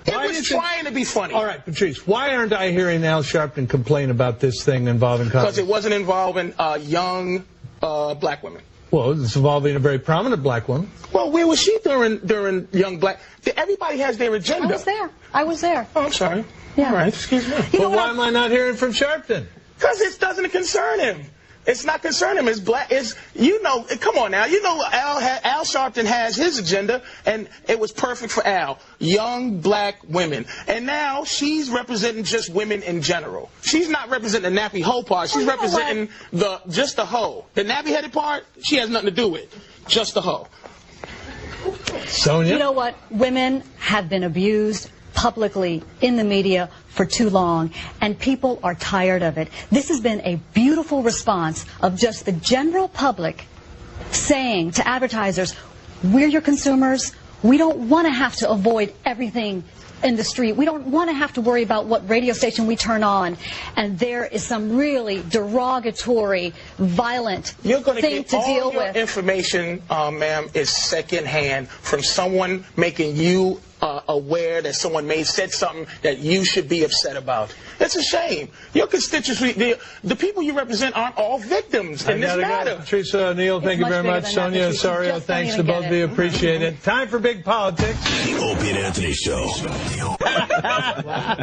It was trying to be funny. All right, Patrice, why aren't I hearing Al Sharpton complain about this thing involving Because it wasn't involving young black women. Well, it's involving a very prominent black woman. Well, where was she during young black? Everybody has their agenda. I was there. Oh, I'm sorry. Yeah. All right, excuse me. But why am I not hearing from Sharpton? Because it doesn't concern him. It's not concerning him. It's black. Come on now. Al Sharpton has his agenda, and it was perfect for Al. Young black women. And now she's representing just women in general. She's not representing the nappy hoe part. She's representing just the hoe. The nappy-headed part, she has nothing to do with. Just the hoe. Sonia? You know what? Women have been abused publicly in the media for too long, and people are tired of it. This has been a beautiful response of just the general public saying to advertisers, we're your consumers. We don't want to have to avoid everything in the street. We don't want to have to worry about what radio station we turn on. And there is some really derogatory, violent thing to deal with. You're going to get all your information, ma'am, is secondhand from someone making you aware that someone said something that you should be upset about. It's a shame. Your constituency, the people you represent aren't all victims in this matter. Patrice O'Neill, thank you very much. Sonia Osorio, thanks to both of you. Appreciate it. Time for Big Politics. The Opie and Anthony Show.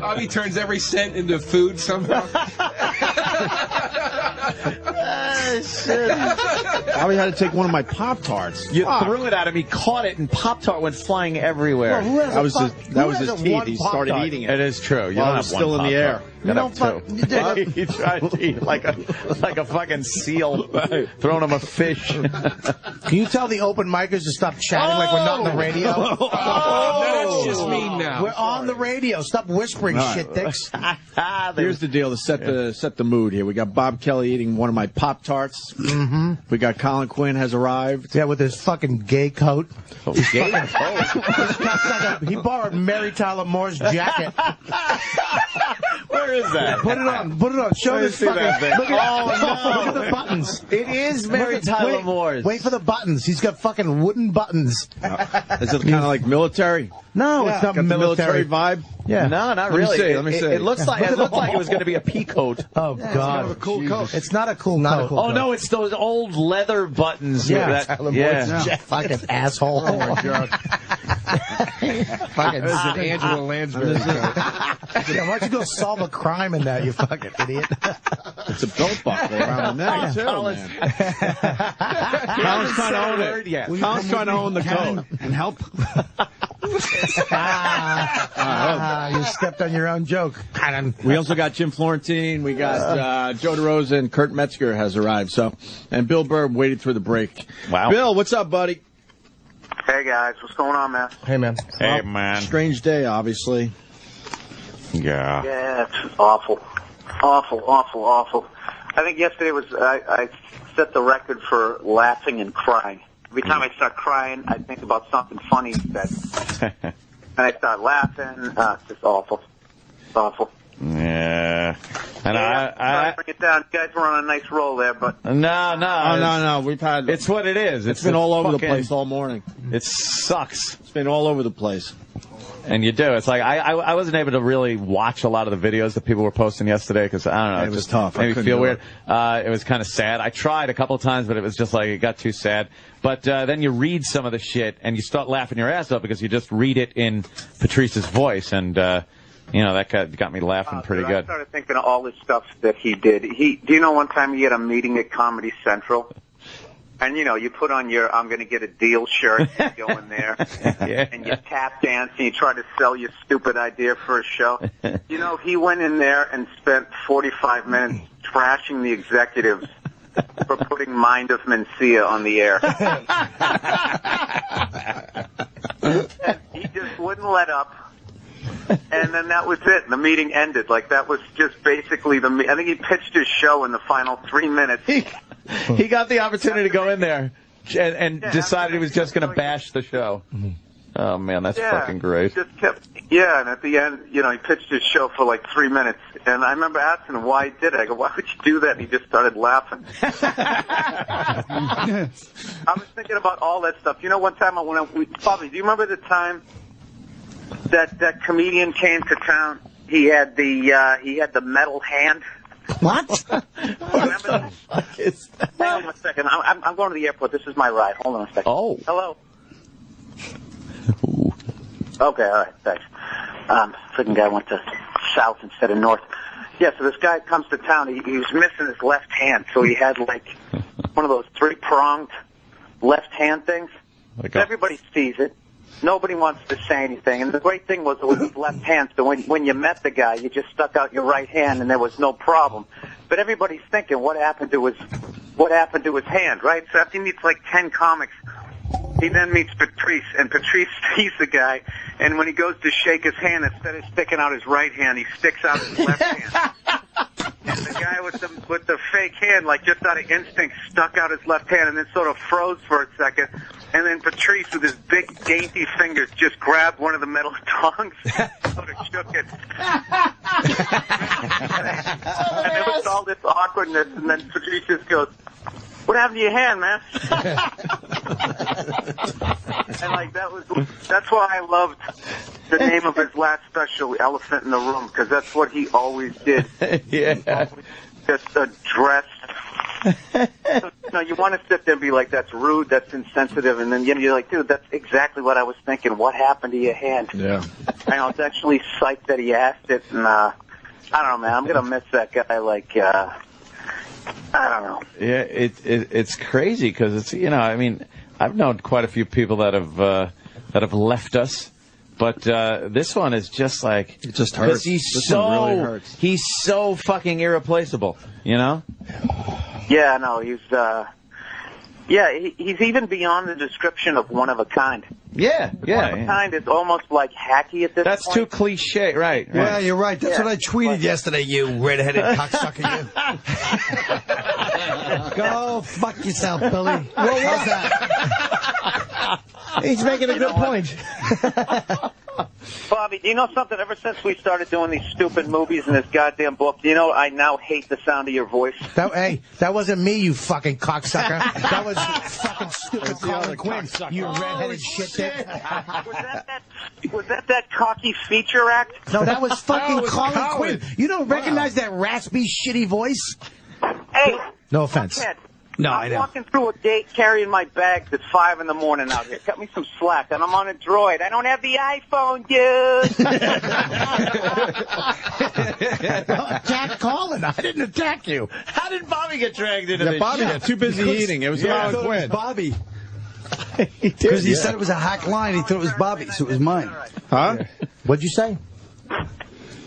Bobby turns every cent into food somehow. Bobby had to take one of my Pop-Tarts. You threw it at him, he caught it, and Pop-Tart went flying everywhere. Well, that was his teeth. He started eating it. It is true. You While don't it was have still one in the air. Pop-Tart. He tried to eat like a fucking seal, throwing him a fish. Can you tell the open micers to stop chatting like we're not on the radio? That's just mean now. We're on the radio. Stop whispering, shit dicks. Here's the deal to set the mood here. We got Bob Kelly eating one of my Pop-Tarts. Mm-hmm. We got Colin Quinn has arrived. Yeah, with his fucking gay coat. Oh, gay coat? He borrowed Mary Tyler Moore's jacket. Where is that? Put it on. Put it on. Show this fucking thing. Look at the buttons. It is Mary Tyler Moore's. Wait for the buttons. He's got fucking wooden buttons. Is it kind of like military? No, it's not got military. the military vibe. Yeah. No, not really. Let me see. It looks like it was going to be a pea coat. Oh God, a cool coat. It's not a cool coat. Oh no, it's those old leather buttons. Yeah, Fucking asshole. Oh my God. Fucking Angela Lansbury. Why don't you go solve a crime in that, you fucking idiot? It's a belt buckle around the neck, too, man. Colin's trying to own it. Colin's trying to own the coat and help. You stepped on your own joke. We also got Jim Florentine. We got Joe DeRosa, and Kurt Metzger has arrived. And Bill Burr waited through the break. Wow. Bill, what's up, buddy? Hey, guys. What's going on, man? Hey, man. Hey, man. Strange day, obviously. Yeah. Yeah, it's awful. Awful, awful, awful. I think yesterday I set the record for laughing and crying. Every time I start crying, I think about something funny said. And I start laughing. It's just awful. It's awful. Yeah. And I bring it down. You guys were on a nice roll there, but... No. We've had... It's what it is. It's been all over the place all morning. It sucks. It's been all over the place. And you do. It's like I wasn't able to really watch a lot of the videos that people were posting yesterday because, I don't know. It was tough. Made me feel weird. It was kind of sad. I tried a couple of times, but it was just like it got too sad. But then you read some of the shit, and you start laughing your ass off because you just read it in Patrice's voice. And, that got me laughing pretty good. I started thinking of all the stuff that he did. Do you know one time he had a meeting at Comedy Central? And, you put on your I'm going to get a deal shirt, and you go in there, and you tap dance, and you try to sell your stupid idea for a show. He went in there and spent 45 minutes trashing the executives for putting Mind of Mencia on the air. He just wouldn't let up. And then that was it. The meeting ended. Like, that was just basically I think he pitched his show in the final 3 minutes. He got the opportunity to go in there and decided he was just going to bash the show. Oh, man, that's fucking great. He just kept, and at the end, he pitched his show for like 3 minutes. And I remember asking him why he did it. I go, why would you do that? And he just started laughing. I was thinking about all that stuff. One time Bobby, do you remember the time that comedian came to town? He had the metal hand. What? Remember that? Hang on a second. I'm going to the airport. This is my ride. Hold on a second. Oh. Hello. Okay, all right, thanks. Freaking guy went to south instead of north. Yeah, so this guy comes to town. He was missing his left hand, so he had like one of those 3-pronged left hand things. Everybody sees it. Nobody wants to say anything. And the great thing was it was his left hand, so when you met the guy, you just stuck out your right hand and there was no problem. But everybody's thinking, what happened to his hand, right? So after he meets like 10 comics, he then meets Patrice, and Patrice sees the guy, and when he goes to shake his hand, instead of sticking out his right hand, he sticks out his left hand. And the guy with the fake hand, like just out of instinct, stuck out his left hand and then sort of froze for a second. And then Patrice, with his big, dainty fingers, just grabbed one of the metal tongs and sort of shook it. And there was all this awkwardness, and then Patrice just goes, "What happened to your hand, man?" And like that's why I loved the name of his last special, Elephant in the Room, because that's what he always did. Yeah. Just addressed. You want to sit there and be like, that's rude, that's insensitive, and then you're like, dude, that's exactly what I was thinking. What happened to your hand? Yeah. I was actually psyched that he asked it, and I don't know, man. I'm gonna miss that guy. Like, I don't know. Yeah, it's crazy because it's I mean, I've known quite a few people that have left us. But this one is just like it just hurts. This one really hurts. He's so fucking irreplaceable, Yeah, no, he's he's even beyond the description of one of a kind. Yeah. One of a kind is almost like hacky at this point. That's too cliche, right? Yeah, you're right. That's what I tweeted yesterday, you red-headed cocksucker, you. Go fuck yourself, Billy. What was that? He's making a good point. Bobby, do you know something? Ever since we started doing these stupid movies and this goddamn book, I now hate the sound of your voice. That wasn't me, you fucking cocksucker. That was fucking stupid Colin Quinn, you redheaded shit dick. Was that cocky feature act? No, that was fucking Colin Quinn. You don't recognize that raspy, shitty voice? Hey. No offense. No, I I'm don't. walking through a gate carrying my bags at 5 in the morning out here. Cut me some slack, and I'm on a Droid. I don't have the iPhone, dude. Attack Colin. I didn't attack you. How did Bobby get dragged into this? Bobby got too busy eating. It was Colin Quinn. Bobby. Because he said it was a hack line. He thought it was Bobby, so it was mine. Huh? What'd you say?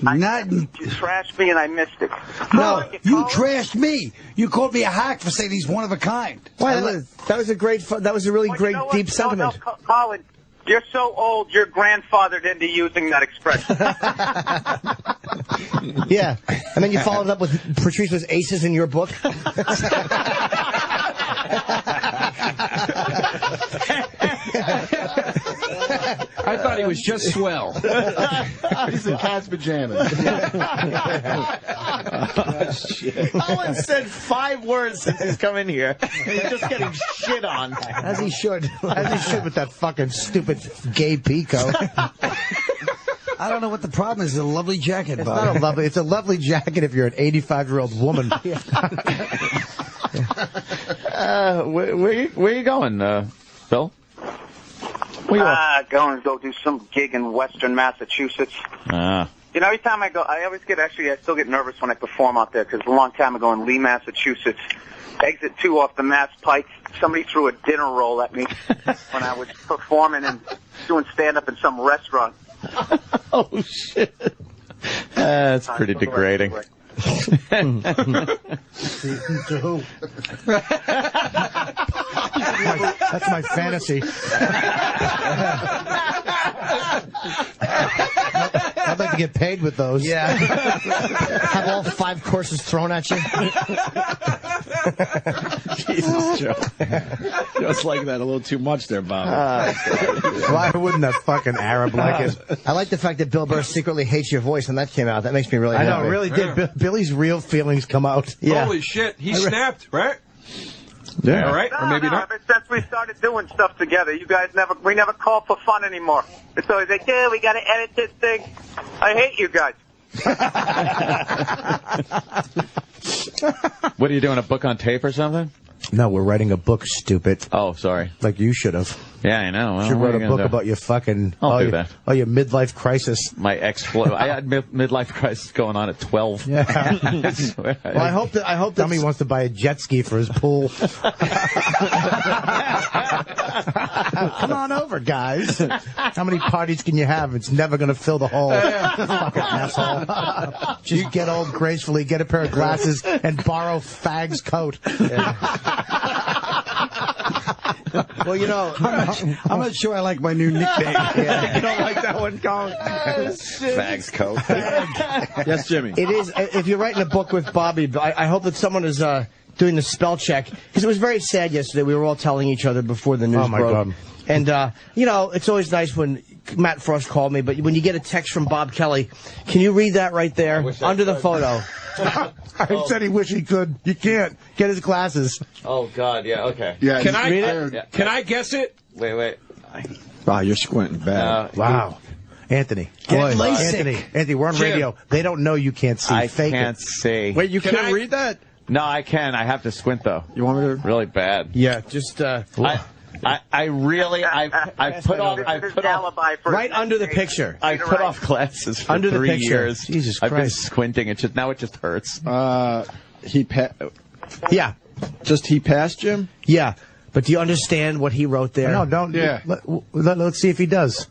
You trashed me and I missed it. No, you trashed me. You called me a hack for saying he's one of a kind. Well, that was a really great, deep sentiment. No, Colin, you're so old, your grandfathered into using that expression. Yeah, and then you followed up with Patrice was aces in your book. I thought he was just swell. He's in cat's pajamas. Owen said 5 words since he's come in here. He's just getting shit on. As he should. As he should with that fucking stupid gay Pico. I don't know what the problem is. It's a lovely jacket, It's Bob. not a lovely. It's a lovely jacket if you're an 85-year-old woman. Where you going, Bill? Going to go do some gig in Western Massachusetts. You know, every time I go, I still get nervous when I perform out there because a long time ago in Lee, Massachusetts, exit 2 off the Mass Pike, somebody threw a dinner roll at me when I was performing and doing stand-up in some restaurant. Oh, shit. That's pretty degrading. That's my fantasy. I'd like to get paid with those. Yeah. Have all 5 courses thrown at you. Jesus, Joe. Just like that a little too much there, Bob. Why wouldn't that fucking Arab like it? I like the fact that Bill Burr secretly hates your voice, and that came out. That makes me really happy. I know, it really did. Billy's real feelings come out. Yeah. Holy shit, he snapped, right? Yeah. All right, or maybe not. Ever since we started doing stuff together, you guys we never call for fun anymore. It's always like, yeah, we got to edit this thing. I hate you guys. What are you doing, a book on tape or something? No, we're writing a book, stupid. Oh, sorry. Like you should have. Yeah, I know. Well, You should what write are a you book gonna do? about your fucking... I'll do that. Oh, your midlife crisis. My I had midlife crisis going on at 12. Yeah. I swear. Well, I hope that Dummy wants to buy a jet ski for his pool. Come on over, guys. How many parties can you have? It's never going to fill the hole. Fucking asshole. Just get old gracefully, get a pair of glasses, and borrow Fag's coat. Well, you know, I'm not sure I like my new nickname. You don't like that one, Colin? Fags coat. Yes, Jimmy. It is. If you're writing a book with Bobby, I hope that someone is doing the spell check, because it was very sad yesterday. We were all telling each other before the news Oh, my broke. God. And, you know, it's always nice when Matt Frost called me, but when you get a text from Bob Kelly, can you read that right there under the photo? I said he wished he could. You can't. Get his glasses. Oh, God, yeah, okay. Yeah, Can I read read it? Can I guess it? Wait. Wow, you're squinting bad. Wow. Anthony. Get Boy, LASIK. Anthony, we're on Jim. radio. They don't know you can't see. I Fake can't it. see. Wait, you Can can't I- read that? No, I can. I have to squint, though. You want me to? Really bad. Yeah, just I put off alibi for right under the picture. I put off glasses for Under the 3 picture. years. Jesus I've been Christ. squinting. It just hurts. Yeah. Just he passed, Jim? Yeah. But do you understand what he wrote there? No, don't. Yeah. Let's see if he does.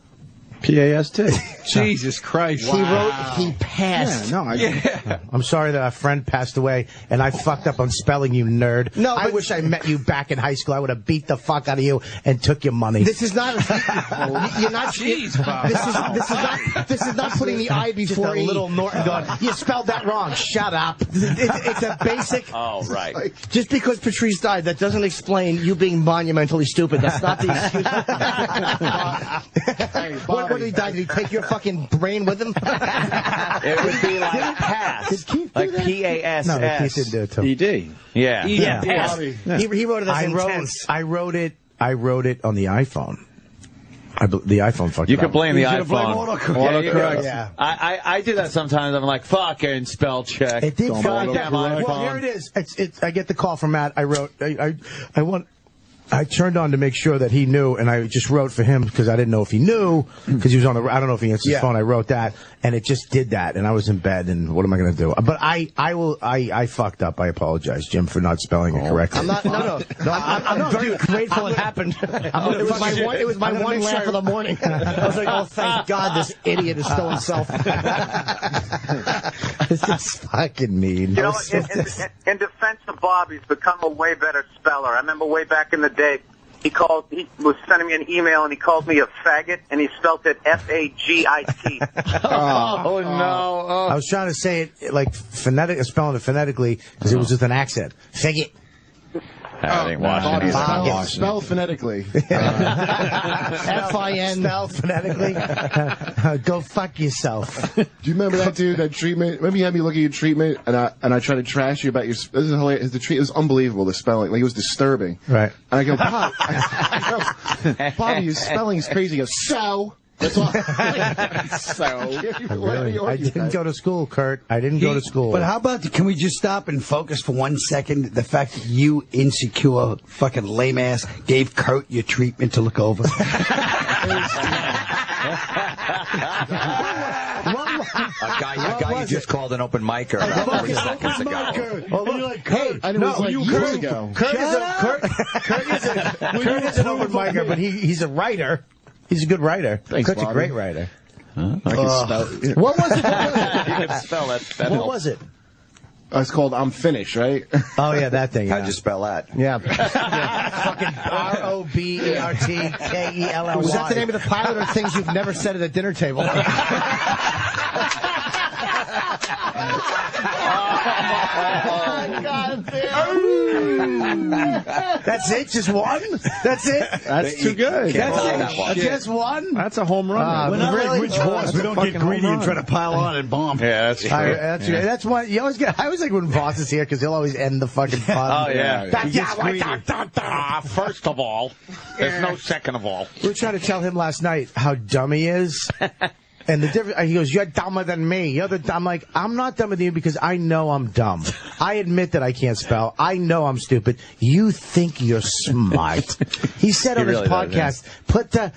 P-A-S-T. Jesus Christ. He wrote he passed. Yeah, no, I'm sorry that our friend passed away, and I fucked up on spelling, you nerd. No, I but- wish I met you back in high school. I would have beat the fuck out of you and took your money. This is not. You're not. Jeez, Bob. This is not putting the I before Just a E. little Norton going, you spelled that wrong. Shut up. It's a basic. Oh, right. Just because Patrice died, that doesn't explain you being monumentally stupid. That's not the excuse. What did he die? Did he take your fucking brain with him? It would be like pass. Did Keith do Like that? P-A-S-S. No, Keith didn't do it too. E-D. Yeah. Yeah, Yeah. pass. He wrote it as intense. I wrote it on the iPhone. The iPhone fucked You it could up. blame the should've blamed iPhone. autocorrect. you could. Autocorrect. Yeah. I do that sometimes. I'm like, fucking spell check. It did feel like that. Goddamn iPhone. Well, here it is. I get the call from Matt. I turned on to make sure that he knew, and I just wrote for him because I didn't know if he knew, because he was on the. I don't know if he answered his phone. I wrote that, and it just did that, and I was in bed, and what am I going to do? But I fucked up. I apologize, Jim, for not spelling it correctly. I'm not. No. I'm very grateful it happened. It was my one laugh of the morning. I was like, oh, thank God, this idiot is still himself. This is fucking mean. You know, in defense of Bob, he's become a way better speller. I remember way back in the day, he was sending me an email, and he called me a faggot, and he spelled it F-A-G-I-T. Oh, no. I was trying to say it like spelling it phonetically because it was with an accent. Faggot. I think Washington. Spell phonetically. F-I-N. Spell phonetically. Go fuck yourself. Do you remember that dude, that treatment? Remember you had me look at your treatment, and I tried to trash you about your. This is hilarious. The treatment was unbelievable. The spelling, like it was disturbing. Right. And I go, Bob, Bobby, your spelling's crazy. He goes, so. That's all. I didn't go to school, Kurt. I didn't go to school. But how about, can we just stop and focus for 1 second? The fact that you, insecure, fucking lame ass, gave Kurt your treatment to look over. A guy you just called an open micer about 3 seconds ago. Hey, and it was like years ago. Kurt is an open micer, but he's a writer. He's a good writer. Thanks, Kurt's Bobby. a great writer. I can spell it. What was it? You can spell that. What was it? It's called I'm Finished, right? Oh, yeah, that thing. Yeah. How'd you spell that? Yeah. Fucking R-O-B-E-R-T-K-E-L-L-Y. Was that the name of the pilot or things you've never said at a dinner table? God damn. That's it? Just one? That's it? That's too good. That's it? Just one? That's a home run. We're not really rich boss. We don't get greedy and try to pile on and bomb. Yeah, that's true. That's why you always get. I always like when Voss is here because he'll always end the fucking fun. Oh, yeah. First of all, there's no second of all. We were trying to tell him last night how dumb he is. And the difference, he goes, "You're dumber than me. You're the dumb." I'm like, I'm not dumber than you because I know I'm dumb. I admit that I can't spell. I know I'm stupid. You think you're smart. He said on his podcast, put the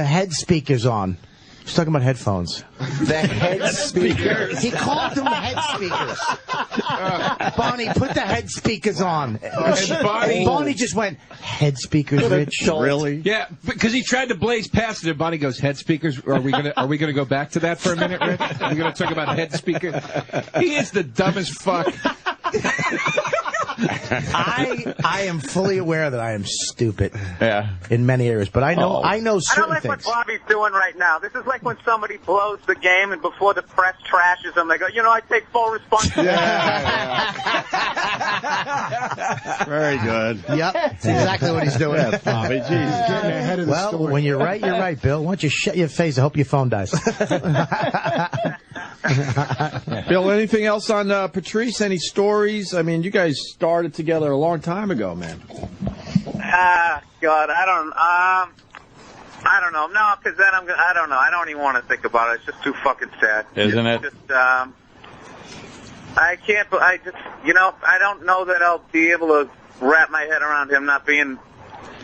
head speakers on. He's talking about headphones. The head speakers. He called them the head speakers. Bonnie, put the head speakers on. And Bonnie just went, head speakers, Rich? Really? Yeah, because he tried to blaze past it, and Bonnie goes, head speakers? Are we gonna go back to that for a minute, Rich? Are we gonna talk about head speakers? He is the dumbest fuck. I am fully aware that I am stupid. Yeah. In many areas, but I know certain I don't like things. what Bobby's doing right now. This is like when somebody blows the game and before the press trashes them, they go, I take full responsibility. Very good. Yep, that's exactly what he's doing. Yeah, Bobby, Jesus, getting ahead of the well, story. when you're right, Bill. Why don't you shut your face? I hope your phone dies. Bill, anything else on Patrice? Any stories? I mean, you guys started together a long time ago, man. God, I don't know. No, because then I don't know. I don't even want to think about it. It's just too fucking sad. Isn't it? Just, I can't, I don't know that I'll be able to wrap my head around him not being,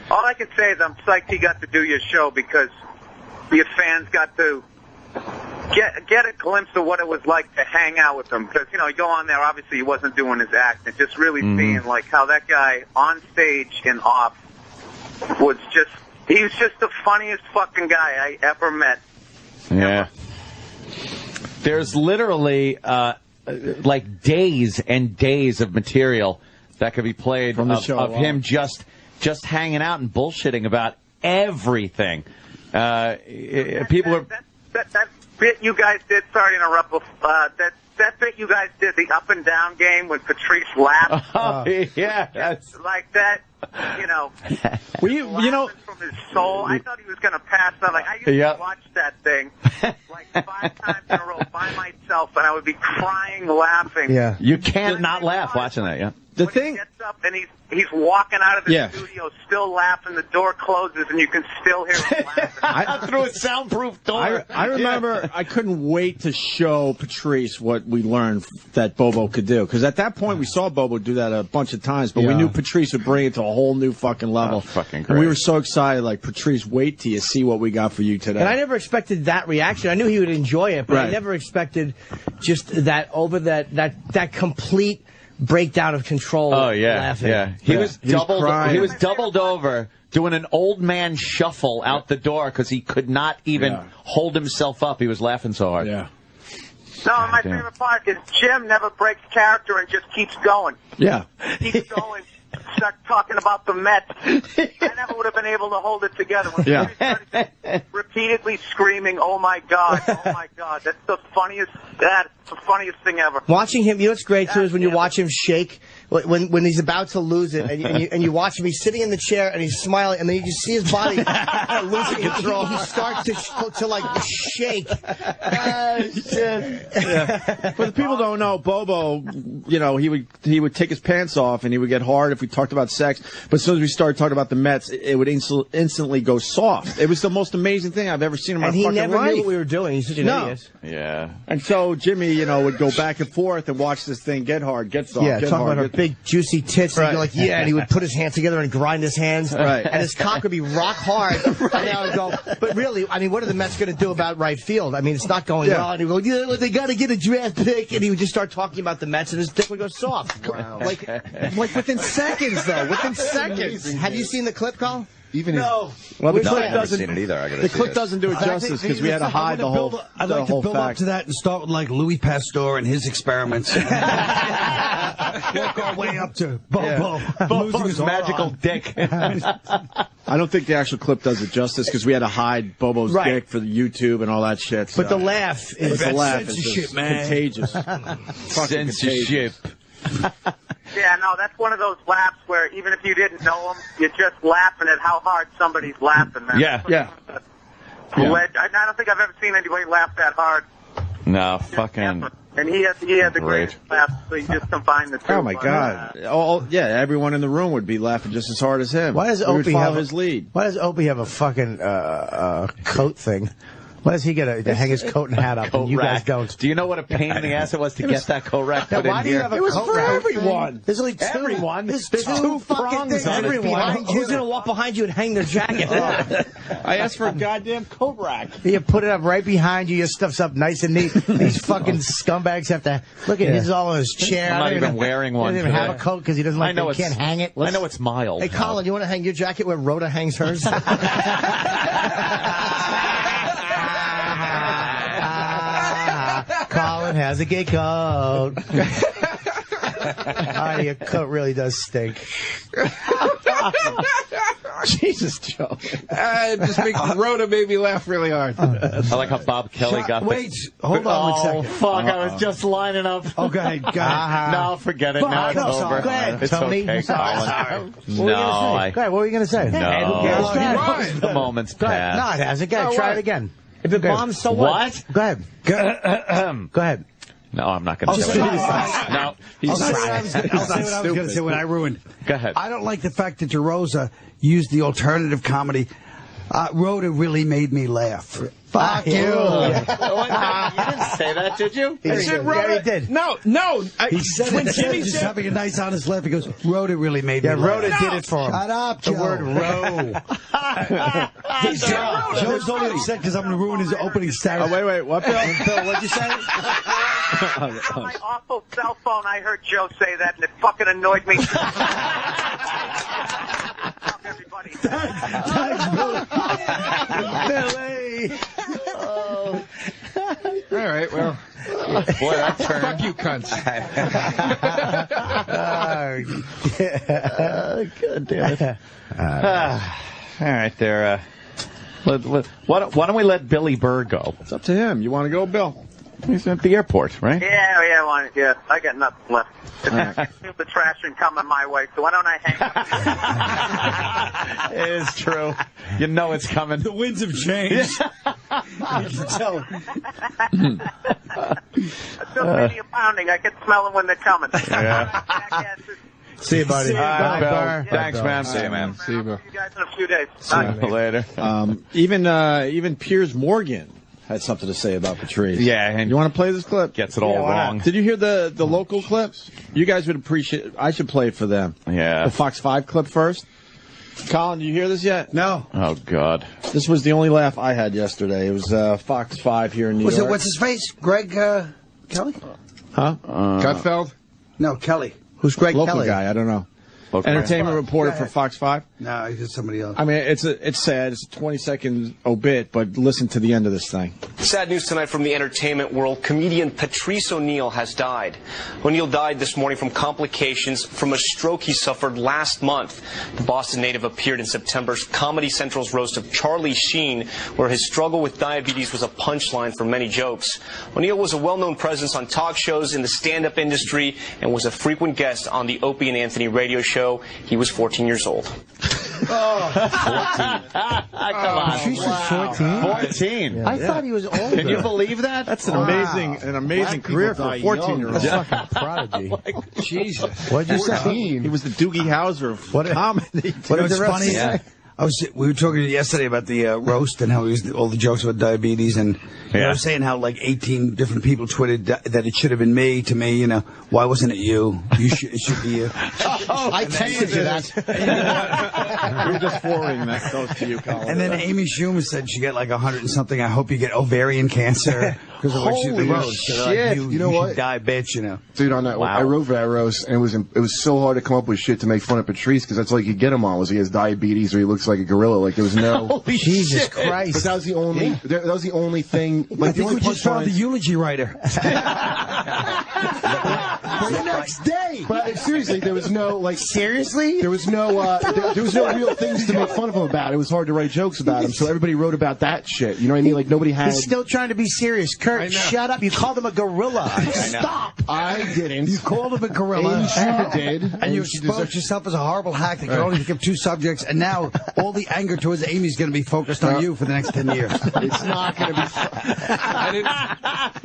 all I can say is I'm psyched he got to do your show because your fans got to get a glimpse of what it was like to hang out with him. Because, you go on there, obviously he wasn't doing his act, and just really seeing, like, how that guy on stage and off was just, he was just the funniest fucking guy I ever met. Yeah. There's literally, like, days and days of material that could be played from the show of him just hanging out and bullshitting about everything. People are... That bit you guys did, sorry to interrupt, that bit you guys did, the up and down game when Patrice laughed. Oh, yeah. That's... Like that, Well, you know, from his soul. I thought he was going to pass out. Like, I used to watch that thing like 5 times in a row by myself, and I would be crying, laughing. Yeah. You can't not laugh watching that, yeah. The thing... He gets up and he's walking out of the studio still laughing. The door closes, and you can still hear him laughing. Through a soundproof door. I remember I couldn't wait to show Patrice what we learned that Bobo could do. Because at that point, we saw Bobo do that a bunch of times, but we knew Patrice would bring it to a whole new fucking level. Oh, fucking great. And we were so excited, like, Patrice, wait till you see what we got for you today. And I never expected that reaction. I knew he would enjoy it, but I never expected just that complete breakdown of control. Oh yeah, laughing. yeah. He was doubled over doing an old man shuffle out the door because he could not even hold himself up. He was laughing so hard. Yeah. No, my favorite part is Jim never breaks character and just keeps going. Yeah. Keeps going. Start talking about the Mets. I never would have been able to hold it together. When he started repeatedly screaming, "Oh my God! Oh my God!" That's the funniest. That's the funniest thing ever. Watching him, what's great too is when you watch him shake when he's about to lose it, and you watch him, he's sitting in the chair and he's smiling, and then you just see his body losing control. He starts to like shake. Shit. Yeah. But the people don't know, Bobo, you know, he would take his pants off and he would get hard if we talked about sex. But as soon as we started talking about the Mets, it would instantly go soft. It was the most amazing thing I've ever seen in my fucking life. And he never knew what we were doing. He's such an idiot. Yeah. And so Jimmy, you know, would go back and forth and watch this thing get hard, get soft, yeah, get talking hard. about her big juicy tits. Right. And you're like, yeah, and he would put his hands together and grind his hands. Right. And his cock would be rock hard. Right. And I would go, but really, I mean, what are the Mets going to do about right field? I mean, it's not going well. And he would go, yeah, they got to get a draft pick. And he would just start talking about the Mets, and his dick would go soft. Wow. Like within seconds, though. Within seconds. Have you seen the clip, Colin? Even no. Well, the No, I clip haven't doesn't. seen it either. I gotta The see clip it. doesn't do it justice because we had to hide the whole. I'd the like to whole build up fact. to that and start with like Louis Pasteur and his experiments. Work our way up to Bobo. Bobo's magical dick. I don't think the actual clip does it justice because we had to hide Bobo's dick for the YouTube and all that shit. So. But the laugh is censorship, man. Contagious. Censorship. Yeah, no, that's one of those laughs where even if you didn't know them, you're just laughing at how hard somebody's laughing, man. Yeah. I don't think I've ever seen anybody laugh that hard. No, fucking. And he had the Great. greatest laugh, so you just combine the two. Oh my God! Everyone in the room would be laughing just as hard as him. Why does We would Opie follow have his lead? Why does Opie have a fucking coat thing? Why does he get to hang his coat and hat up, and you guys don't? Do you know what a pain in the ass it was to get that coat rack put Why in do you here? have a It was coat for rack everyone. thing? There's only two. Everyone. There's There's two fucking prongs things. on it. Everyone. Who's going to walk behind you and hang their jacket? I asked for a goddamn coat rack. You put it up right behind you. Your stuff's up nice and neat. These fucking scumbags have to look at his all in his chair. I'm not even wearing one. He doesn't even have a today. coat because he doesn't like. I know He can't hang it. I know it's mild. Hey, Colin, you want to hang your jacket where Rhoda hangs hers? Colin has a gay coat. Your coat really does stink. Jesus, Joe. Rhoda made me laugh really hard. I like how Bob Kelly got Wait, hold on 1 second. Oh, fuck, I was just lining up. Oh, go ahead, go ahead. No, forget it. Now it's over. Go ahead, It's Tony. okay, Sorry. Colin. Go ahead, what were you going to say? No. The moment's Go ahead. No, passed. it hasn't. Go ahead, try it again. If it bombs, so what? Go ahead. Go ahead. No, I'm not going to say it. No, I'll say what I was going to say when I ruined. Go ahead. I don't like the fact that DeRosa used the alternative comedy. Rhoda really made me laugh. Fuck you. You didn't say that, did you? He did. No. He said when Jimmy just having a nice honest laugh. He goes, Rhoda really made me laugh. Rhoda did it for him. Shut up, Joe. The word row. Joe's only upset because I'm going to ruin his opening set. Oh, wait. What, Bill? Bill, what'd you say? On my awful cell phone, I heard Joe say that, and it fucking annoyed me. Everybody. Thanks, Billy. Billy. All right, well. Boy, that turned. Fuck you, cunts. God damn it. All right, there. Why don't we let Billy Burr go? It's up to him. You want to go, Bill? He's at the airport, right? Yeah, I got nothing left. I feel the trash and coming my way, so why don't I hang up? It is true. You know it's coming. The winds have changed. You can tell. Still plenty of pounding. I can smell them when they're coming. Yeah. See you, buddy. Bye, Bill. Bye. Thanks, man. See you, man. See you, Bill. See you guys in a few days. See you later. Even Piers Morgan had something to say about Patrice. Yeah, and you want to play this clip? Gets it all wrong. Did you hear the local clips? You guys would appreciate. I should play it for them. Yeah. The Fox 5 clip first. Colin, did you hear this yet? No. Oh God. This was the only laugh I had yesterday. It was Fox 5 here in New York. What's his face? Greg Kelly? Huh? Gutfeld? No, Kelly. Who's Greg Local Kelly? guy. I don't know. entertainment reporter for Fox 5. No, it's somebody else. I mean, it's sad. It's a 20-second obit, but listen to the end of this thing. Sad news tonight from the entertainment world. Comedian Patrice O'Neal has died. O'Neal died this morning from complications from a stroke he suffered last month. The Boston native appeared in September's Comedy Central's roast of Charlie Sheen, where his struggle with diabetes was a punchline for many jokes. O'Neal was a well-known presence on talk shows in the stand-up industry and was a frequent guest on the Opie and Anthony radio show. He was 14 years old. 14. Come on. Patrice was 14? 14. I thought he was older. Can you believe that? That's an amazing career for a 14-year-old. That's fucking prodigy. Jesus. What did you say? He was the Doogie Howser of comedy. What was funny? Yeah. We were talking yesterday about the roast and how he was all the jokes about diabetes, and I was saying how like 18 different people tweeted that it should have been me. To me, why wasn't it you? It should be you. I texted you that. We were just forwarding that goes to you, Colin. And then Amy Schumer said she got like 100 and something. I hope you get ovarian cancer because of what she did. Holy shit! You know what? Should die, bitch. Dude, on that, I wrote for that roast, and it was so hard to come up with shit to make fun of Patrice because that's all you could get him on was he has diabetes or he looks like a gorilla. Like there was no Holy Jesus Christ. But that was the only that was the only thing. Like I think we just found the eulogy writer. The next day. But seriously, there was no seriously. There was no there was no real things to make fun of him about. It was hard to write jokes about him, so everybody wrote about that shit. You know what I mean? Like nobody had. He's still trying to be serious. Kurt, shut up. You called him a gorilla. Stop. I didn't. You called him a gorilla. Amy Schumer did. And you exposed yourself as a horrible hack that could only think of two subjects, and now all the anger towards Amy's going to be focused on you for the next 10 years. It's not going to be.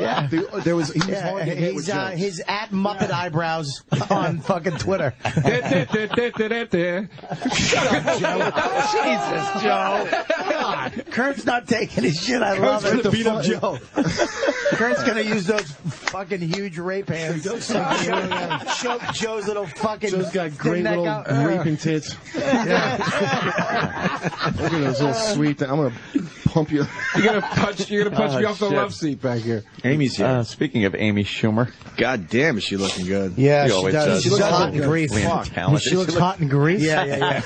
Yeah. He was hard to hit with jokes. His at Muppet eyebrows on fucking Twitter. Shut up, Joe. Jesus, Joe. God. Kurt's not taking his shit. I love it. To beat up Joe. Kurt's going to use those fucking huge rape hands. Show Joe's little fucking. Joe's got great little raping tits. Yeah. Look at those little sweet. I'm gonna pump you. You're gonna punch me off the love seat back here. Amy's here. Speaking of Amy Schumer, God damn, is she looking good? Yeah, she she always does. does. She looks hot in grief. She looks hot in grief. Yeah.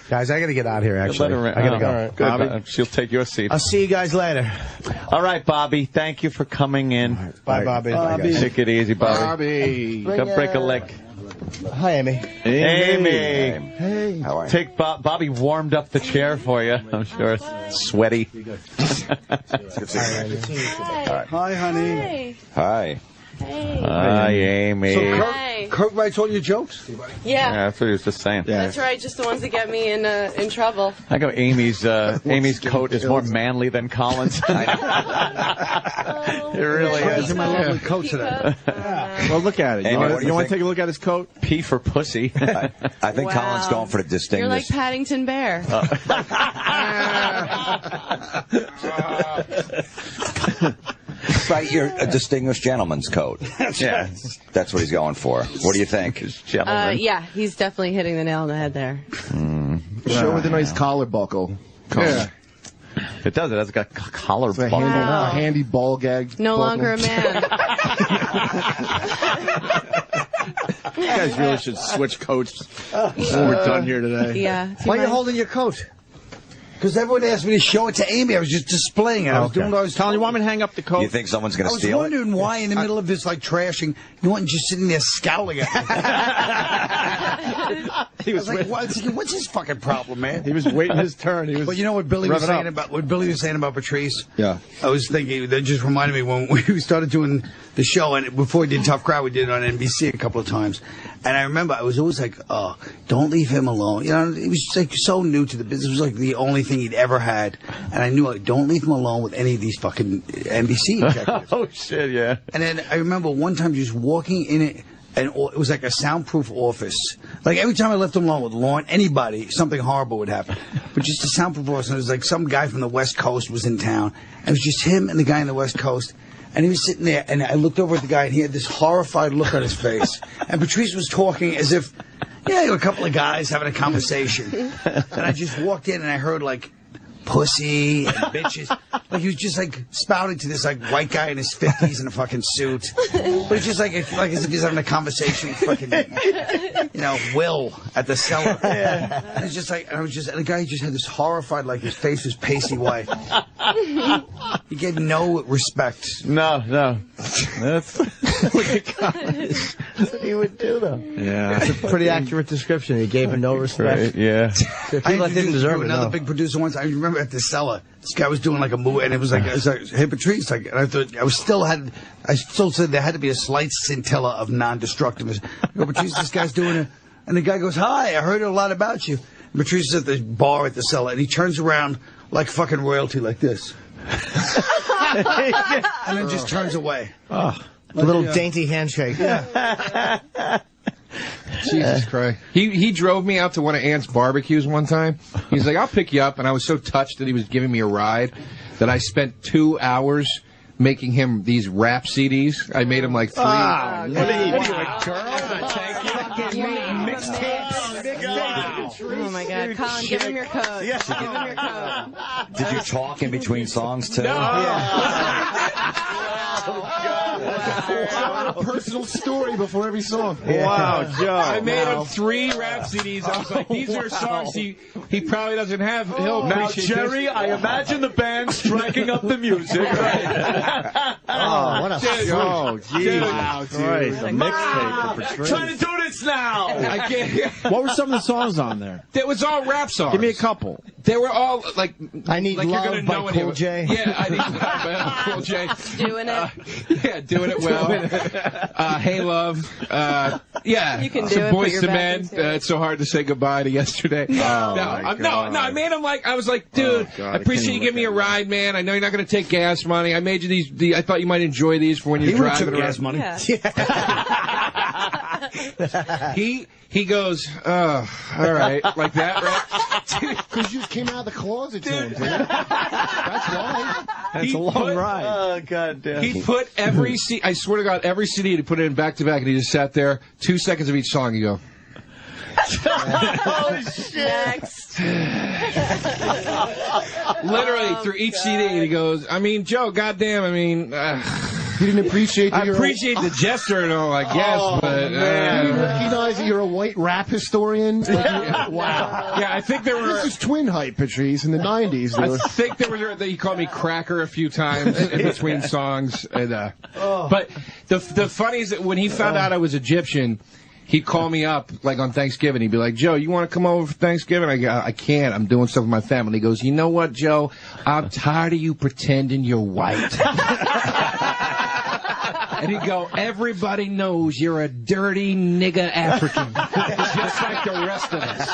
Guys, I gotta get out here. Actually, I gotta go. Right. Good, Bobby. She'll take your seat. I'll see you guys later. All right, Bobby. Thank you for coming in. Bye, Bobby. Take it easy, Bobby. Bobby. Come break a leg. Hi, Amy. Amy. Hey. How are you? Take Bobby warmed up the chair for you. I'm sure it's sweaty. Hi, honey. Hi. Hey. Hi, Amy. So Hi. Kurt writes all your jokes? Yeah. That's what he was just saying. That's right, just the ones that get me in trouble. I go. Amy's coat is more manly than Colin's. It really is. My lovely coat today. Well, look at it. Amy, what do you you want to think? take a look at his coat? P for pussy. I think Wow. Colin's going for the You're distinguished. like Paddington Bear. Right, you're a distinguished gentleman's coat. Yeah. That's what he's going for. What do you think? Yeah, he's definitely hitting the nail on the head there. Show with a nice collar buckle. Yeah. It does. It has got a collar It's a buckle. handy ball gag. No buckle. longer a man. You guys really should switch coats before we're done here today. Yeah. Why are you holding your coat? Because everyone asked me to show it to Amy. I was just displaying it. I was doing what I was Colin, you want me to hang up the coat? You think someone's going I to was steal it? wondering why, in the middle of this, like, trashing, you weren't just sitting there scowling at me. He was like, what's his fucking problem, man? He was waiting his turn. He was. But you know what Billy was revving saying up. about Patrice? Yeah. I was thinking that just reminded me when we started doing the show, and before we did Tough Crowd, we did it on NBC a couple of times. And I remember I was always like, "Oh, don't leave him alone." You know, he was just like so new to the business. It was like the only thing he'd ever had, and I knew, like, don't leave him alone with any of these fucking NBC executives. Oh shit, yeah. And then I remember one time just walking in it, and it was like a soundproof office. Like every time I left him alone with Lauren, anybody, something horrible would happen. But just a soundproof office, and it was like some guy from the West Coast was in town. And it was just him and the guy on the West Coast. And he was sitting there, and I looked over at the guy, and he had this horrified look on his face. And Patrice was talking as if, a couple of guys having a conversation. And I just walked in, and I heard, like, pussy and bitches. Like he was just like spouting to this like white guy in his 50s in a fucking suit. But it's just like as if he's having a conversation with fucking, Will at the cellar. And it's just like, and the guy just had this horrified, like his face was pasty white. He gave no respect. No. That's what he would do, though. Yeah. It's a pretty accurate description. He gave him no respect. Right, yeah. People that didn't deserve it. Another big producer once. I remember at the cellar, this guy was doing like a movie, and it was like, hey Patrice, like, and I thought I still said there had to be a slight scintilla of non-destructiveness. I go, Patrice, this guy's doing it, and the guy goes, hi, I heard a lot about you. And Patrice is at the bar at the cellar, and he turns around like fucking royalty, like this, and then just turns away. A little dainty handshake. Yeah. Jesus Christ. He drove me out to one of Ant's barbecues one time. He's like, I'll pick you up. And I was so touched that he was giving me a ride that I spent 2 hours making him these rap CDs. I made him like 3. Oh my God, Colin, give him your code. Give him your code. Did you talk in between songs, too? No. A personal story before every song. Wow, Joe. I made him 3 rap CDs. I was like, these are songs he probably doesn't have. He'll Now, appreciate Jerry, this. I imagine the band striking up the music. What a Oh, geez. Wow, dude. Christ, a mixtape for Patrice. Trying to do this now. I can't. What were some of the songs on there? It was all rap songs. Give me a couple. They were all like I Need like Love you're gonna by know Cool J. Yeah, I Need Love by Cool J. Doing it. Yeah, doing it well. Hey Love. Yeah. You can do Some it, Boys put your to back Men. into it. It's so hard to say goodbye to yesterday. No. No, I made him like, I was like, dude, I appreciate you giving me a ride, man. I know you're not going to take gas money. I made you these, I thought you might enjoy these for when you're driving around. Gas money. Yeah. He goes, all right, like that, right? Because you just came out of the closet to him, dude. That's why. That's a long ride. Oh, God damn. He put every I swear to God, every CD he put it in back to back, and he just sat there, 2 seconds of each song. You go. Oh shit! Next. Literally through each CD, and he goes, I mean, Joe, goddamn, I mean, you didn't appreciate that I appreciate the gesture and all, I guess, but you recognize that you're a white rap historian. Wow. Yeah, I think there were. This is twin hype, Patrice, in the '90s. I think there was that he called me cracker a few times in between songs, and but the funny is that when he found out I was Egyptian, he'd call me up like on Thanksgiving. He'd be like, Joe, you want to come over for Thanksgiving? I go, I can't. I'm doing stuff with my family. He goes, you know what, Joe? I'm tired of you pretending you're white. And he'd go, everybody knows you're a dirty nigga African, just like the rest of us.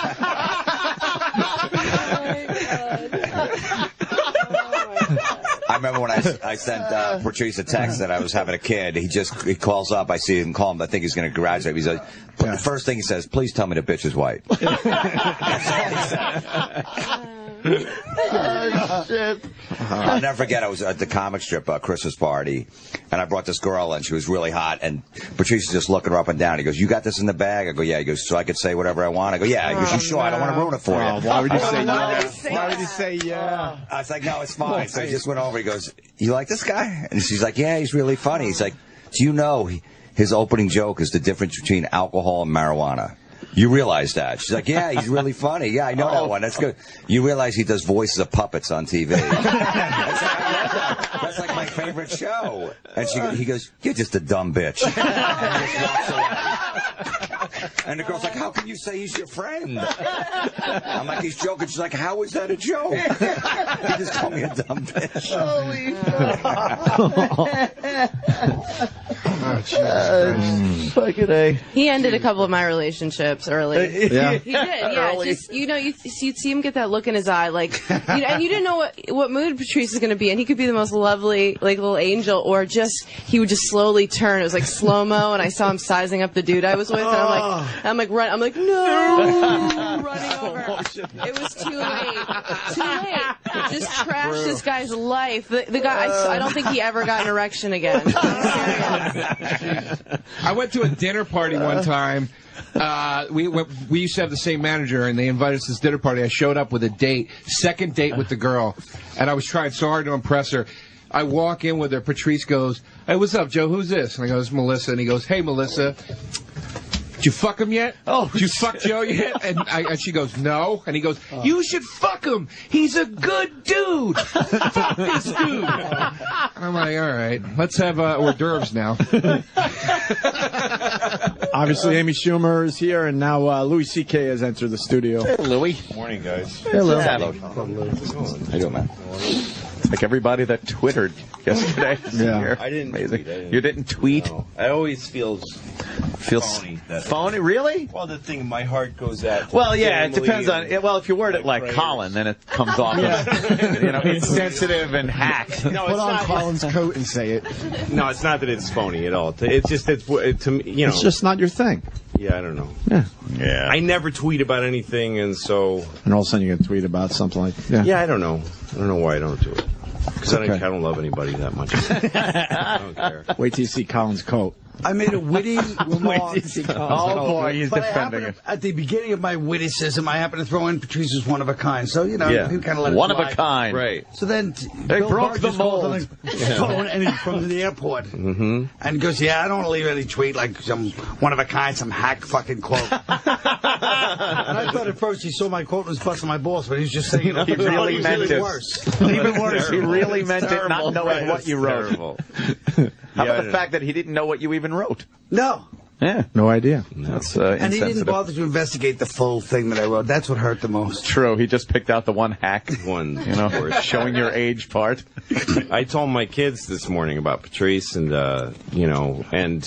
I remember when I sent Patrice a text that I was having a kid. He calls up. I see him call him. I think he's going to graduate. He's like, the first thing he says, please tell me the bitch is white. That's all he said. Oh, shit. I'll never forget, I was at the comic strip Christmas party, and I brought this girl, and she was really hot, and Patrice is just looking her up and down. He goes, you got this in the bag? I go, yeah. He goes, so I could say whatever I want? I go, yeah. He goes, you sure? I don't want to ruin it for you. Why would you say yeah? Why would you say yeah? I was like, no, it's fine. So he just went over. He goes, you like this guy? And she's like, yeah, he's really funny. He's like, do you know his opening joke is the difference between alcohol and marijuana? You realize that? She's like, yeah, he's really funny. Yeah, I know that one. That's good. You realize he does voices of puppets on TV. That's like my favorite show. And he goes, you're just a dumb bitch. And the girl's like, how can you say he's your friend? I'm like, he's joking. She's like, how is that a joke? He just called me a dumb bitch. Holy fuck. Fucking A. He ended a couple of my relationships early. Yeah. He did, yeah. Early. Just, you'd see him get that look in his eye, like, and you didn't know what mood Patrice is going to be in. He could be the most lovely, like, little angel, or just, he would just slowly turn. It was like slow-mo, and I saw him sizing up the dude dude I was with, and I'm like, no, running over. It was too late. Just trashed this guy's life. The guy, I don't think he ever got an erection again. I went to a dinner party one time. We used to have the same manager, and they invited us to this dinner party. I showed up with a second date with the girl, and I was trying so hard to impress her. I walk in with her. Patrice goes, "Hey, what's up, Joe? Who's this?" And I go, "It's Melissa." And he goes, "Hey, Melissa, did you fuck him yet? Did you fuck Joe yet?" And she goes, "No." And he goes, "You should fuck him. He's a good dude. Fuck this dude." I'm like, all right, let's have hors d'oeuvres now. Obviously, Amy Schumer is here, and now Louis C.K. has entered the studio. Hey, Louis. Morning, guys. Hello. Hello. How you doing, man? Like everybody that Twittered yesterday. Yeah. I didn't Amazing. tweet. You didn't tweet? No. I always feels phony. Phony? Really? Well, the thing, my heart goes out. Well, yeah, it depends on. Well, if you word it like Colin, then it comes off as insensitive and hacked. No, put on Colin's coat and say it. No, it's not that it's phony at all. It's just to me, It's just not your thing. Yeah, I don't know. Yeah. I never tweet about anything, and so. And all of a sudden you can tweet about something like. Yeah, I don't know. I don't know why I don't do it. Because I don't love anybody that much. I don't care. Wait till you see Colin's coat. I made a witty remark. Oh, boy, he's but defending it. At the beginning of my witticism, I happened to throw in Patrice's one of a kind. So, you kind of let it one of fly. a kind. Right. So then They Bill broke Burr the just called mold. on the phone and from the airport. Mm-hmm. And goes, I don't want to leave any tweet like some one of a kind, some hack fucking quote. And I thought at first he saw my quote and was busting my balls, but he was just saying, He really meant it. Worse. Even worse, he really meant it, not knowing what you wrote. Terrible. How about the fact that he didn't know what you even wrote? No. Yeah. No idea. That's and he didn't insensitive. bother to investigate the full thing that I wrote. That's what hurt the most. True. He just picked out the one hack. One. Showing your age part. I told my kids this morning about Patrice, and and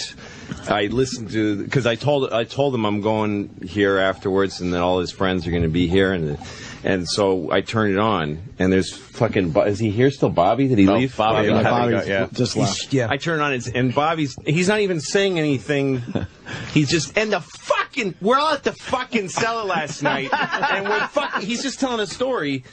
I listened to because I told them I'm going here afterwards, and then all his friends are going to be here, and so I turned it on, and there's fucking. Is he here still, Bobby? Did he leave? Bobby just left. Yeah. I turned on it, and he's not even saying anything. He's just we're all at the fucking cellar last night, and he's just telling a story.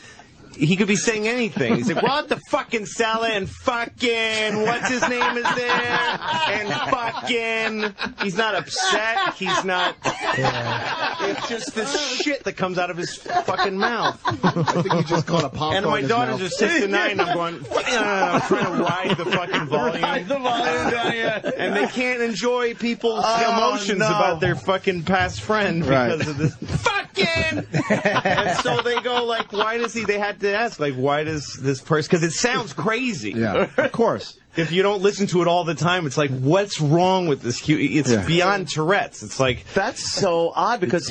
He could be saying anything. He's like, we're at the fucking cellar, and fucking what's his name is there, and fucking he's not upset. He's not. It's just this shit that comes out of his fucking mouth. I think you just caught a popcorn. And my in his daughters mouth. are 6 and 9. And I'm going. I'm trying to ride the fucking volume. Ride the volume down, yeah. And they can't enjoy people's emotions about their fucking past friend because of this fucking. And so they go like, why does he? They had to ask like, why does this person? Because it sounds crazy. Yeah, of course. If you don't listen to it all the time, it's like, what's wrong with this? It's beyond Tourette's. It's like that's so odd because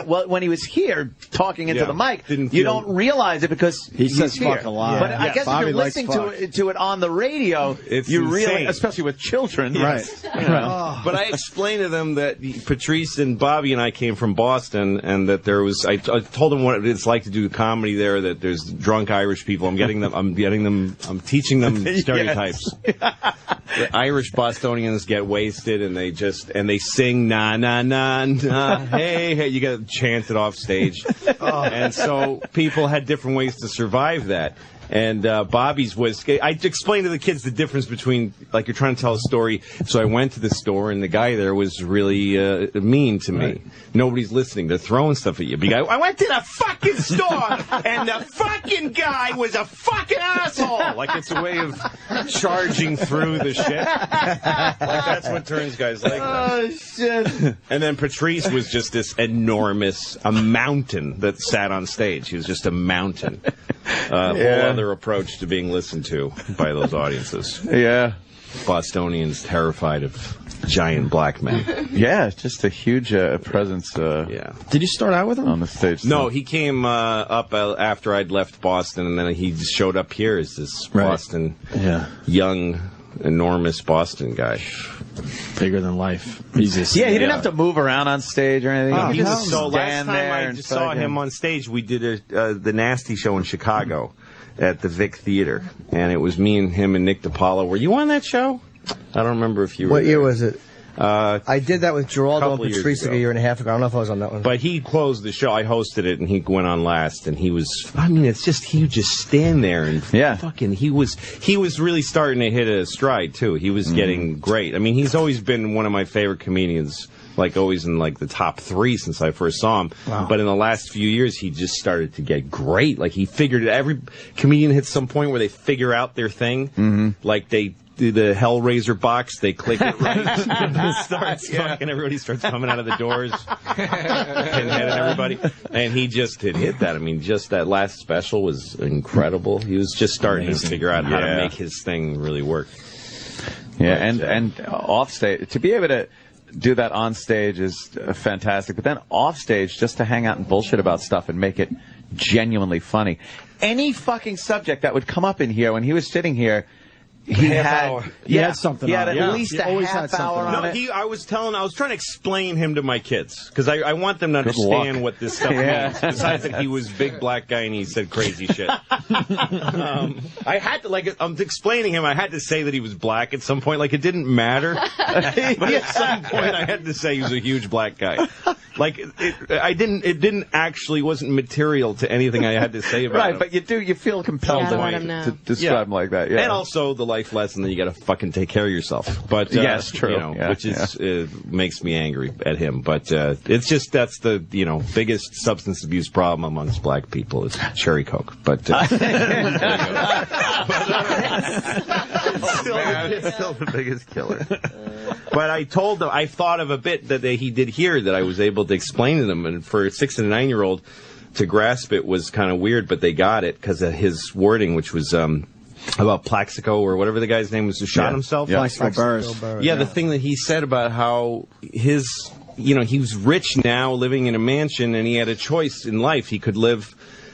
when he was here talking into the mic, you don't realize it because he says here. fuck a lot. But I guess Bobby if you're listening to it on the radio, you really, especially with children, right? But I explained to them that Patrice and Bobby and I came from Boston, and that there was. I told them what it's like to do comedy there. That there's drunk Irish people. I'm teaching them stereotypes. The Irish Bostonians get wasted and they sing na na na na hey, you got to chant it off stage. And so people had different ways to survive that. And Bobby's was, I explained to the kids the difference between, like, you're trying to tell a story. So I went to the store, and the guy there was really mean to me. Right. Nobody's listening. They're throwing stuff at you. But I went to the fucking store, and the fucking guy was a fucking asshole. Like, it's a way of charging through the shit. Like, that's what turns guys like that. Oh, shit. And then Patrice was just this a mountain that sat on stage. He was just a mountain. Whole other approach to being listened to by those audiences. Yeah. Bostonians terrified of giant black men. Yeah, just a huge presence. Did you start out with him? On the stage? No, he came up after I'd left Boston, and then he just showed up here as this Boston, young, enormous Boston guy. Bigger than life. He's just, he didn't have to move around on stage or anything. No, he just so last stand time there I and just saw him on stage, we did the Nasty Show in Chicago at the Vic Theater, and it was me and him and Nick DiPaolo. Were you on that show? I don't remember if you were. What year was it? I did that with Geraldo and couple years Patrice like ago. a year and a half ago. I don't know if I was on that one. But he closed the show. I hosted it, and he went on last. And he was, I mean, it's just, he would just stand there and fucking, he was really starting to hit a stride, too. He was getting great. I mean, he's always been one of my favorite comedians, like always in like the top 3 since I first saw him. Wow. But in the last few years, he just started to get great. Like, he figured it. Every comedian hits some point where they figure out their thing. Like, they do the Hellraiser box, they click it right, and it starts fucking, everybody starts coming out of the doors, Pinhead and everybody, and he just hit that. I mean, just that last special was incredible. He was just starting to figure out how to make his thing really work. Yeah, and off stage, to be able to do that on stage is fantastic, but then off stage, just to hang out and bullshit about stuff and make it genuinely funny. Any fucking subject that would come up in here when he was sitting here, he had something. He had at least a half hour on it. I was trying to explain him to my kids because I want them to understand what this stuff means. Besides that, he was a big black guy and he said crazy shit. I had to, like, I'm explaining him. I had to say that he was black at some point. Like, it didn't matter, but at some point I had to say he was a huge black guy. Like, it didn't actually wasn't material to anything I had to say about him. But you feel compelled to describe him like that. Yeah. And also the life lesson that you got to fucking take care of yourself. But yes, true. You know, which is makes me angry at him. But it's just that's the biggest substance abuse problem amongst black people is cherry coke. But it's still the biggest killer. But I told them I thought of a bit that he did here that I was able to explain to them, and for a 6 and a 9-year-old to grasp it was kind of weird, but they got it because of his wording, which was about Plaxico or whatever the guy's name was who shot himself. Plaxico Burress. Yeah, the thing that he said about how he was rich now, living in a mansion, and he had a choice in life. He could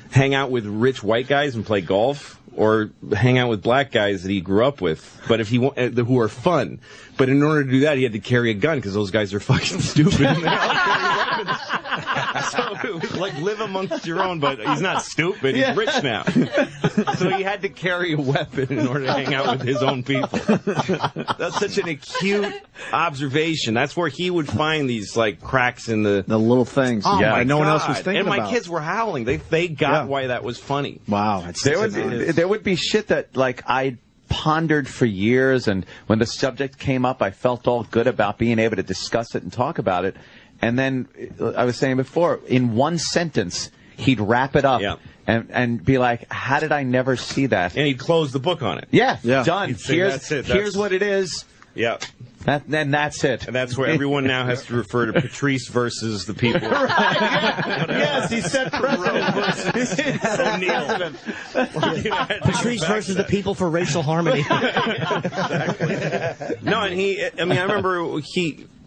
hang out with rich white guys and play golf, or hang out with black guys that he grew up with, but who are fun. But in order to do that, he had to carry a gun because those guys are fucking stupid and they all carry weapons. So it was like live amongst your own, but he's not stupid. He's rich now. So he had to carry a weapon in order to hang out with his own people. That's such an acute observation. That's where he would find these like cracks in the little things. Oh yeah, my no one God. else was thinking about. And my kids were howling. They got why that was funny. Wow. There would be shit that like I pondered for years, and when the subject came up, I felt all good about being able to discuss it and talk about it. And then, I was saying before, in one sentence, he'd wrap it up and be like, how did I never see that? And he'd close the book on it. Yeah. Done. He'd say, that's it. Here's what it is. Yeah. Then that's it. And that's where everyone now has to refer to Patrice versus the people. Yes, he said president versus Patrice versus the people for racial harmony. Exactly. No, and I remember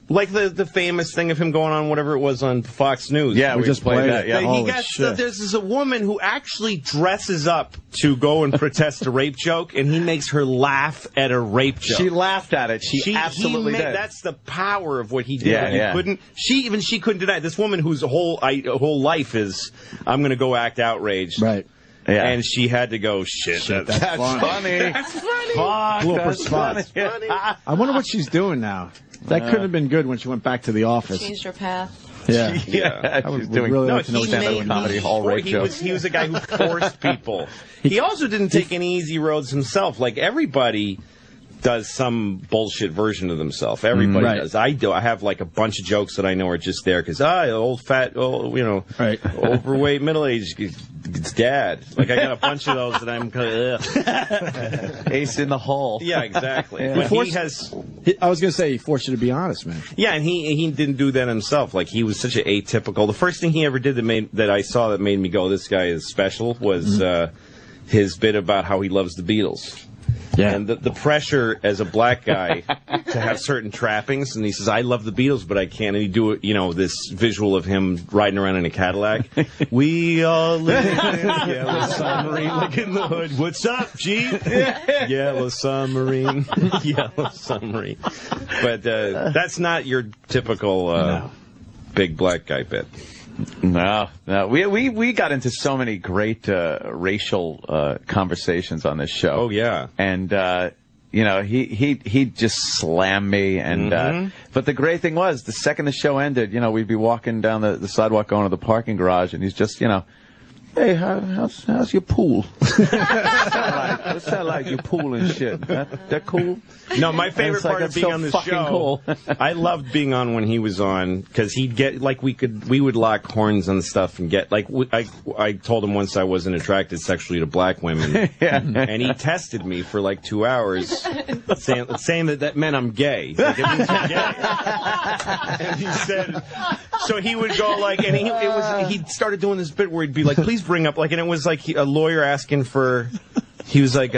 like the famous thing of him going on whatever it was on Fox News. Yeah, we just played that. Yeah. There's a woman who actually dresses up to go and protest a rape joke, and he makes her laugh at a rape joke. She laughed at it. She absolutely did. That's the power of what he did. Yeah, She couldn't deny it. This woman whose whole life is, I'm going to go act outraged. Right. Yeah. And she had to go, shit, that's funny. That's funny. Blooper spots. Funny. I wonder what she's doing now. That could have been good when she went back to the office. Changed her path. Yeah. She's doing stand-up comedy, all rape jokes. He was a guy who forced people. He also didn't take any easy roads himself. Like, everybody does some bullshit version of themselves. Everybody does. I do. I have like a bunch of jokes that I know are just there because old fat, overweight, middle-aged dad. Like, I got a bunch of those that I'm kind of ace in the hole. Yeah, exactly. Yeah. But I was going to say he forced you to be honest, man. Yeah, and he didn't do that himself. Like, he was such an atypical. The first thing he ever did that I saw that made me go, this guy is special, was his bit about how he loves the Beatles. Yeah. And the pressure as a black guy to have certain trappings, and he says, I love the Beatles, but I can't. And he do it, this visual of him riding around in a Cadillac. We all live in yellow submarine, look in the hood. What's up, G? Yellow submarine. Yellow submarine. But that's not your typical big black guy bit. No. We got into so many great racial conversations on this show. Oh, yeah. And he'd just slam me. And but the great thing was, the second the show ended, we'd be walking down the sidewalk going to the parking garage, and he's just, hey, how's your pool? What's that like, your pool and shit? That cool? No, my favorite part of being on this show, cool. I loved being on when he was on, because he'd get, we would lock horns on stuff and get, I told him once I wasn't attracted sexually to black women, and he tested me for 2 hours, saying that meant I'm gay. Like, it means I'm gay. And he said, so he would go and he started doing this bit where he'd be like, please bring up, and it was like a lawyer asking for, he was like,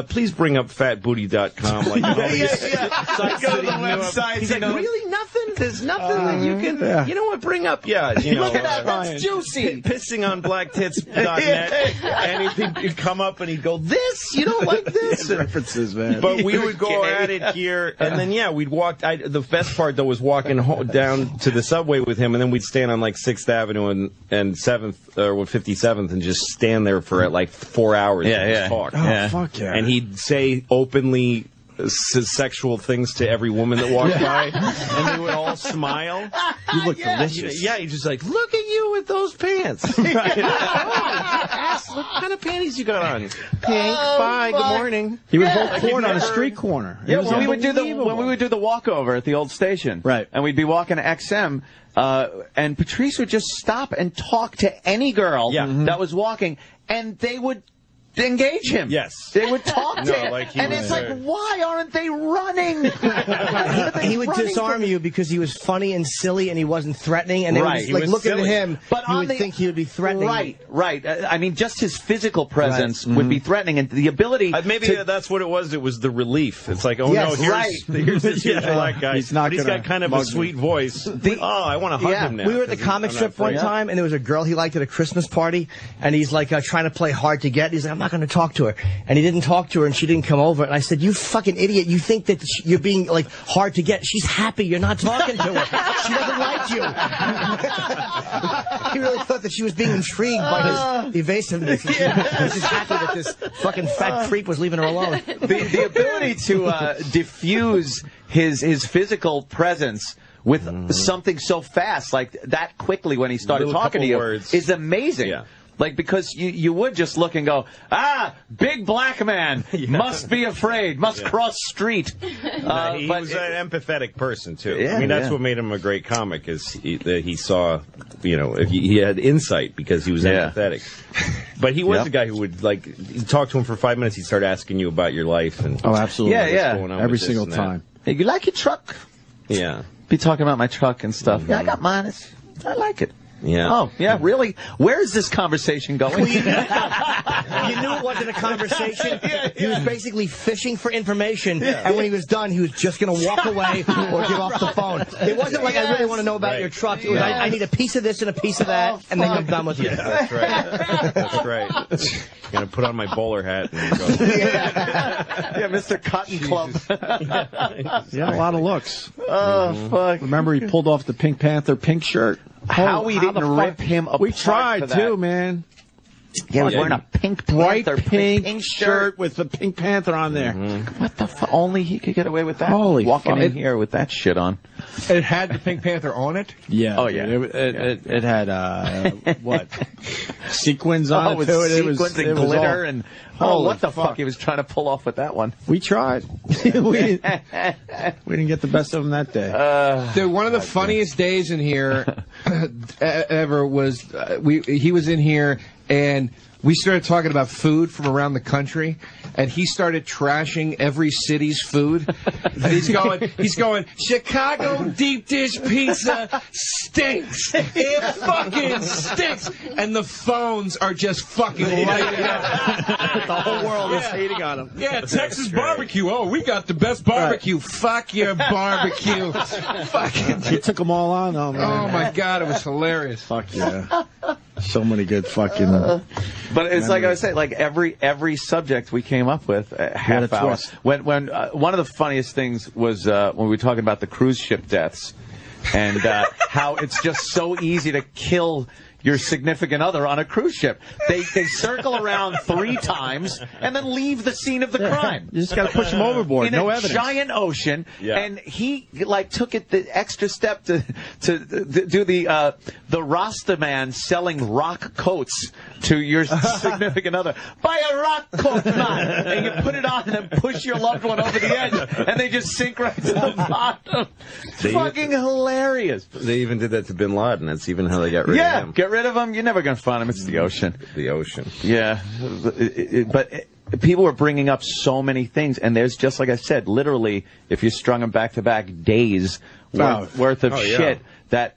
please bring up fatbooty.com. Like, Go to the website. He's like, really nothing? There's nothing that you can, you know what, bring up? Yeah, look at that, that's juicy. Pissing on blacktits.net. And he'd come up and he'd go, this? You don't like this? References, man. But we would go at it here, and then, we'd walk. The best part, though, was walking down to the subway with him, and then we'd stand on, 6th Avenue and 7th, or 57th, and just stand there for, 4 hours and just talk. Oh, fuck yeah. And he'd say openly sexual things to every woman that walked by, and they would all smile. You look delicious. Yeah, he's just like, look at you with those pants. Right. What kind of panties you got on? Pink. Bye. Good morning. He would hold corn on a street corner. Yeah, when we would do the walkover at the old station, right? And we'd be walking to XM, and Patrice would just stop and talk to any girl that was walking, and they would engage him. Yes. They would talk to him. And it's why aren't they running? He would disarm you because he was funny and silly and he wasn't threatening. And they would looking at him, you would think he would be threatening. Right. I mean, just his physical presence would be threatening, and the ability. Maybe that's what it was. It was the relief. It's like, no, here's this black guy. He's got kind of a sweet voice. I want to hug him now. We were at the comic strip one time, and there was a girl he liked at a Christmas party, and he's trying to play hard to get. He's like, I'm not going to talk to her. And he didn't talk to her, and she didn't come over. And I said, you fucking idiot. You think that you're being, hard to get. She's happy you're not talking to her. She doesn't like you. He really thought that she was being intrigued by his evasiveness. He was just happy that this fucking fat creep was leaving her alone. The ability to diffuse his physical presence with something so fast, that quickly when he started talking to you, is amazing. Yeah. Because you would just look and go, big black man, must be afraid, must cross street. He was an empathetic person, too. Yeah, I mean, that's what made him a great comic, is that he saw, he had insight because he was empathetic. But he was the guy who would, you talk to him for 5 minutes, he'd start asking you about your life. And absolutely. What's going on every with this single and time. Hey, you like your truck? Yeah. Be talking about my truck and stuff. Yeah, I got mine. I like it. Yeah. Oh, yeah, really? Where is this conversation going? You knew it wasn't a conversation. He was basically fishing for information, and when he was done, he was just going to walk away or get off the phone. It wasn't like, I really want to know about your truck. It was, I need a piece of this and a piece of that, and then I'm done with you. Yeah, that's right. That's right. I'm going to put on my bowler hat and go. Yeah, Mr. Cotton Club. He had a lot of looks. Oh, fuck. Remember, he pulled off the Pink Panther pink shirt. How we didn't rip him apart. We tried too, man. Yeah, he was wearing a Pink Panther pink shirt with the Pink Panther on there. What the fuck? Only he could get away with that. Holy Walking in here with that shit on. It had the Pink Panther on it? Yeah. Oh, yeah. It had, what? Sequins on it, too. Sequins and glitter and... Oh, what the fuck he was trying to pull off with that one. We tried. we didn't get the best of him that day. Dude, one of the funniest days in here ever was he was in here and we started talking about food from around the country, and he started trashing every city's food. And he's going, Chicago deep dish pizza stinks. It fucking stinks. And the phones are just fucking lighting up. The whole world is hating on him. Yeah, Texas barbecue. Oh, we got the best barbecue. Right. Fuck your barbecue. Fucking. He took them all on, though, man. Oh my God, it was hilarious. Fuck yeah. So many good fucking. But it's like I was saying, every subject we came up with, half hour. Twist. When one of the funniest things was when we were talking about the cruise ship deaths, and how it's just so easy to kill your significant other on a cruise ship. They circle around 3 times and then leave the scene of the crime. You just got to push them overboard. In no a evidence. giant ocean, Yeah. and he like took it the extra step to do the Rasta man selling rock coats to your significant other. Buy a rock coat, man, and you put it on and push your loved one over the edge, and they just sink right to the bottom. Fucking hilarious. They even did that to Bin Laden. That's even how they got rid of him. Get rid of him. You're never gonna find him. It's the ocean. The ocean. Yeah, but people are bringing up so many things, and there's just like I said, literally, if you strung them back to back, days worth of shit that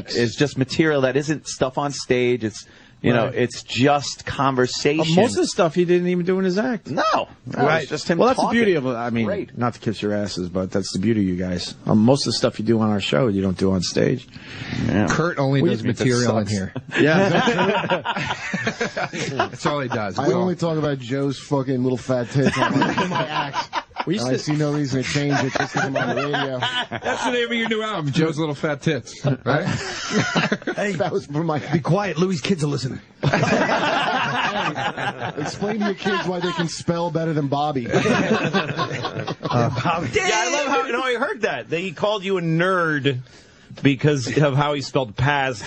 is just material that isn't stuff on stage. It's it's just conversation. Most of the stuff he didn't even do in his act. No, Right. it's just him. Well, that's the talking. beauty of it. I mean, Great. not to kiss your asses, but that's the beauty of you guys. Most of the stuff you do on our show, you don't do on stage. Yeah. Kurt only What do does you think, that material in sucks? here. Yeah. That's all he does. I only talk about Joe's fucking little fat tits on my act. We used I to- see no reason to change it just because I'm on the radio. That's the name of your new album, Joe's Little Fat Tits. Right? Hey, That was for my. be quiet. Louis' kids are listening. Explain to your kids why they can spell better than Bobby. Yeah, I love how. No, I heard that. He called you a nerd because of how he spelled past.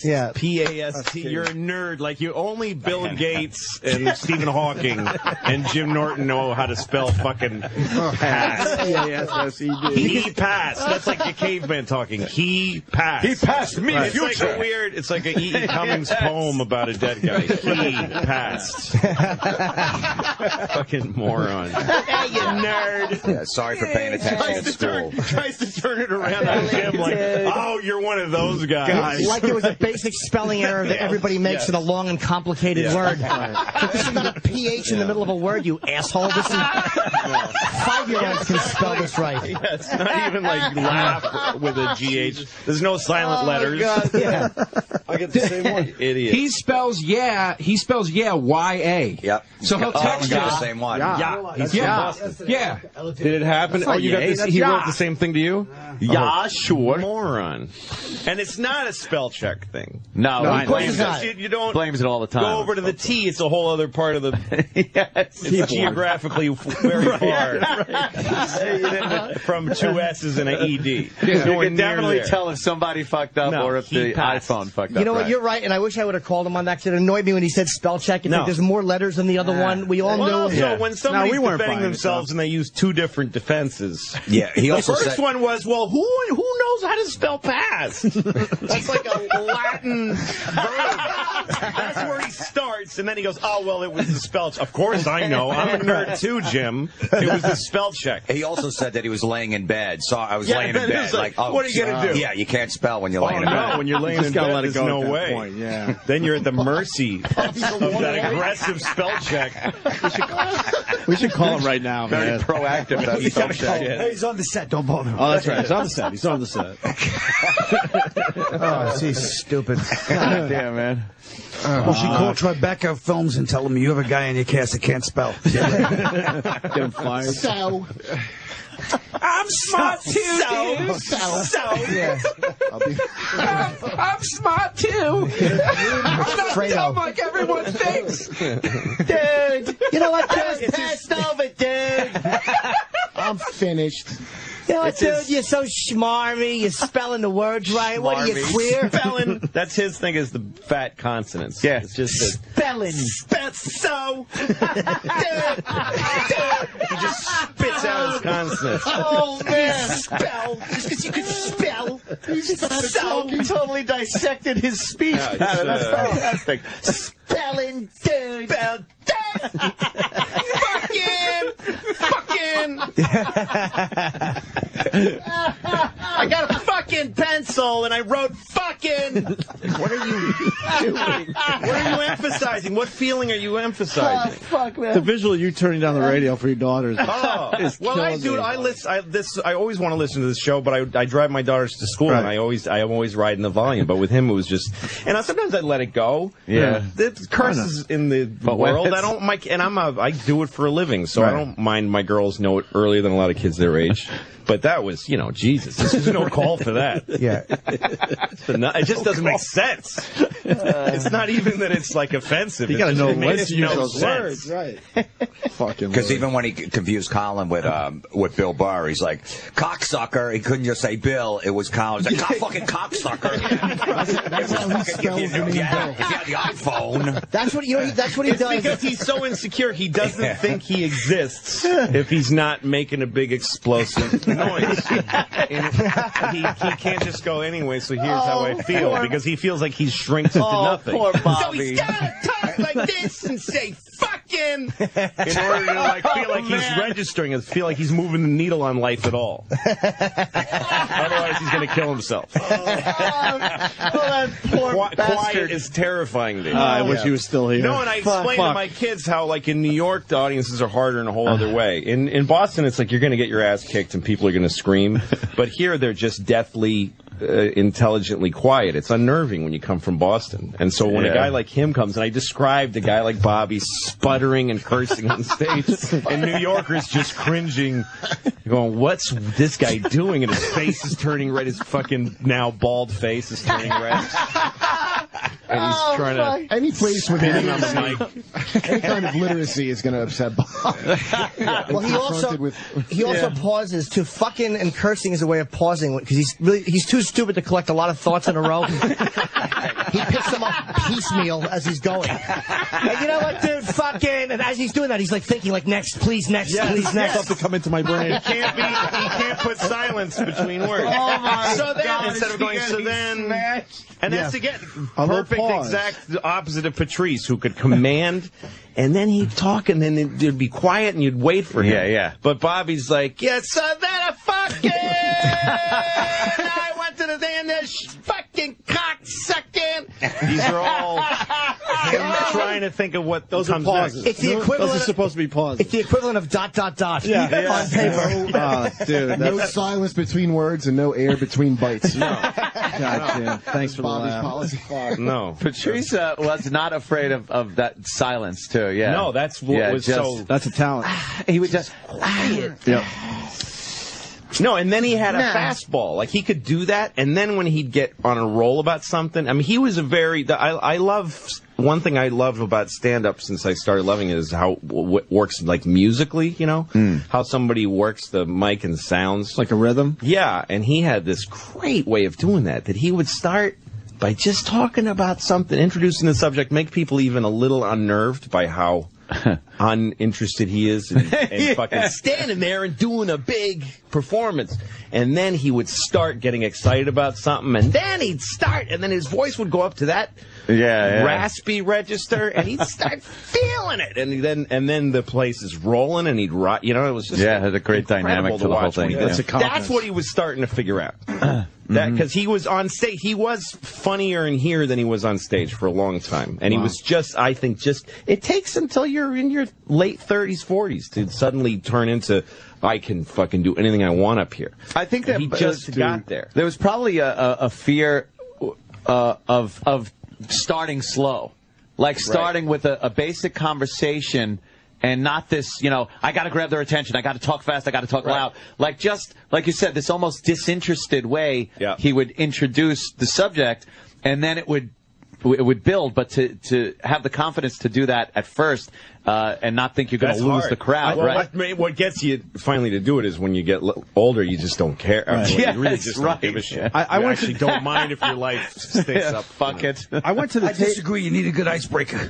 Yeah. Past. You're a nerd. Like you only Bill Gates and Stephen Hawking and Jim Norton know how to spell fucking past. He passed. That's like a caveman talking. He passed. He passed me, It's future. like a weird. It's like a E.E. Cummings poem about a dead guy. He passed. Fucking moron. Hey, you nerd. Yeah, sorry for paying attention at school. Tries to turn it around on him like, oh, you're one of those guys. Like it was a basic spelling error that everybody makes in a long and complicated word. Like, this is not a PH in the middle of a word, you asshole. This is 5-year-olds can spell this right. Yeah, it's not even like laugh with a GH. There's no silent letters. Yeah. I get the same one. Idiot. He spells yeah Y-A. Yep. So he'll text we you. got the same one. Yeah. He's from Boston. Yeah. Did it happen? Oh, you got this? He wrote the same thing to you? Yeah, sure. Moron. And it's not a spell check thing. No, of course it's not. You don't blames it all the time. go over to the T. It's a whole other part of the. Yes. It's geographically very far. From 2 S's and an ED. You Nowhere can near definitely there. tell if somebody fucked up No, or if he the passed. iPhone fucked up. You know what? right. You're right, and I wish I would have called him on that because it annoyed me when he said spell check. It's No. like there's more letters than the other one. We all Well, knew. so when somebody's we weren't defending finding themselves and they use 2 different defenses. Yeah, he also the first said. one was, well, who knows how to spell past? That's like a Latin verb. That's where he starts, and then he goes, oh, well, it was the spell check. Of course I know. I'm a nerd too, Jim. It was the spell check. He also said that he was laying in bed. So I was Yeah, laying in then bed. it's like, oh, what are you gonna do? Yeah, you can't spell when you're laying in No, bed. when you're laying Just in gotta bed, let it there's go no at that way. point, yeah. Then you're at the mercy of that aggressive spell check. We should call him right now. Very man. proactive. That spell check. Hey, he's on the set. Don't bother him. Oh, that's right. He's on the set. He's on the set. Oh, she's stupid. God damn, man. Well, she called Tribeca Films and tell them you have a guy in your cast that can't spell. Get him fired. So. I'm smart too, dude. Yeah. I'm smart too. I'm not Fredo. dumb like everyone thinks. Dude, you know what? Just passed over, dude. I'm finished. You know what, dude? You're so schmarmy. You're spelling the words right. What are you, queer? Spelling. That's his thing is the fat consonants. Yeah. It's just a, Spelling. so. He just spits out his consonants. Oh, man. Spell. Just because you can spell. You just so totally dissected his speech. Yeah, That's it's, fantastic. Spelling, dude. Spell, Fucking. I got a fucking pencil and I wrote fucking. What are you doing? What are you emphasizing? What feeling are you emphasizing? fuck, man. The visual of you turning down the radio for your daughters. Oh, is well, killing me. I listen. I always want to listen to this show, but I drive my daughters to school, and I'm always riding the volume. But with him, it was just, and sometimes I let it go. Yeah. There's curses in the But when world. it's- I don't, and I do it for a living, so I Right. don't mind my girls know it earlier than a lot of kids their age. But that was, Jesus, there's no call for that. Yeah. It's enough. it just doesn't make sense. It's not even that it's like offensive. You gotta know it when makes to use no those sense. words, right? Fucking. Because even when he confused Colin with Bill Burr, he's like cocksucker. He couldn't just say Bill. It was Colin. He's like fucking cocksucker. That's how he spells the name Bill. If you had the iPhone. That's what that's what he It's does. because he's so insecure, he doesn't think he exists if he's not making a big explosive noise. And he can't just go anyway, so here's how I feel. Because he feels like he's shrinks into nothing. Poor Bobby. So he's gotta talk like this and say fucking in order to like feel like he's registering and feel like he's moving the needle on life at all. Otherwise he's gonna kill himself. Quiet is terrifying to me. I wish he was still here. No, and I explained to my kids how, like, in New York, the audiences are harder in a whole other way. In Boston, it's like you're going to get your ass kicked and people are going to scream. But here, they're just deathly, intelligently quiet. It's unnerving when you come from Boston. And so when a guy like him comes, and I described a guy like Bobby sputtering and cursing on stage, and New Yorkers just cringing, going, what's this guy doing? And his face is turning red. His fucking now bald face is turning red. And he's trying to any place with spin on the mic. any kind of literacy is going to upset Bob. Well, he also pauses to fucking, and cursing is a way of pausing because he's too stupid to collect a lot of thoughts in a row. He picks them up piecemeal as he's going. And you know what, dude? Fucking, and as he's doing that, he's like thinking, like, next, please, next, please, next. Stuff to come into my brain. He can't put silence between words. Oh my so then, God, instead of going, so then, and that's again perfect exact opposite of Patrice, who could command, and then he'd talk, and then it'd be quiet, and you'd wait for him. Yeah. But Bobby's like, yeah, so then I fucking, I went to the damn fucking cocksucking. These are all him trying to think of what those are pauses. It's the equivalent. Those are supposed to be pauses. It's the equivalent of ... on paper. Dude, no silence between words and no air between bites. No. God damn. Thanks for the Bobby's laugh. policy. No. Patrice was not afraid of that silence, too, yeah. No, that's what was so... That's a talent. He would just quiet. Yep. No, and then he had a fastball. Like, he could do that, and then when he'd get on a roll about something, I mean, he was a very... I love... One thing I love about stand-up since I started loving it is how it works, like, musically, you know? How somebody works the mic and sounds. Like a rhythm? Yeah, and he had this great way of doing that he would start by just talking about something, introducing the subject, make people even a little unnerved by how uninterested he is and fucking standing there and doing a big performance. And then he would start getting excited about something, and then he'd start, and then his voice would go up to that raspy register, and he'd start feeling it. And then the place is rolling, and he'd rock. You know, it was just it had a great dynamic to the whole thing. That's what he was starting to figure out. Because he was on stage, he was funnier in here than he was on stage for a long time, and he was just, I think, it takes until you're in your late 30s, 40s to suddenly turn into, I can fucking do anything I want up here. I think that he just got there. There was probably a fear of starting slow, like starting with a basic conversation. And not this, I got to grab their attention. I got to talk fast. I got to talk loud. Like just, like you said, this almost disinterested way he would introduce the subject, and then it would build. But to have the confidence to do that at first and not think you're going to lose the crowd. What gets you finally to do it is when you get older, you just don't care. You really just don't give a shit. I actually don't mind if your life sticks up. Fuck it. I went to the. I disagree. You need a good icebreaker.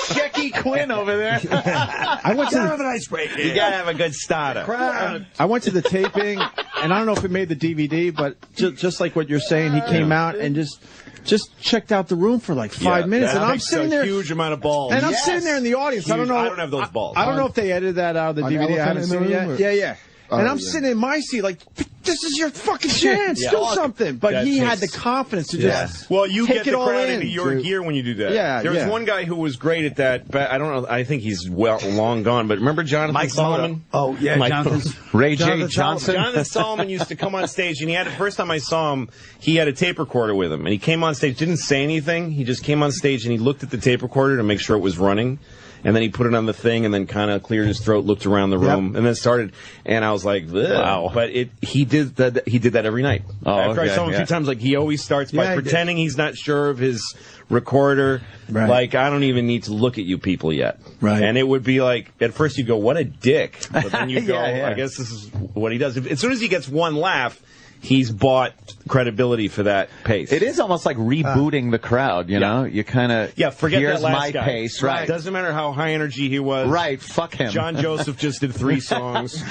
Shecky Quinn over there. I went to have an icebreaker. You gotta have a good starter. I went to the taping, and I don't know if it made the DVD, but just like what you're saying, he came out and just checked out the room for like 5 minutes, and I'm sitting there. A huge amount of balls. And I'm sitting there in the audience. Huge. I don't know. I don't have those balls. I don't know if they edited that out of the DVD. I haven't seen it yet. Yeah. And I'm sitting in my seat like, this is your fucking chance. Yeah. Do something. But That he had takes- the confidence to just Well, you take get it the all crowd in. into your gear when you do that. Yeah, There was yeah. one guy who was great at that, but I don't know. I think he's long gone. But remember Jonathan Mike Solomon? Oh, yeah, Jonathan. Ray Jonathan J. Johnson. Jonathan Solomon used to come on stage, and he had the first time I saw him, he had a tape recorder with him, and he came on stage, didn't say anything. He just came on stage and he looked at the tape recorder to make sure it was running. And then he put it on the thing and then kind of cleared his throat, looked around the room, and then started. And I was like, ugh. Wow. But he did that every night. Oh, After I okay, saw him a yeah. few times, like he always starts by Yeah, he did. pretending he's not sure of his recorder. Right. Like, I don't even need to look at you people yet. Right. And it would be like, at first you go, what a dick. But then you go, Yeah, yeah. I guess this is what he does. As soon as he gets one laugh, he's bought credibility for that pace. It is almost like rebooting the crowd, you know? You kind of, forget here's that last my guy. pace, right? Doesn't matter how high energy he was. Right, fuck him. John Joseph just did 3 songs.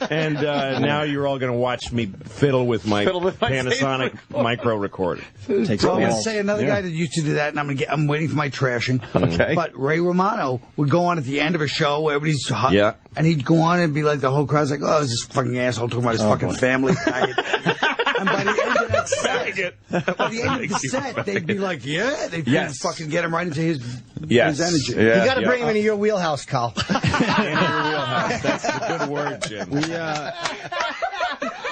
And now you're all going to watch me fiddle with my Panasonic micro recorder. So I'm going to say another guy that used to do that, and I'm waiting for my trashing. Okay. But Ray Romano would go on at the end of a show, everybody's hot, Yeah. and he'd go on and be like, the whole crowd's like, oh, this fucking asshole talking about his fucking family. And by the end of that set, by the end of the set, they'd be like, yeah, they'd fucking get him right into his energy. You got to bring him into your wheelhouse, Carl. That's a good word, Jim. We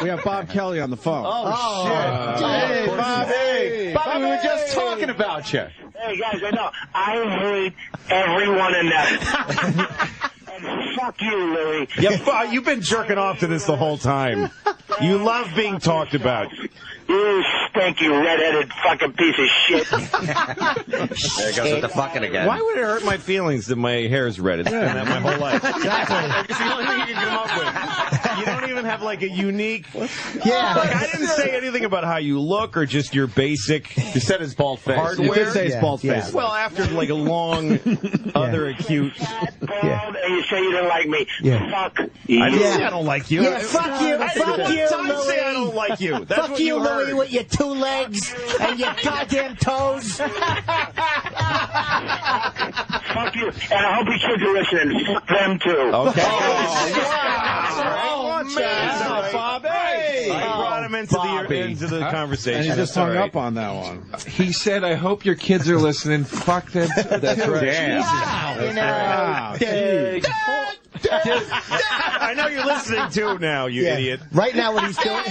have Bob Kelly on the phone. Oh, shit. Hey, Bobby. Bobby, we were just talking about you. Hey, guys, I know. I hate everyone in that. And fuck you, Louie. Yeah, you've been jerking off to this the whole time. You love being talked about. You stinky redheaded fucking piece of shit. There goes with the fucking again. Why would it hurt my feelings that my hair is red? It's been that my whole life. Exactly. It's the only thing you can come up with. You don't even have like a unique. Yeah. Like I didn't say anything about how you look or just your basic. You said his bald face. Hardware. You did say his bald face. Well, after like a long, other acute. And you say you didn't like me. Yeah. Fuck I didn't say I don't like you. Yeah, fuck you. I Fuck didn't you, one time say I don't like you. That's Fuck what you, heard. Louie, with your 2 legs and your goddamn toes. Fuck you. And I hope your kids are listening. Fuck them too. Okay. Bobby. I brought him into the conversation. And he just That's all hung right. up on that one. He said, I hope your kids are listening. Fuck them. That's right. Damn. Wow. I know you're listening too now, you idiot. Right now, what he's doing.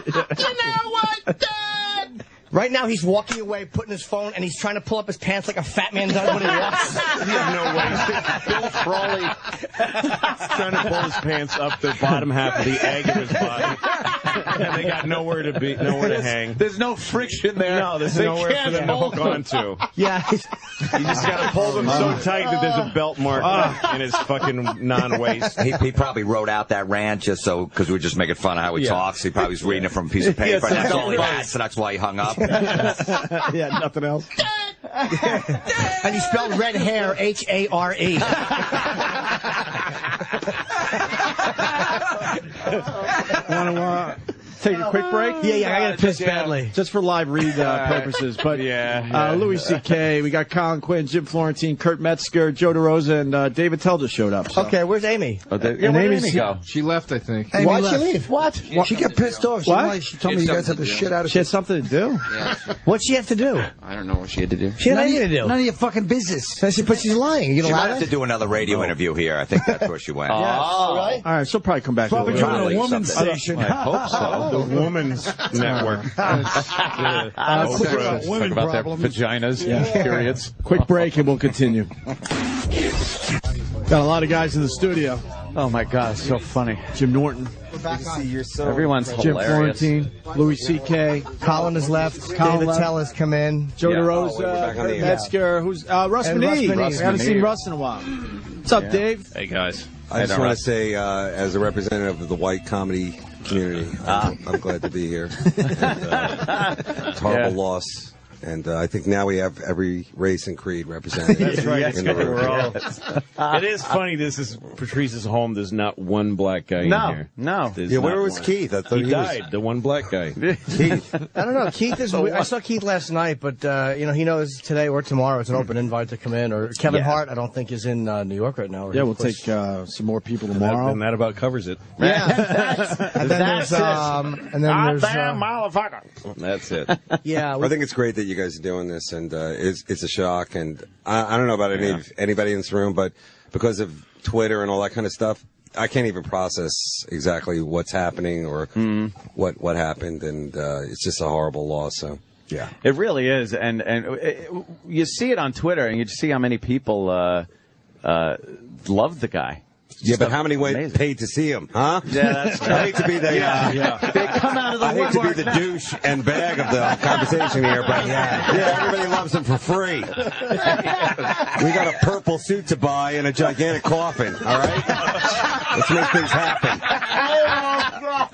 You know what, Dad? Right now, he's walking away, putting his phone, and he's trying to pull up his pants like a fat man does when he walks. You have no way. Bill Frawley trying to pull his pants up the bottom half of the egg of his body. And they got nowhere to hang. There's no friction there. No, there's They nowhere for can't them to hold hook onto. Yeah. You just got to pull them so tight that there's a belt mark in his fucking non-waist. He probably wrote out that rant just so, because we were just making fun of how he talks. He probably was reading it from a piece of paper. Yes, And that's all he right. had, so that's why he hung up. Yeah, nothing else. And he spelled red hair H-A-R-E. Want to take a quick break? Yeah, I got to piss badly. Just for live read purposes. But Louis C.K., we got Colin Quinn, Jim Florentine, Kurt Metzger, Joe DeRosa, and David Tell just showed up. So. Okay, where's Amy? Where did Amy's Amy go? She left, I think. Amy Why'd she left. leave? What? She got pissed off. She told me you guys have the shit out of She had something to do. What'd she have to do? I don't know what she had to do. She had anything to do. None of your fucking business. But she's lying. You She know might why? have to do another radio interview here. I think that's where she went. Oh, really? All right, she'll probably come back. Probably to on Probably a woman's something. station. I hope so. The Woman's Network. Oprah. Talk about their vaginas, periods. Quick break and we'll continue. Got a lot of guys in the studio. Oh my God, it's so funny. Jim Norton, Everyone's Jim hilarious. Florentine, Louis C.K., Colin has left. Colin David left. Tell has come in. Joe Yeah. DeRosa, Kurt Metzger, who's Russ And Manee. Russ Manee. We haven't seen Russ in a while. What's up, Dave? Hey, guys. I just want to say, as a representative of the white comedy community, I'm glad to be here. And, it's a horrible loss And I think now we have every race and creed represented. That's right. in the room. We're all- it is funny. This is Patrice's home. There's not one black guy in here. No. There's Yeah, where not was one. Keith? I thought He he was- died. The one black guy. Keith. I don't know. Keith is. I saw Keith last night, but he knows today or tomorrow it's an open invite to come in. Or Kevin Hart, I don't think is in New York right now. Yeah, we'll take some more people tomorrow. And that about covers it. Yeah. and then there's motherfucker. That's it. Yeah. I think it's great that you guys are doing this, and it's a shock. And I don't know about anybody in this room, but because of Twitter and all that kind of stuff, I can't even process exactly what's happening or what happened, and it's just a horrible loss. So yeah, It really is, and you see it on Twitter, and you see how many people love the guy. Yeah, but how many paid to see him, huh? Yeah, that's true. I hate to be the They come out of the I hate to be woodwork the now. douche and bag of the conversation here, but yeah, everybody loves him for free. We got a purple suit to buy and a gigantic coffin. All right, let's make things happen.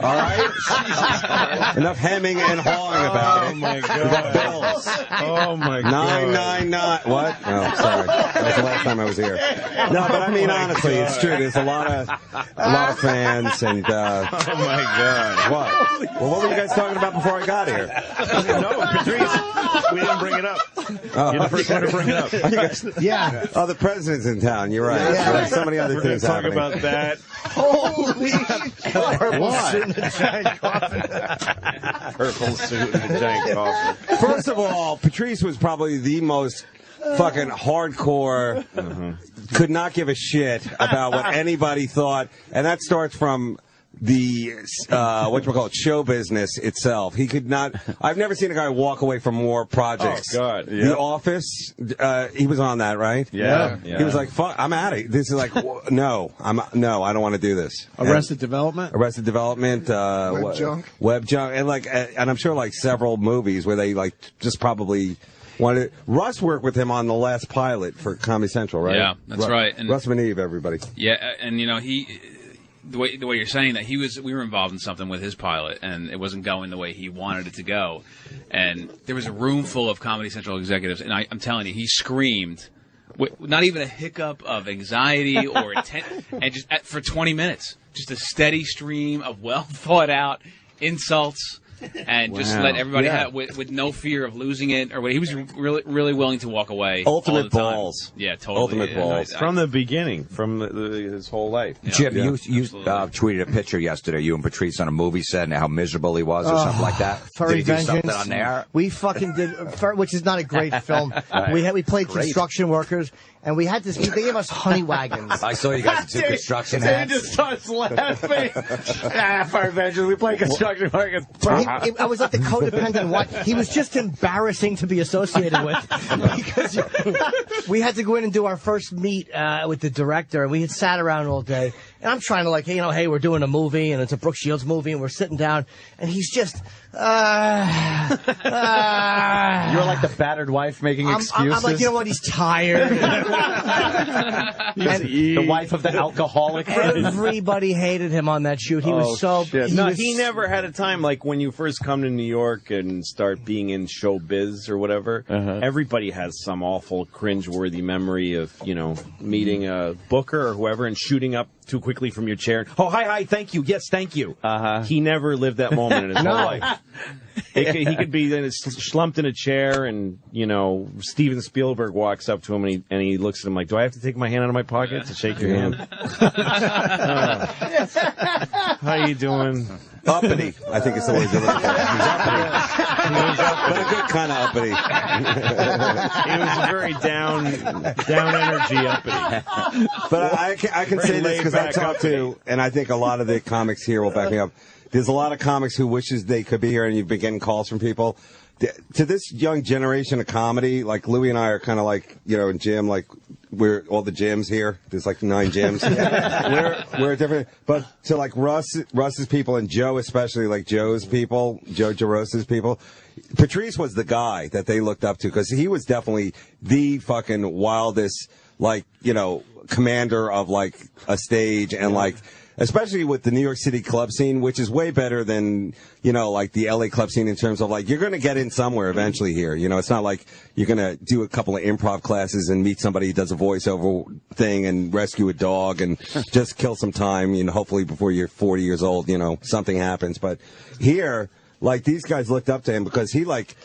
All right, enough hemming and hawing about it. Oh my God. We got bills. Oh my God. 999. What? Oh, sorry. That was the last time I was here. No, but I mean honestly, it's true. There's a lot of fans, and Oh my God. what? Well, what were you guys talking about before I got here? No, Patrice. We didn't bring it up. You're the first one to bring it up. Yeah. Oh, the president's in town. You're right. Yeah. There's so many other We're going things to talk happening. about that. Holy purple What? suit and a giant coffin. Purple suit and a giant coffin. First of all, Patrice was probably the most fucking hardcore, could not give a shit about what anybody thought, and that starts from the show business itself. He could not. I've never seen a guy walk away from more projects. Oh, God. The Office. He was on that, right? Yeah. He was like, "Fuck, I'm out of it. This is like, no, I don't want to do this." Arrested Development. Arrested Development, Web Junk. Web Junk, and I'm sure like several movies where they like just probably wanted. Russ worked with him on the last pilot for Comedy Central, right? Yeah, that's right. And Russ Maneve, everybody. Yeah, and the way you're saying that, we were involved in something with his pilot, and it wasn't going the way he wanted it to go, and there was a room full of Comedy Central executives, and I'm telling you, he screamed, not even a hiccup of anxiety or intent, and just for 20 minutes, just a steady stream of well thought out insults. And just let everybody have with no fear of losing it, or he was really, really willing to walk away. Ultimate all the time. balls. Yeah, totally. Ultimate balls. From the beginning, from his whole life. Jim, you tweeted a picture yesterday, you and Patrice on a movie set, and how miserable he was, or something like that. Furry Did he do Vengeance. something on there? We fucking did, which is not a great film. We played construction workers, and we had this. They gave us honey wagons. I saw you guys in two construction He hats. just starts laughing. Fire Vengeance, we play construction workers. I was like the codependent wife. He was just embarrassing to be associated with because we had to go in and do our first meet with the director, and we had sat around all day. And I'm trying to hey, we're doing a movie, and it's a Brooke Shields movie, and we're sitting down, and he's just. You're like the battered wife making excuses. I'm like, you know what? He's tired. The wife of the alcoholic. Everybody hated him on that shoot. He was so. He never had a time like when you first come to New York and start being in showbiz or whatever. Everybody has some awful cringeworthy memory of meeting a booker or whoever and shooting up too quickly from your chair. Oh, hi, thank you. Yes, thank you. He never lived that moment in his whole life. He could be slumped in a chair, and Steven Spielberg walks up to him and he looks at him like, "Do I have to take my hand out of my pocket to shake your hand?" How you doing? Uppity, I think it's the word you're looking for. He's uppity. But a good kind of uppity. He was very down energy uppity. But I can say this because I talked to, and I think a lot of the comics here will back me up. There's a lot of comics who wishes they could be here, and you've been getting calls from people. To this young generation of comedy, like Louie and I are kind of like, in Jim, like we're all the gyms here. There's like 9 gyms. we're different. But to like Russ's people, and Joe especially, like Joe's people, Joe Jarosa's people, Patrice was the guy that they looked up to because he was definitely the fucking wildest, like, commander of like a stage and like. Especially with the New York City club scene, which is way better than, like the LA club scene in terms of like, you're going to get in somewhere eventually here. It's not like you're going to do a couple of improv classes and meet somebody who does a voiceover thing and rescue a dog and just kill some time, hopefully before you're 40 years old, something happens. But here, like, these guys looked up to him because he, like,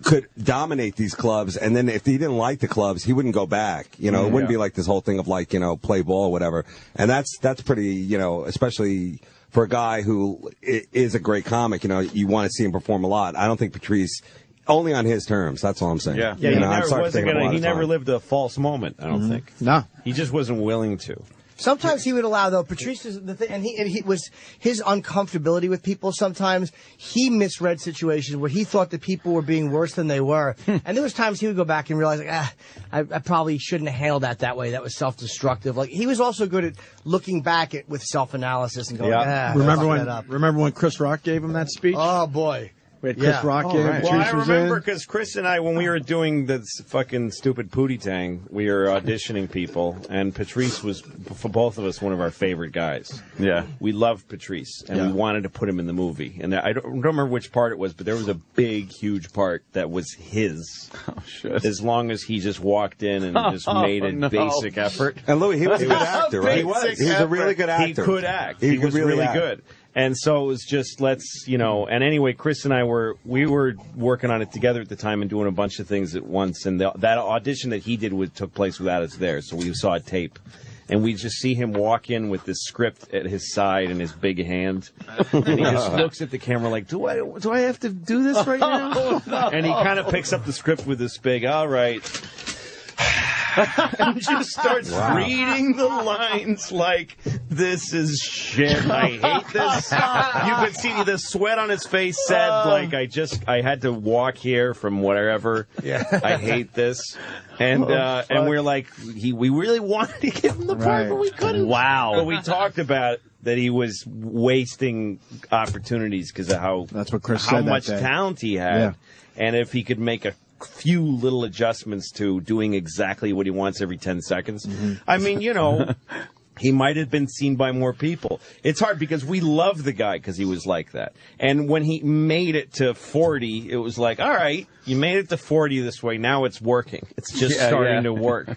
could dominate these clubs, and then if he didn't like the clubs, he wouldn't go back. It wouldn't be like this whole thing of like, play ball or whatever. And that's pretty, especially for a guy who is a great comic. You want to see him perform a lot. I don't think Patrice, only on his terms. That's all I'm saying. Yeah, he never lived a false moment. I don't think. No, he just wasn't willing to. Sometimes he would allow, though. Patrice is the thing, and he was his uncomfortability with people. Sometimes he misread situations where he thought that people were being worse than they were, and there was times he would go back and realize, like, I probably shouldn't have handled that way. That was self-destructive. Like, he was also good at looking back with self-analysis and going, Remember when Chris Rock gave him that speech? Oh boy. Chris Rock gave him. Well, I remember because Chris and I, when we were doing this fucking stupid Pootie Tang, we were auditioning people, and Patrice was, for both of us, one of our favorite guys. Yeah. We loved Patrice, and we wanted to put him in the movie. And I don't remember which part it was, but there was a big, huge part that was his. Oh, shit. As long as he just walked in and just made a basic effort. And Louis, he was a good actor, right? He was. He's a really good actor. He could act. He was really good. And so it was just, and anyway, Chris and I were working on it together at the time and doing a bunch of things at once. And that audition that he did took place without us there. So we saw a tape. And we just see him walk in with this script at his side and his big hand. And he just looks at the camera like, do I have to do this right now? And he kind of picks up the script with this big, all right. And just starts reading the lines like, this is shit. I hate this. You could see the sweat on his face said, like, I had to walk here from whatever. Yeah. I hate this. And we're like, we really wanted to give him the part, but we couldn't. Wow. But we talked about that he was wasting opportunities because of how much talent he had. Yeah. And if he could make a few little adjustments to doing exactly what he wants every 10 seconds. I mean, he might have been seen by more people. It's hard because we love the guy because he was like that. And when he made it to 40, it was like, all right, you made it to 40 this way. Now it's working. It's just starting to work.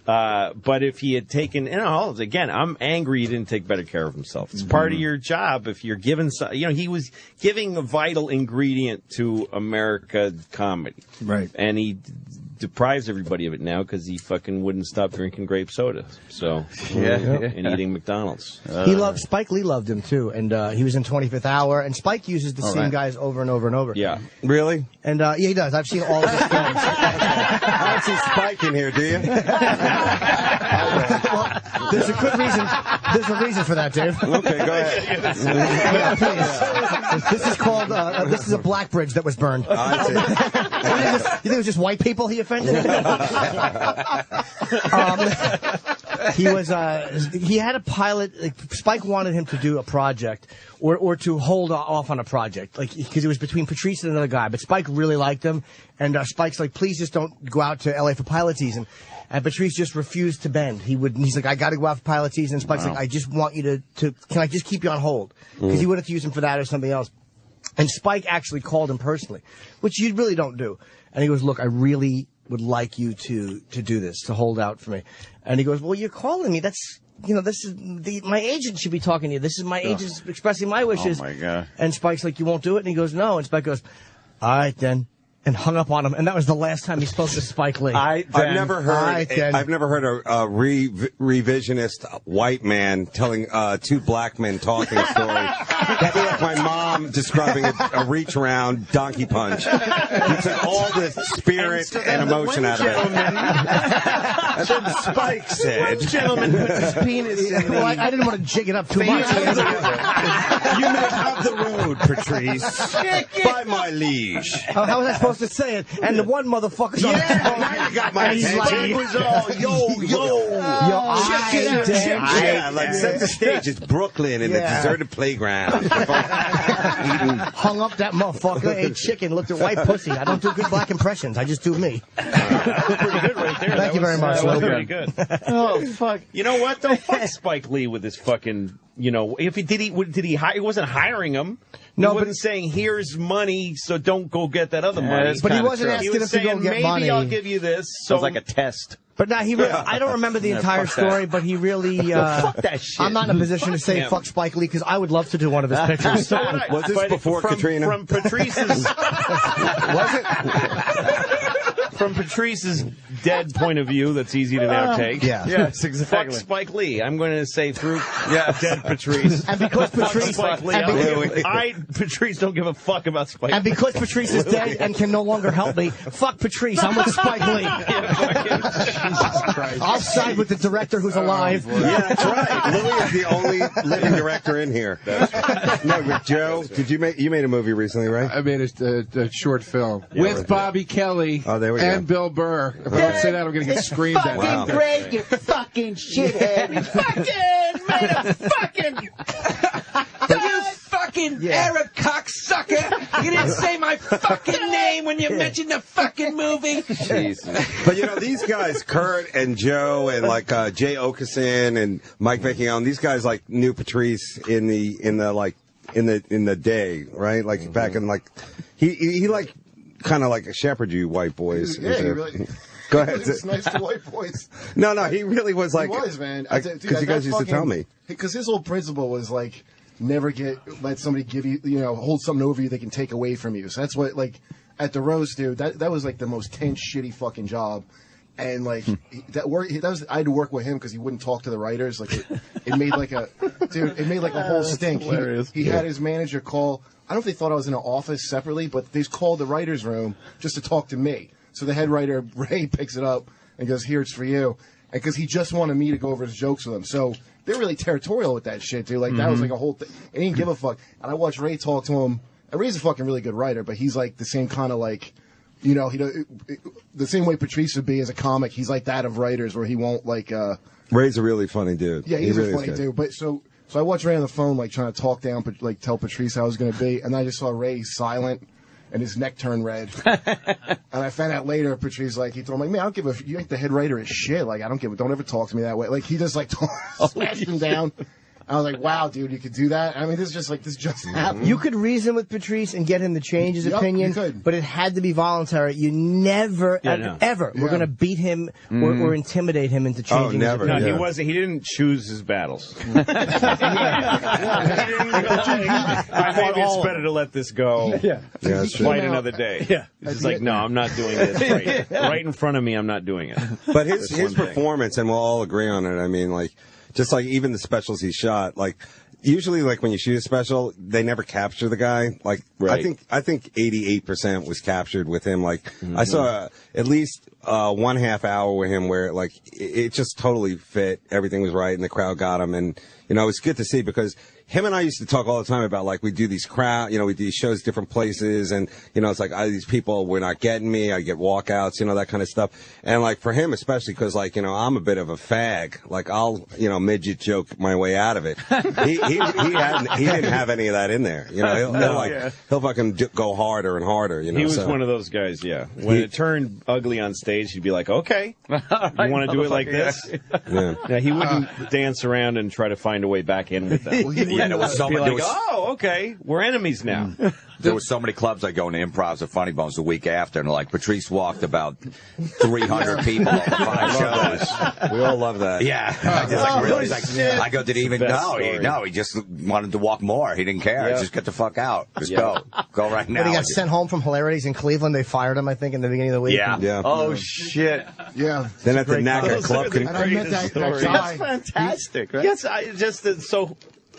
But if he had taken, again, I'm angry he didn't take better care of himself. It's part of your job. If you're given, he was giving a vital ingredient to America comedy. Right. And he deprives everybody of it now because he fucking wouldn't stop drinking grape soda. So, and eating McDonald's. Spike Lee loved him too. And, he was in 25th Hour, and Spike uses the same guys over and over and over. Yeah. Really? And, he does. I've seen all of his films. I don't see Spike in here, do you? Well, there's a good reason. There's a reason for that, Dave. Okay, go ahead. This is called. This is a black bridge that was burned. I see. You think it was just white people he offended? He had a pilot. Like, Spike wanted him to do a project or to hold off on a project, like, because it was between Patrice and another guy. But Spike really liked him, and Spike's like, please just don't go out to L.A. for pilot season. And Patrice just refused to bend. He's like, I got to go out for pilot season. And Spike's like, I just want you to can I just keep you on hold? Because he wanted to use him for that or something else. And Spike actually called him personally, which you really don't do. And he goes, look, I really would like you to do this, to hold out for me. And he goes, well, you're calling me. That's, this is my agent should be talking to you. This is my agent expressing my wishes. Oh, my God. And Spike's like, you won't do it? And he goes, no. And Spike goes, all right, then. And hung up on him, and that was the last time he spoke to Spike Lee. I've never heard a revisionist white man telling two black men talking a story. That'd be like my mom describing a reach around donkey punch. He took all the spirit and emotion out of it. And then Spike said, "One gentleman put his penis in well, I didn't want to jig it up too much. You may have the road, Patrice, by my liege." How was I supposed supposed to say it, and the one motherfucker's on the phone. Now you got my And he's attention. like, was all, Yeah, like set the stage. It's Brooklyn in the deserted playground. Hung up that motherfucker, ate chicken, looked at white pussy. I don't do good black impressions. I just do me. Pretty good right there. Thank you very much. That was Lou. pretty good. Oh fuck! You know what though? Fuck Spike Lee with his fucking. You know, if he did he hire? He wasn't hiring him. No, he wasn't saying here's money, so don't go get that other money. But he wasn't asking he was us to go saying, get maybe money. I'll give you this. Sounds like a test. But now I don't remember the entire story, but he really. Fuck that shit. I'm not in a position to say fuck Spike Lee because I would love to do one of his pictures. Was this before Katrina? From Patrice's. Was it? From Patrice's dead point of view, that's easy to now take. Yeah. Yes, exactly. Fuck Spike Lee. I'm going to say through dead Patrice. And because Patrice, Spike Lee. Patrice don't give a fuck about Spike Lee. And because Patrice is dead and can no longer help me, fuck Patrice. I'm with Spike Lee. I'll side with the director who's alive. Yeah, that's right. Louis is the only living director in here. That's right. No, but Joe, you made a movie recently, right? I made a short film Yeah, with right Bobby Kelly and Bill Burr. If I don't say that, I'm going to get screamed at. Fucking great, you fucking shithead. You fucking Arab cocksucker. You didn't say my fucking name when you mentioned the fucking movie. But you know, these guys, Kurt and Joe and like Jay Okerson and Mike Vecchione, these guys like knew Patrice in the day, right? Like back in like he like kind of like shepherded you white boys. Yeah, he really. Go ahead. It's nice to white boys. No, he really was like. He was, man. Because you guys used to tell me. Because his whole principle was like, never let somebody give you, hold something over you they can take away from you. So that's what, like, at the roast, dude, that was like the most tense, shitty fucking job. And like I had to work with him because he wouldn't talk to the writers. Like it made like a whole stink. He had his manager call. I don't know if they thought I was in an office separately, but they called the writer's room just to talk to me. So the head writer, Ray, picks it up and goes, "Here, it's for you." And because he just wanted me to go over his jokes with him. So they're really territorial with that shit, dude. Like, that was like a whole thing. And he didn't give a fuck. And I watched Ray talk to him. And Ray's a fucking really good writer, but he's like the same kind of like, the same way Patrice would be as a comic. He's like that of writers where he won't like. Ray's a really funny dude. Yeah, he's really a funny dude. But so I watched Ray on the phone, like trying to talk down, like tell Patrice how it was going to be. And then I just saw Ray silent. And his neck turned red. And I found out later, Patrice, like, he told me, man, I don't give a, you ain't the head writer as shit. Like, don't ever talk to me that way. Like, he just, like, slashed him down. I was like, wow, dude, you could do that? I mean, this just happened. You could reason with Patrice and get him to change his opinion, you could. but it had to be voluntary. You never, ever, were going to beat him or intimidate him into changing his opinion. No, he wasn't. He didn't choose his battles. Maybe it's better to let this go. Yeah, that's true. Fight another day. Yeah. It's just like, no, I'm not doing this. Right in front of me, I'm not doing it. But his performance, and we'll all agree on it, I mean, like, just like even the specials he shot, like usually like when you shoot a special, they never capture the guy. Like I think 88% was captured with him. Like I saw at least 1/2 hour with him where like it just totally fit. Everything was right and the crowd got him. And it was good to see because him and I used to talk all the time about like we do these we do these shows different places and it's like these people were not getting me. I get walkouts, that kind of stuff. And like for him especially because like I'm a bit of a fag. Like I'll midget joke my way out of it. He didn't have any of that in there. He'll fucking go harder and harder. He was one of those guys. Yeah. When it turned ugly on stage, he'd be like, "Okay, you want to do it like this?" Yeah. He wouldn't dance around and try to find a way back in with them. Yeah, there was so many. Oh, okay, we're enemies now. There were so many clubs I go into improvs at Funny Bones the week after, and like Patrice walked about 300 people over 5 shows. We all love that. Yeah, I go, did he even know? He just wanted to walk more. He didn't care. Just get the fuck out. Just go right now. When he got sent home from Hilarities in Cleveland, they fired him, I think, in the beginning of the week. Yeah. Oh shit. Yeah. Then at the Knacker Club, I met that guy. That's fantastic. Right? Yes,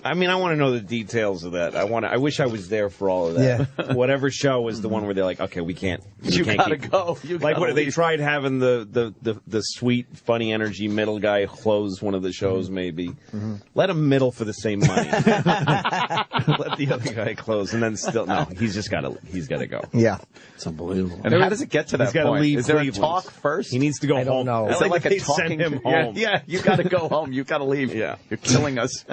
I mean, I want to know the details of that. I wish I was there for all of that. Yeah. Whatever show was the one where they're like, okay, we can't. You can't gotta keep- go. You like, gotta what they leave. tried having the sweet, funny energy middle guy close one of the shows, maybe. Let him middle for the same money. Let the other guy close, and then still no. He's got to go. Yeah. It's unbelievable. And how does it get to that He's gotta point? leave Is there Cleveland. a talk first? He needs to go I don't home. know. Is it like they a talking? send him home. Yeah, you got to go home. You got to leave. Yeah. You're killing us.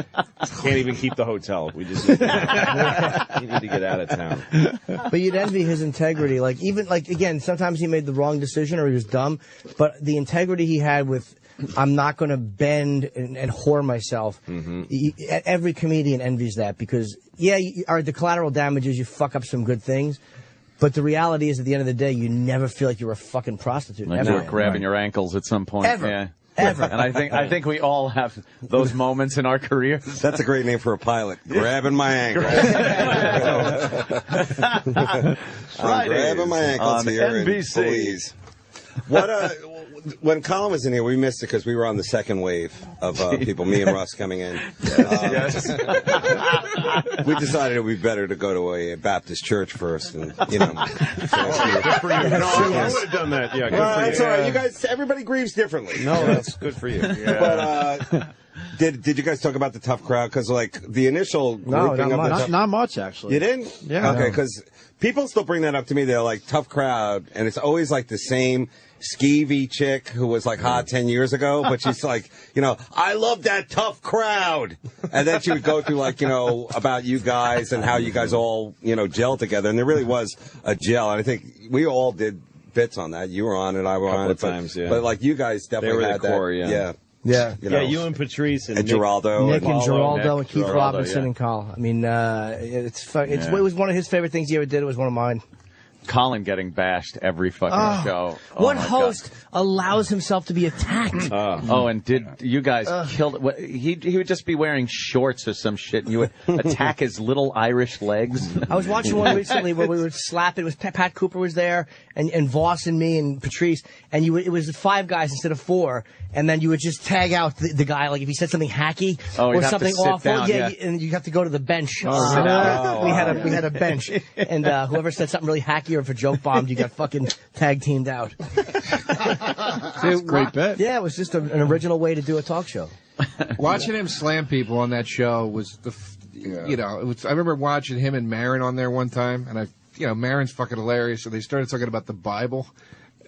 Can't even keep the hotel. We just need to get out of town. But you'd envy his integrity. Like, even, like, again, sometimes he made the wrong decision or he was dumb, but the integrity he had with, I'm not going to bend and whore myself. Every comedian envies that because, yeah, the collateral damage is you fuck up some good things, but the reality is at the end of the day, you never feel like you're a fucking prostitute. Like Ever. you're grabbing your ankles at some point. Ever. Yeah. Ever. And I think we all have those moments in our careers. That's a great name for a pilot. Grabbing my ankle. I'm grabbing my ankles on here NBC. in Belize. What when Colin was in here, we missed it because we were on the second wave of people, me and Russ coming in. Yes. We decided it would be better to go to a Baptist church first, and Good for you. No, I would have done that. Yeah, good for that's you. all right. You guys, everybody grieves differently. No, that's good for you. Yeah. But did you guys talk about the tough crowd? Because like the initial grouping of the tough- Not much, actually. You didn't? Yeah. Okay, because people still bring that up to me. They're like, tough crowd. And it's always like the same skeevy chick who was like hot 10 years ago. But she's like, I love that tough crowd. And then she would go through like, about you guys and how you guys all, gel together. And there really was a gel. And I think we all did bits on that. You were on it. I were on it. times, yeah. But like you guys definitely They were had the core, that. yeah. Yeah. You and Patrice and Geraldo. Nick and Paulo, Geraldo and Keith Geraldo, Robinson yeah. and Carl. I mean, it was one of his favorite things he ever did. It was one of mine. Colin getting bashed every fucking show. What my host allows himself to be attacked? And did you guys kill? He would just be wearing shorts or some shit, and you would attack his little Irish legs. I was watching one recently where we were slapping. It was Pat Cooper was there, and Voss and me and Patrice, and it was 5 guys instead of 4, and then you would just tag out the guy, like if he said something hacky or you'd have to something sit awful, down, yeah. and you have to go to the bench. Sit down. We had a bench, and whoever said something really hacky or if a joke bombed, you got fucking tag teamed out. Great bet. Yeah, it was just an original way to do a talk show. Watching him slam people on that show was I remember watching him and Marin on there one time, and Marin's fucking hilarious. So they started talking about the Bible.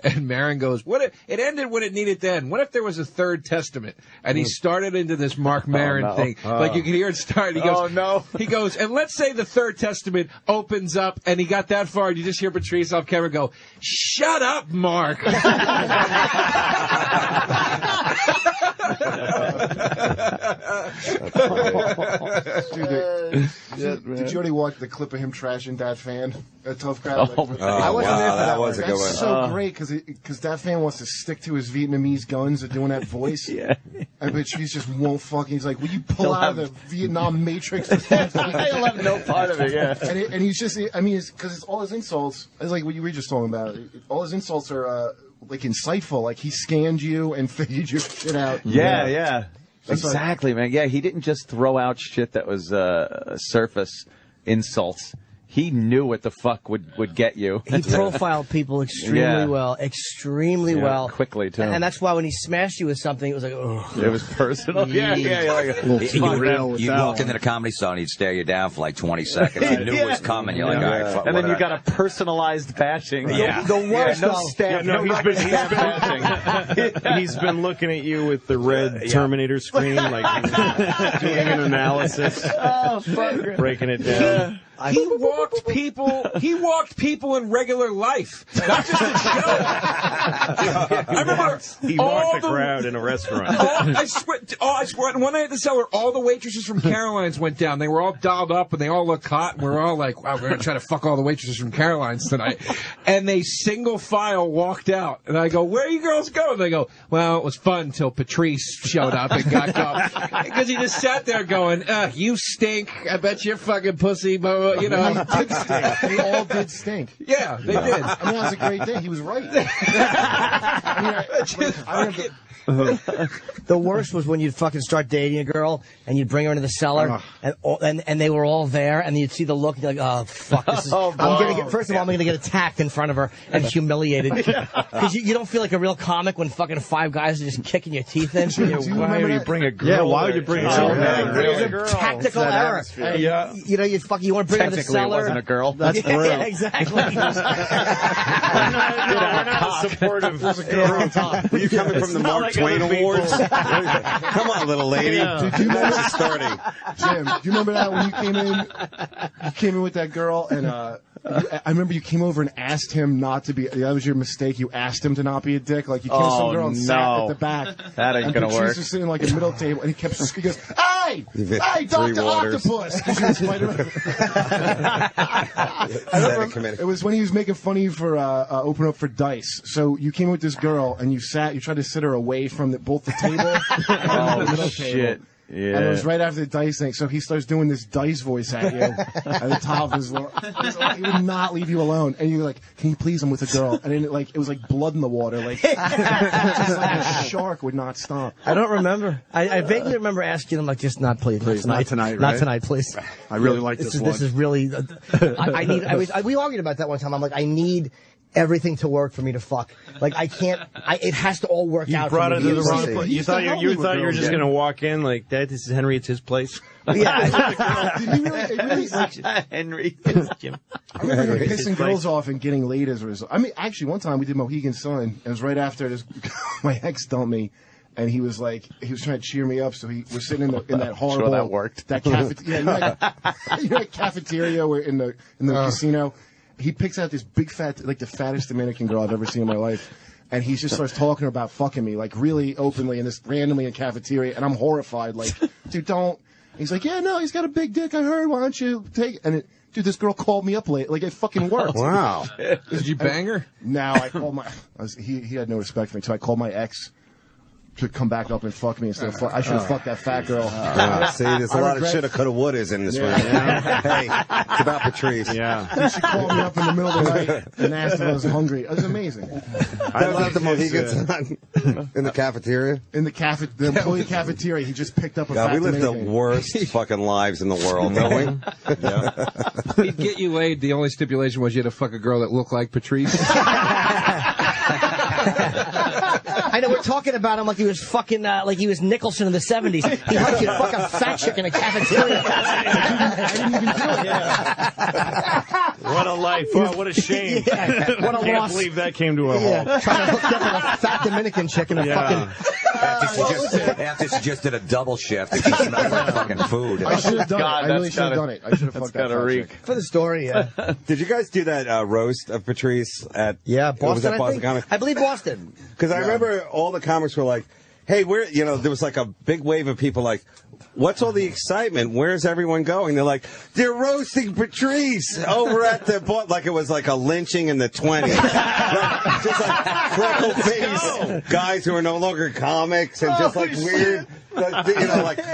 And Marin goes, "What? It ended when it needed to end. What if there was a third testament?" And he started into this Mark Marin thing. Like you can hear it start. He goes, He goes, and let's say the third testament opens up, and he got that far, and you just hear Patrice off camera go, "Shut up, Mark." Did you already watch the clip of him trashing that fan? A tough crowd. I wasn't there for that was a good That's one. so great because that fan wants to stick to his Vietnamese guns and doing that voice. Yeah. And Patrice just won't fucking. He's like, "Will you pull out of the Vietnam Matrix?" For He'll have no part of it. Yeah. and he's just. I mean, because it's all his insults. It's like what you were just talking about. All his insults are like insightful. Like he scanned you and figured your shit out. Yeah. That's Exactly, man. Yeah, he didn't just throw out shit that was surface insults. He knew what the fuck would get you. He profiled people extremely well, quickly too. And that's why when he smashed you with something, it was like, oh, it was personal. Yeah. Like, You'd walk into the Comedy Store and he'd stare you down for like 20 seconds. You knew it was coming. You're like, all right, fuck, and then you got a personalized bashing. The worst. He's been looking at you with the red Terminator screen, like doing an analysis, breaking it down. He walked people in regular life, not just a show. I remember he walked the crowd in a restaurant. I swear, one night at the cellar, all the waitresses from Caroline's went down. They were all dolled up, and they all looked hot, and we're all like, wow, we're going to try to fuck all the waitresses from Caroline's tonight. And they single file walked out. And I go, where are you girls going? They go, well, it was fun until Patrice showed up and got going. Because he just sat there going, you stink. I bet you're fucking pussy, but They did stink. They all did stink. Yeah, they did. I mean, that was a great day. He was right. I The worst was when you'd fucking start dating a girl and you'd bring her into the cellar and they were all there and you'd see the look and you're like, oh fuck, this is, first of all, I'm gonna get attacked in front of her and humiliated because you don't feel like a real comic when fucking 5 guys are just kicking your teeth in. Why would you bring a girl? Yeah, why would you bring a girl? It was a tactical error. Yeah. You know, you want to bring her to the cellar. It wasn't a girl. That's yeah, exactly. We're not supportive. Were you coming from the Mark Twain Awards? Come on, little lady. Dude, do you remember starting? Jim, do you remember that when you came in? You came in with that girl, and I remember you came over and asked him not to be. That was your mistake. You asked him to not be a dick. Like you came to some girl and sat at the back. That ain't gonna work. Patrice was sitting like a middle table, and he goes, "Hey, Dr. Octopus!" It was when he was making fun of you for opening up for Dice. So you came with this girl, and you tried to sit her away from both the table and the middle table. Yeah. And it was right after the Dice thing, so he starts doing this Dice voice at you at the top of his lungs. He would not leave you alone. And you're like, "Can you please? I'm with a girl." And then it was like blood in the water. Like, just like a shark would not stop. I don't remember. I vaguely remember asking him, like, just not please. Not tonight, Not right? tonight, please. I really like this one. This is really... we argued about that one time. I'm like, I need everything to work for me to fuck. Like, I can't... it has to all work out. You brought for it me to the be wrong able to place. see. You thought you were just going to walk in like, "Dad, this is Henry. It's his place." Yeah. Did he really Henry. Jim. I remember pissing girls off and getting laid as a result. I mean, actually, one time we did Mohegan Sun. It was right after my ex dumped me. And he was trying to cheer me up. So we're sitting in that horrible. Sure that worked. That cafeteria. You know that cafeteria where in the casino. He picks out this big fat, like the fattest Dominican girl I've ever seen in my life. And he just starts talking about fucking me, like really openly and this randomly in cafeteria. And I'm horrified, like, dude, don't. He's like, "Yeah, no, he's got a big dick. I heard. Why don't you take it?" And dude, this girl called me up late. Like, it fucking worked. Wow. Did you bang her? Now I called he had no respect for me, so I called my ex to come back up and fuck me instead of I should have fucked that fat girl. See, there's a lot of shoulda, coulda, wouldas in this room. Hey, it's about Patrice. Yeah. Dude, she called me up in the middle of the night and asked if I was hungry. It was amazing. That was at the Mohegan Sun in the cafeteria. In the employee cafeteria, he just picked up a fat we live the Dominican. worst fucking lives in the world, don't we? He'd get you laid. The only stipulation was you had to fuck a girl that looked like Patrice. I know, we're talking about him like he was fucking, like he was Nicholson in the 70s. He helped you fuck a fat chick in a cafeteria. I didn't even do it. What a life. Wow, what a shame. Yeah, what a Can't loss. believe that came to a halt. Trying to hook up with a fat Dominican chick in a fucking... After she just did a double shift, and she smelled like fucking food. I should have done it. I really should have done it. I should have fucked that fat chick. For the story, yeah. Did you guys do that roast of Patrice at Boston, was that Boston Comics? I believe Boston. Because I remember all the comics were like, "Hey, there was like a big wave of people like, what's all the excitement? Where's everyone going?" They're like, "They're roasting Patrice over at the," like it was like a lynching in the 20s. Just like freckle-faced guys who are no longer comics and just like weird, like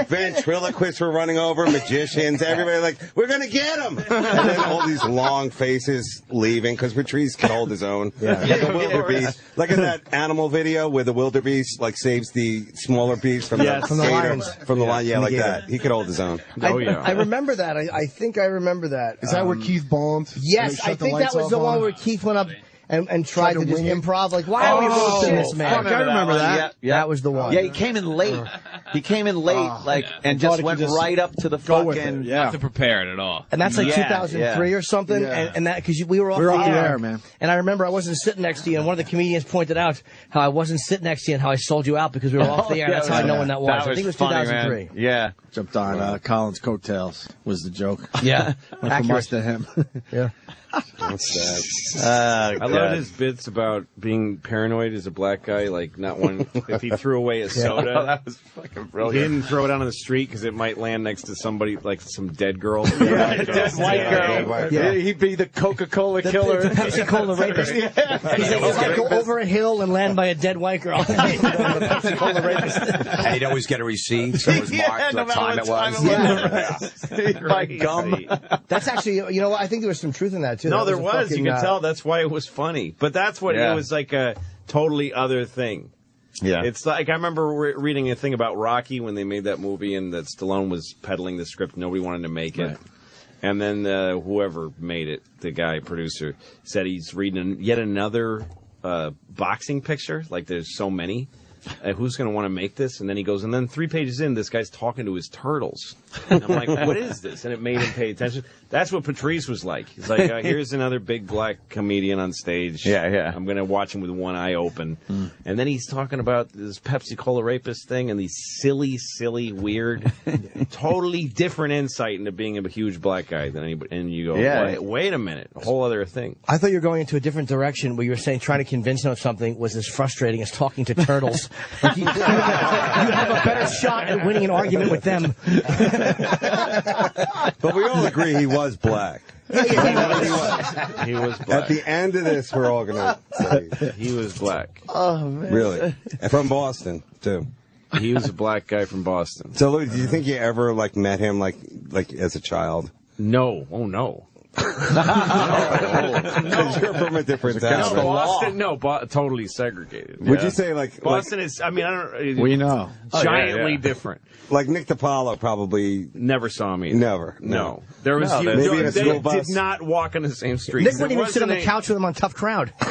ventriloquists were running over, magicians, everybody like, "We're going to get him." And then all these long faces leaving because Patrice can hold his own. Yeah. Like a wildebeest. Like in that animal video where the wildebeest like saves the smaller beast from the lions. From the lion, like that. He could hold his own. I remember that. I think I remember that. Is that where Keith bombed? Yes, I think that was the one where Keith went up and tried to just improv. Like, why are we roasting this man? I remember that. Yeah. That was the one. Yeah, he came in late. He came in late, and just went right up to the fucking. Not to prepare it at all. And that's like 2003 or something. Yeah. And that because we were off the air, man. And I remember I wasn't sitting next to you, and one of the comedians pointed out how I wasn't sitting next to you and how I sold you out because we were off the air. That's how I know when that was. I think it was funny, 2003. Man. Yeah. Jumped on Colin's coattails was the joke. Yeah. Went from us to him. Yeah. That's sad. I love his bits about being paranoid as a black guy, like not one if he threw away a soda. Oh, that was fucking brilliant. He didn't throw it out on the street because it might land next to somebody, like some dead girl. Dead white girl. Yeah. He'd be the Coca-Cola killer. The Pepsi-Cola rapist. He's like, go over a hill and land by a dead white girl. The Pepsi-Cola rapist. And he'd always get a receipt, so it was marked what time it was. By gum. That's actually, you know what? I think there was some truth in that, too. No, That there a was. fucking, You could tell. That's why it was funny. But that's what Yeah. it was like a totally other thing. Yeah. It's like I remember reading a thing about Rocky when they made that movie and that Stallone was peddling the script. Nobody wanted to make it. Right. And then whoever made it, the guy, producer, said he's reading yet another boxing picture. Like there's so many. Who's going to want to make this? And then he goes, and then 3 pages in, this guy's talking to his turtles. And I'm like, what is this? And it made him pay attention. That's what Patrice was like. He's like, here's another big black comedian on stage. Yeah. I'm going to watch him with one eye open. And then he's talking about this Pepsi Cola rapist thing and these silly, weird, totally different insight into being a huge black guy than anybody. And you go, wait a minute, a whole other thing. I thought you were going into a different direction where you were saying trying to convince him of something was as frustrating as talking to turtles. Like you have a better shot at winning an argument with them. But we all agree he was black. He was black. At the end of this, we're all going to say he was black. Oh, man. Really? From Boston, too. He was a black guy from Boston. So, Louis, do you think you ever met him like as a child? No. Oh, no. Because you're from a different town. No, Boston, totally segregated. Would you say Boston is? I mean, I don't. We know. Giantly different. Like Nick DiPaolo probably never saw me. Never. No. There was maybe in a school bus. Did not walk on the same street. Nick wouldn't even sit on the couch with him on Tough Crowd. No,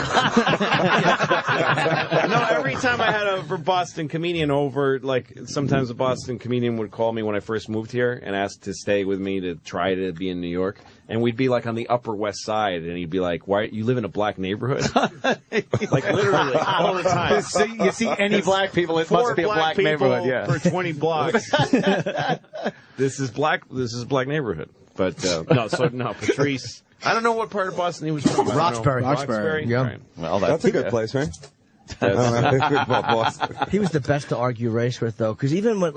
every time I had a Boston comedian over, like sometimes a Boston comedian would call me when I first moved here and ask to stay with me to try to be in New York. And we'd be like on the Upper West Side, and he'd be like, "Why you live in a black neighborhood?" Like literally all the time. You see any black people, it must be a black neighborhood. Yeah, for 20 blocks. This is black neighborhood. But Patrice. I don't know what part of Boston he was from. Roxbury. Yeah. Right. Well, that's a good place, right? He was the best to argue race with, though, because even when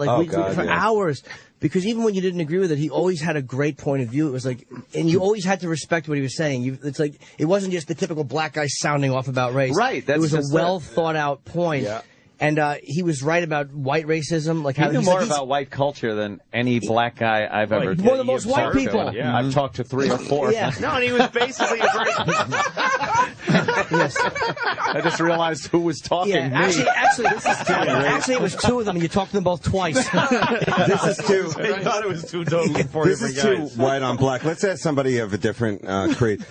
hours, because even when you didn't agree with it, he always had a great point of view. It was like, and you always had to respect what he was saying. It's like it wasn't just the typical black guy sounding off about race. Right. It was a well thought out point. Yeah. And he was right about white racism. Like he knew more about white culture than any black guy I've ever. One of the most white people. Yeah. I've talked to 3 or 4. Yeah. No, and he was basically a very. Yes. I just realized who was talking. Yeah, actually, it was 2 of them, and you talked to them both twice. This is too. They thought it was 2 totally different This is too white on black. Let's ask somebody of a different creed.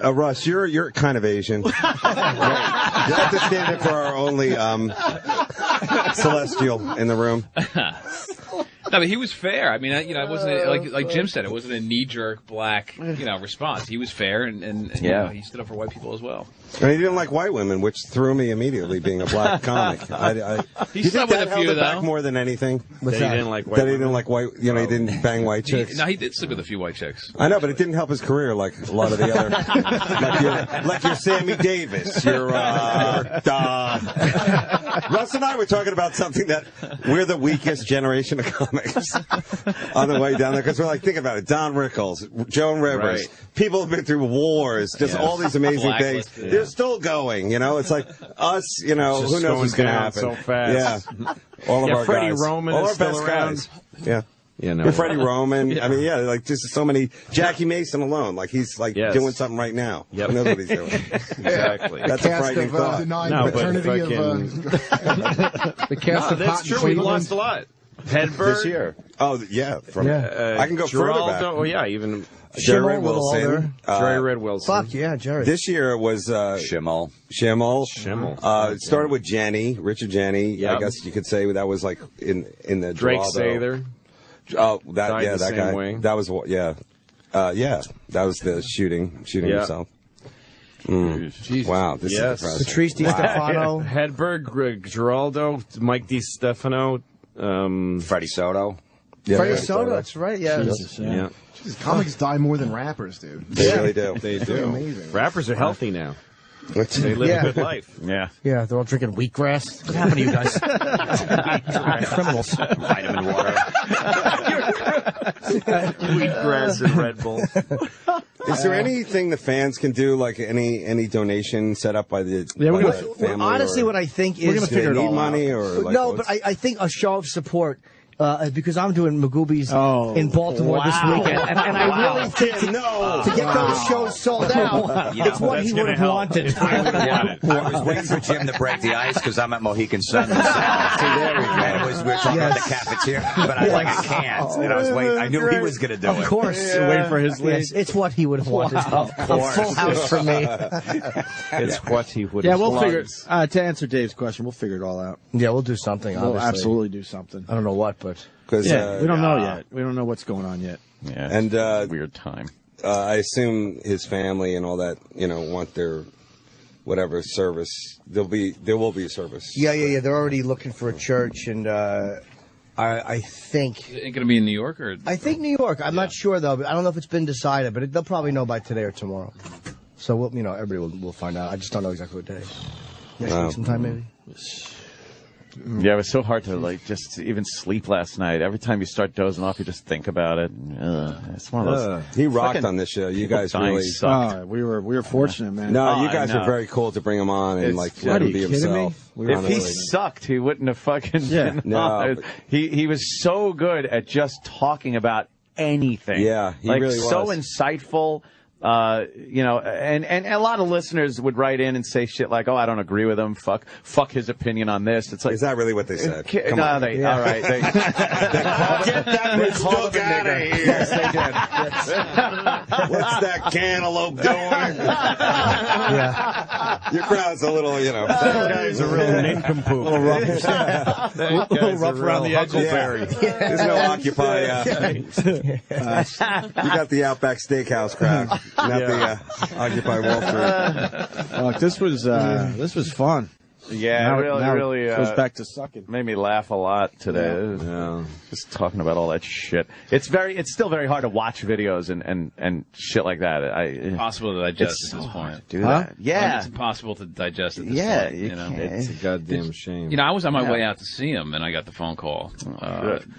Russ, you're kind of Asian. You have to stand up for our only celestial in the room. No, but he was fair. I mean, it wasn't like Jim said. It wasn't a knee-jerk black, response. He was fair, and he stood up for white people as well. And he didn't like white women, which threw me immediately, being a black comic. He you think slept with that a held few, it back though. more than anything? That he didn't like white. That he didn't like white. He didn't bang white chicks. No, he did sleep with a few white chicks. I know, but it didn't help his career like a lot of the other. like your Sammy Davis. Your Russ and I were talking about something that we're the weakest generation of comics on the way down there, because we're like, think about it: Don Rickles, Joan Rivers, people have been through wars, just all these amazing things. Yeah. They're still going. It's like us. Who knows what's going to happen? So fast. Yeah, all of our Freddie guys, Roman all is our still best around. guys. Yeah. Yeah, Freddie Roman. I mean, like just so many. Jackie Mason alone, like he's doing something right now. Yep. Who knows what he's doing? Exactly. That's a frightening thought. The cast of that's true. We lost a lot. Hedberg this year. Oh yeah, I can go further back. Oh yeah, even Jerry Wilson, Jerry Red Wilson. Fuck yeah, Jerry. This year was Schimmel. It started with Richard Janney. Yep. I guess you could say that was like in the Drake Geraldo. Sather. Oh, Died the that same guy. way. That was that was the shooting himself. Wow, this is depressing. Patrice DiStefano, Hedberg, Geraldo, Mike DiStefano, Freddie Soto. Yeah, Freddie Soto. That's right. Yeah. Yeah. Jesus, comics die more than rappers, dude. They really do. They It's do. amazing. Rappers are healthy now. They live a good life. Yeah. Yeah, they're all drinking wheatgrass. What happened to you guys? Criminals. Vitamin water. Wheatgrass and Red Bull. Is there anything the fans can do, like any donation set up by the family? Honestly, what I think is do they need money or like, no, but I think a show of support. Because I'm doing Magoobies in Baltimore this weekend, and I really think to get those shows sold out, it's what he would have wanted. I was waiting for Jim to break the ice because I'm at Mohegan Sun. See, there we go. And we were talking about the cafeteria, but I can't. And I was waiting. I knew he was going to do it. Of course. Waiting for his lead. Yes, it's what he would have wanted. Of course. A full house for me. It's what he would have we'll loved. figure. To answer Dave's question, we'll figure it all out. Yeah, we'll do something. We'll Obviously. absolutely do something. I don't know what, but we don't know yet. We don't know what's going on yet. Yeah, and weird time. I assume his family and all that, want their whatever service. There will be a service. Yeah. They're already looking for a church, and I think Ain't going to be in New York, or I think New York. I'm not sure though. But I don't know if it's been decided, but they'll probably know by today or tomorrow. So we'll, everybody will find out. I just don't know exactly what day. Next week sometime maybe. Yeah, it was so hard to just even sleep last night. Every time you start dozing off, you just think about it. It's one of those. He rocked on this show. You guys really sucked. We were fortunate, man. No, you guys were very cool to bring him on and let him be himself. If he sucked, he wouldn't have fucking been on. He was so good at just talking about anything. Yeah, he really was. So insightful. And a lot of listeners would write in and say shit like, "Oh, I don't agree with him. Fuck his opinion on this." It's like, is that really what they said? All right. They get that mistook out of here. Yes, they did. What's that cantaloupe doing? Your crowd's a little, That guy's a real nincompoop. A little rough around the edges. There's no Occupy. You got the Outback Steakhouse crowd. Not the Occupy Wall Street. Look, this was fun. Yeah, Now it really goes back to sucking. Made me laugh a lot today. Just talking about all that shit. It's still very hard to watch videos and shit like that. Impossible to digest at this point. Do that? Yeah, it's impossible to digest at this point. You know, it's a goddamn shame. I was on my way out to see him, and I got the phone call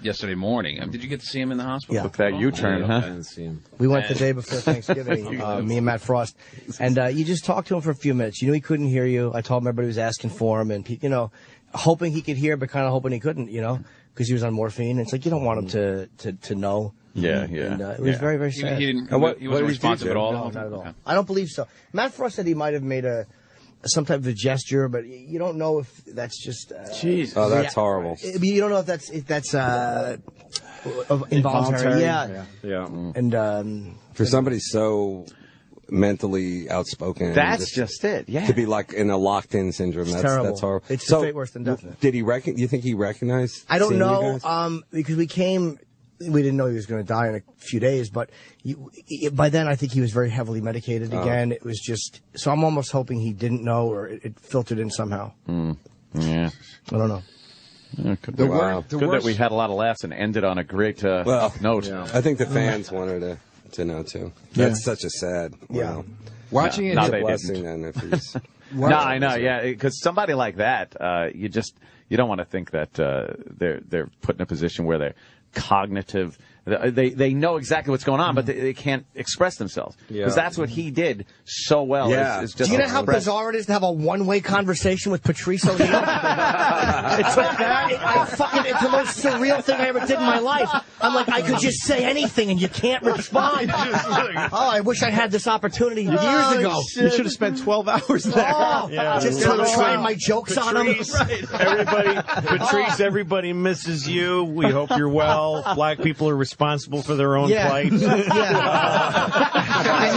yesterday morning. Did you get to see him in the hospital? Yeah. Took that U-turn, huh? I didn't see him. We went the day before Thanksgiving, me and Matt Frost, and you just talked to him for a few minutes. You knew he couldn't hear you. I told him everybody was asking for him, and hoping he could hear, but kind of hoping he couldn't, because he was on morphine. It's like you don't want him to know. Yeah. And, it was very, very sad. He wasn't responsive at all. No, not at all. Okay. I don't believe so. Matt Frost said he might have made some type of a gesture, but you don't know if that's just. Jeez. Oh, that's horrible. You don't know if that's involuntary. Yeah. And for somebody so mentally outspoken, that's just it. Yeah. To be like in a locked-in syndrome. That's terrible. That's horrible. It's a fate worse than definite. Did he you think he recognized? I don't seeing know. you guys? Because we didn't know he was going to die in a few days, but by then I think he was very heavily medicated again. It was just so I'm almost hoping he didn't know or it filtered in somehow. Yeah. I don't know. Yeah, good that we had a lot of laughs and ended on a great note. Yeah. I think the fans wanted to know too. That's such a sad. Yeah. Watching it, it's a blessing then if he's. No, I know. Yeah, because somebody like that, you don't want to think that they're put in a position where they're cognitive. They know exactly what's going on, but they can't express themselves. Because that's what he did so well. Yeah. Is just do you know how bizarre it is to have a one-way conversation with Patrice O'Neill? It's the most surreal thing I ever did in my life. I'm like, I could just say anything and you can't respond. I wish I had this opportunity years ago. You should have spent 12 hours there. Just trying my jokes on him. Right. Patrice, everybody misses you. We hope you're well. Black people are responsible for their own plight. And you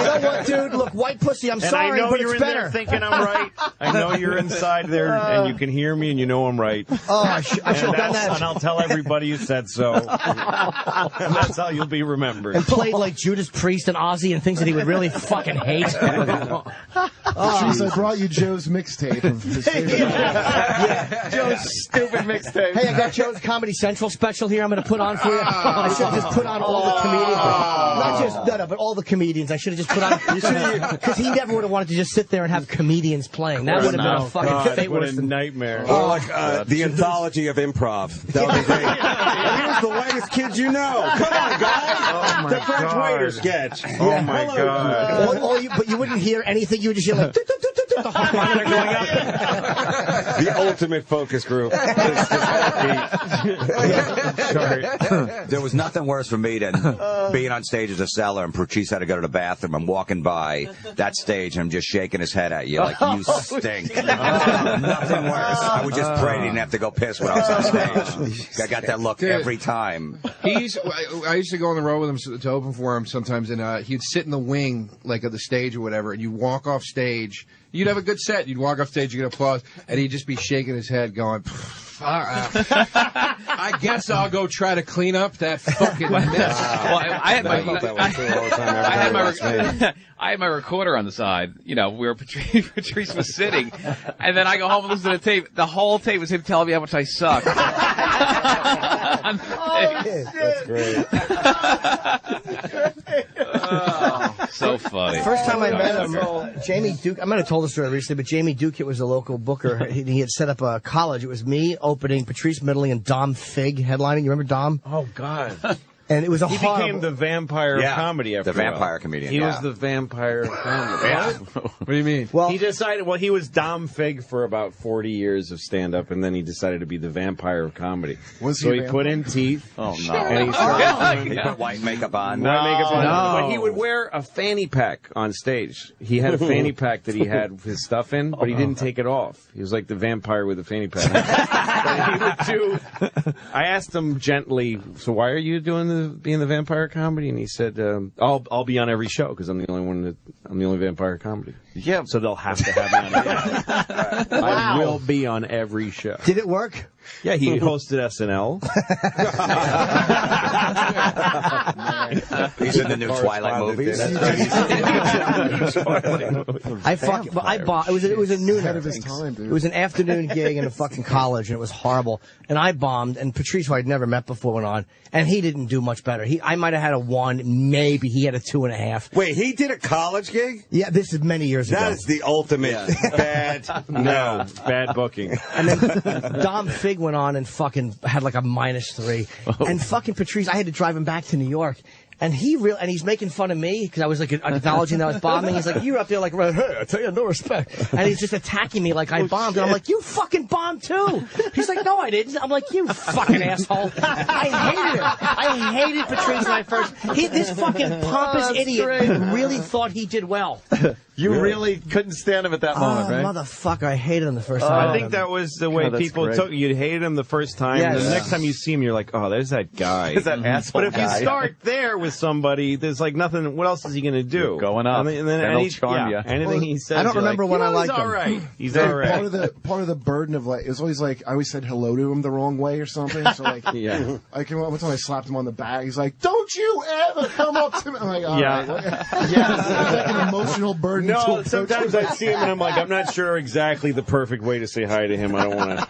know what, dude? Look, white pussy, I'm sorry, but you're it's better. There thinking I'm right. I know you're inside there, and you can hear me, and you know I'm right. I should have done that. And I'll tell everybody you said so. And that's how you'll be remembered. And played like Judas Priest and Ozzy and things that he would really fucking hate. Jeez, I brought you Joe's mixtape of his favorite. Joe's stupid mixtape. Hey, I got Joe's Comedy Central special here I'm going to put on for you. I should have just put on all the comedians. Not just, but all the comedians. I should have just put on, because he never would have wanted to just sit there and have comedians playing. That would have been a fucking fate what worse a than nightmare. Or like the anthology of improv. That would be great. Here's the whitest kids you know. Come on, guys. The French waiter sketch. Oh, my God. But you wouldn't hear anything. You would just hear like, the heart monitor going up. The ultimate focus group. There was nothing worse for me than being on stage as a seller and Patrice had to go to the bathroom. I'm walking by that stage and I'm just shaking his head at you like, you stink. Nothing worse. I would just pray he didn't have to go piss when I was on stage. I got that look every time. I used to go on the road with him to open for him sometimes, and he'd sit in the wing, like of the stage or whatever, and you walk off stage. You'd have a good set. You'd walk off stage, you get applause, and he'd just be shaking his head, going, I guess I'll go try to clean up that fucking mess. Well, I had my recorder on the side, where Patrice was sitting, and then I go home and listen to the tape. The whole tape was him telling me how much I suck. That's great. So funny. First time I met him, Jamie Duke, I might have told the story recently, but Jamie Duke was a local booker. He had set up a college. It was me opening, Patrice middling, and Dom Fig headlining. You remember Dom? Oh, God. And it was a He became the vampire of comedy after the vampire comedian. He was the vampire of comedy. What do you mean? Well, he decided. Well, he was Dom Fig for about 40 years of stand-up, and then he decided to be the vampire of comedy. So he put in teeth. Oh no! And he started He put white makeup on. But he would wear a fanny pack on stage. He had a fanny pack that he had his stuff in, but he didn't take it off. He was like the vampire with a fanny pack. I asked him gently, so why are you doing being the vampire comedy? And he said, I'll be on every show because I'm the only vampire comedy. Yeah. So they'll have to have me on every show. I will be on every show. Did it work? Yeah, he hosted SNL. He's in the new Twilight movies. It was a nooner. Ahead of his time, dude. It was an afternoon gig in a fucking college, and it was horrible. And I bombed, and Patrice, who I'd never met before, went on, and he didn't do much better. I might have had a 1, maybe he had a 2.5. Wait, he did a college gig? Yeah, this is many years ago. That is the ultimate bad booking. And then Dom Fig went on and fucking had like a -3. And fucking Patrice, I had to drive him back to New York. And he's making fun of me because I was like acknowledging that I was bombing. He's like, you're up there like, hey, I tell you, no respect. And he's just attacking me like I bombed. And I'm like, you fucking bombed too. He's like, no, I didn't. I'm like, you fucking asshole. I hated it. I hated Patrice when I first. This fucking pompous idiot really thought he did well. You really couldn't stand him at that moment, right? Motherfucker, I hated him the first time. I think that was the way people took you. You hated him the first time. Yes. And the next time you see him, you're like, oh, there's that guy. There's that asshole But if you guy. start there with somebody, there's like nothing. What else is he going to do? You're going up. And then Then he'll charm you. anything he says. I don't you're remember like, when I liked he's him. all right. He's Yeah, all right. Part of the burden of it was always like I always said hello to him the wrong way or something. So like, Yeah. I came up one time I slapped him on the back. He's like, "Don't you ever come up to me!" I'm like, "All right." Yeah. It's like an emotional burden. No, to sometimes I see him and I'm like, I'm not sure exactly the perfect way to say hi to him. I don't even want to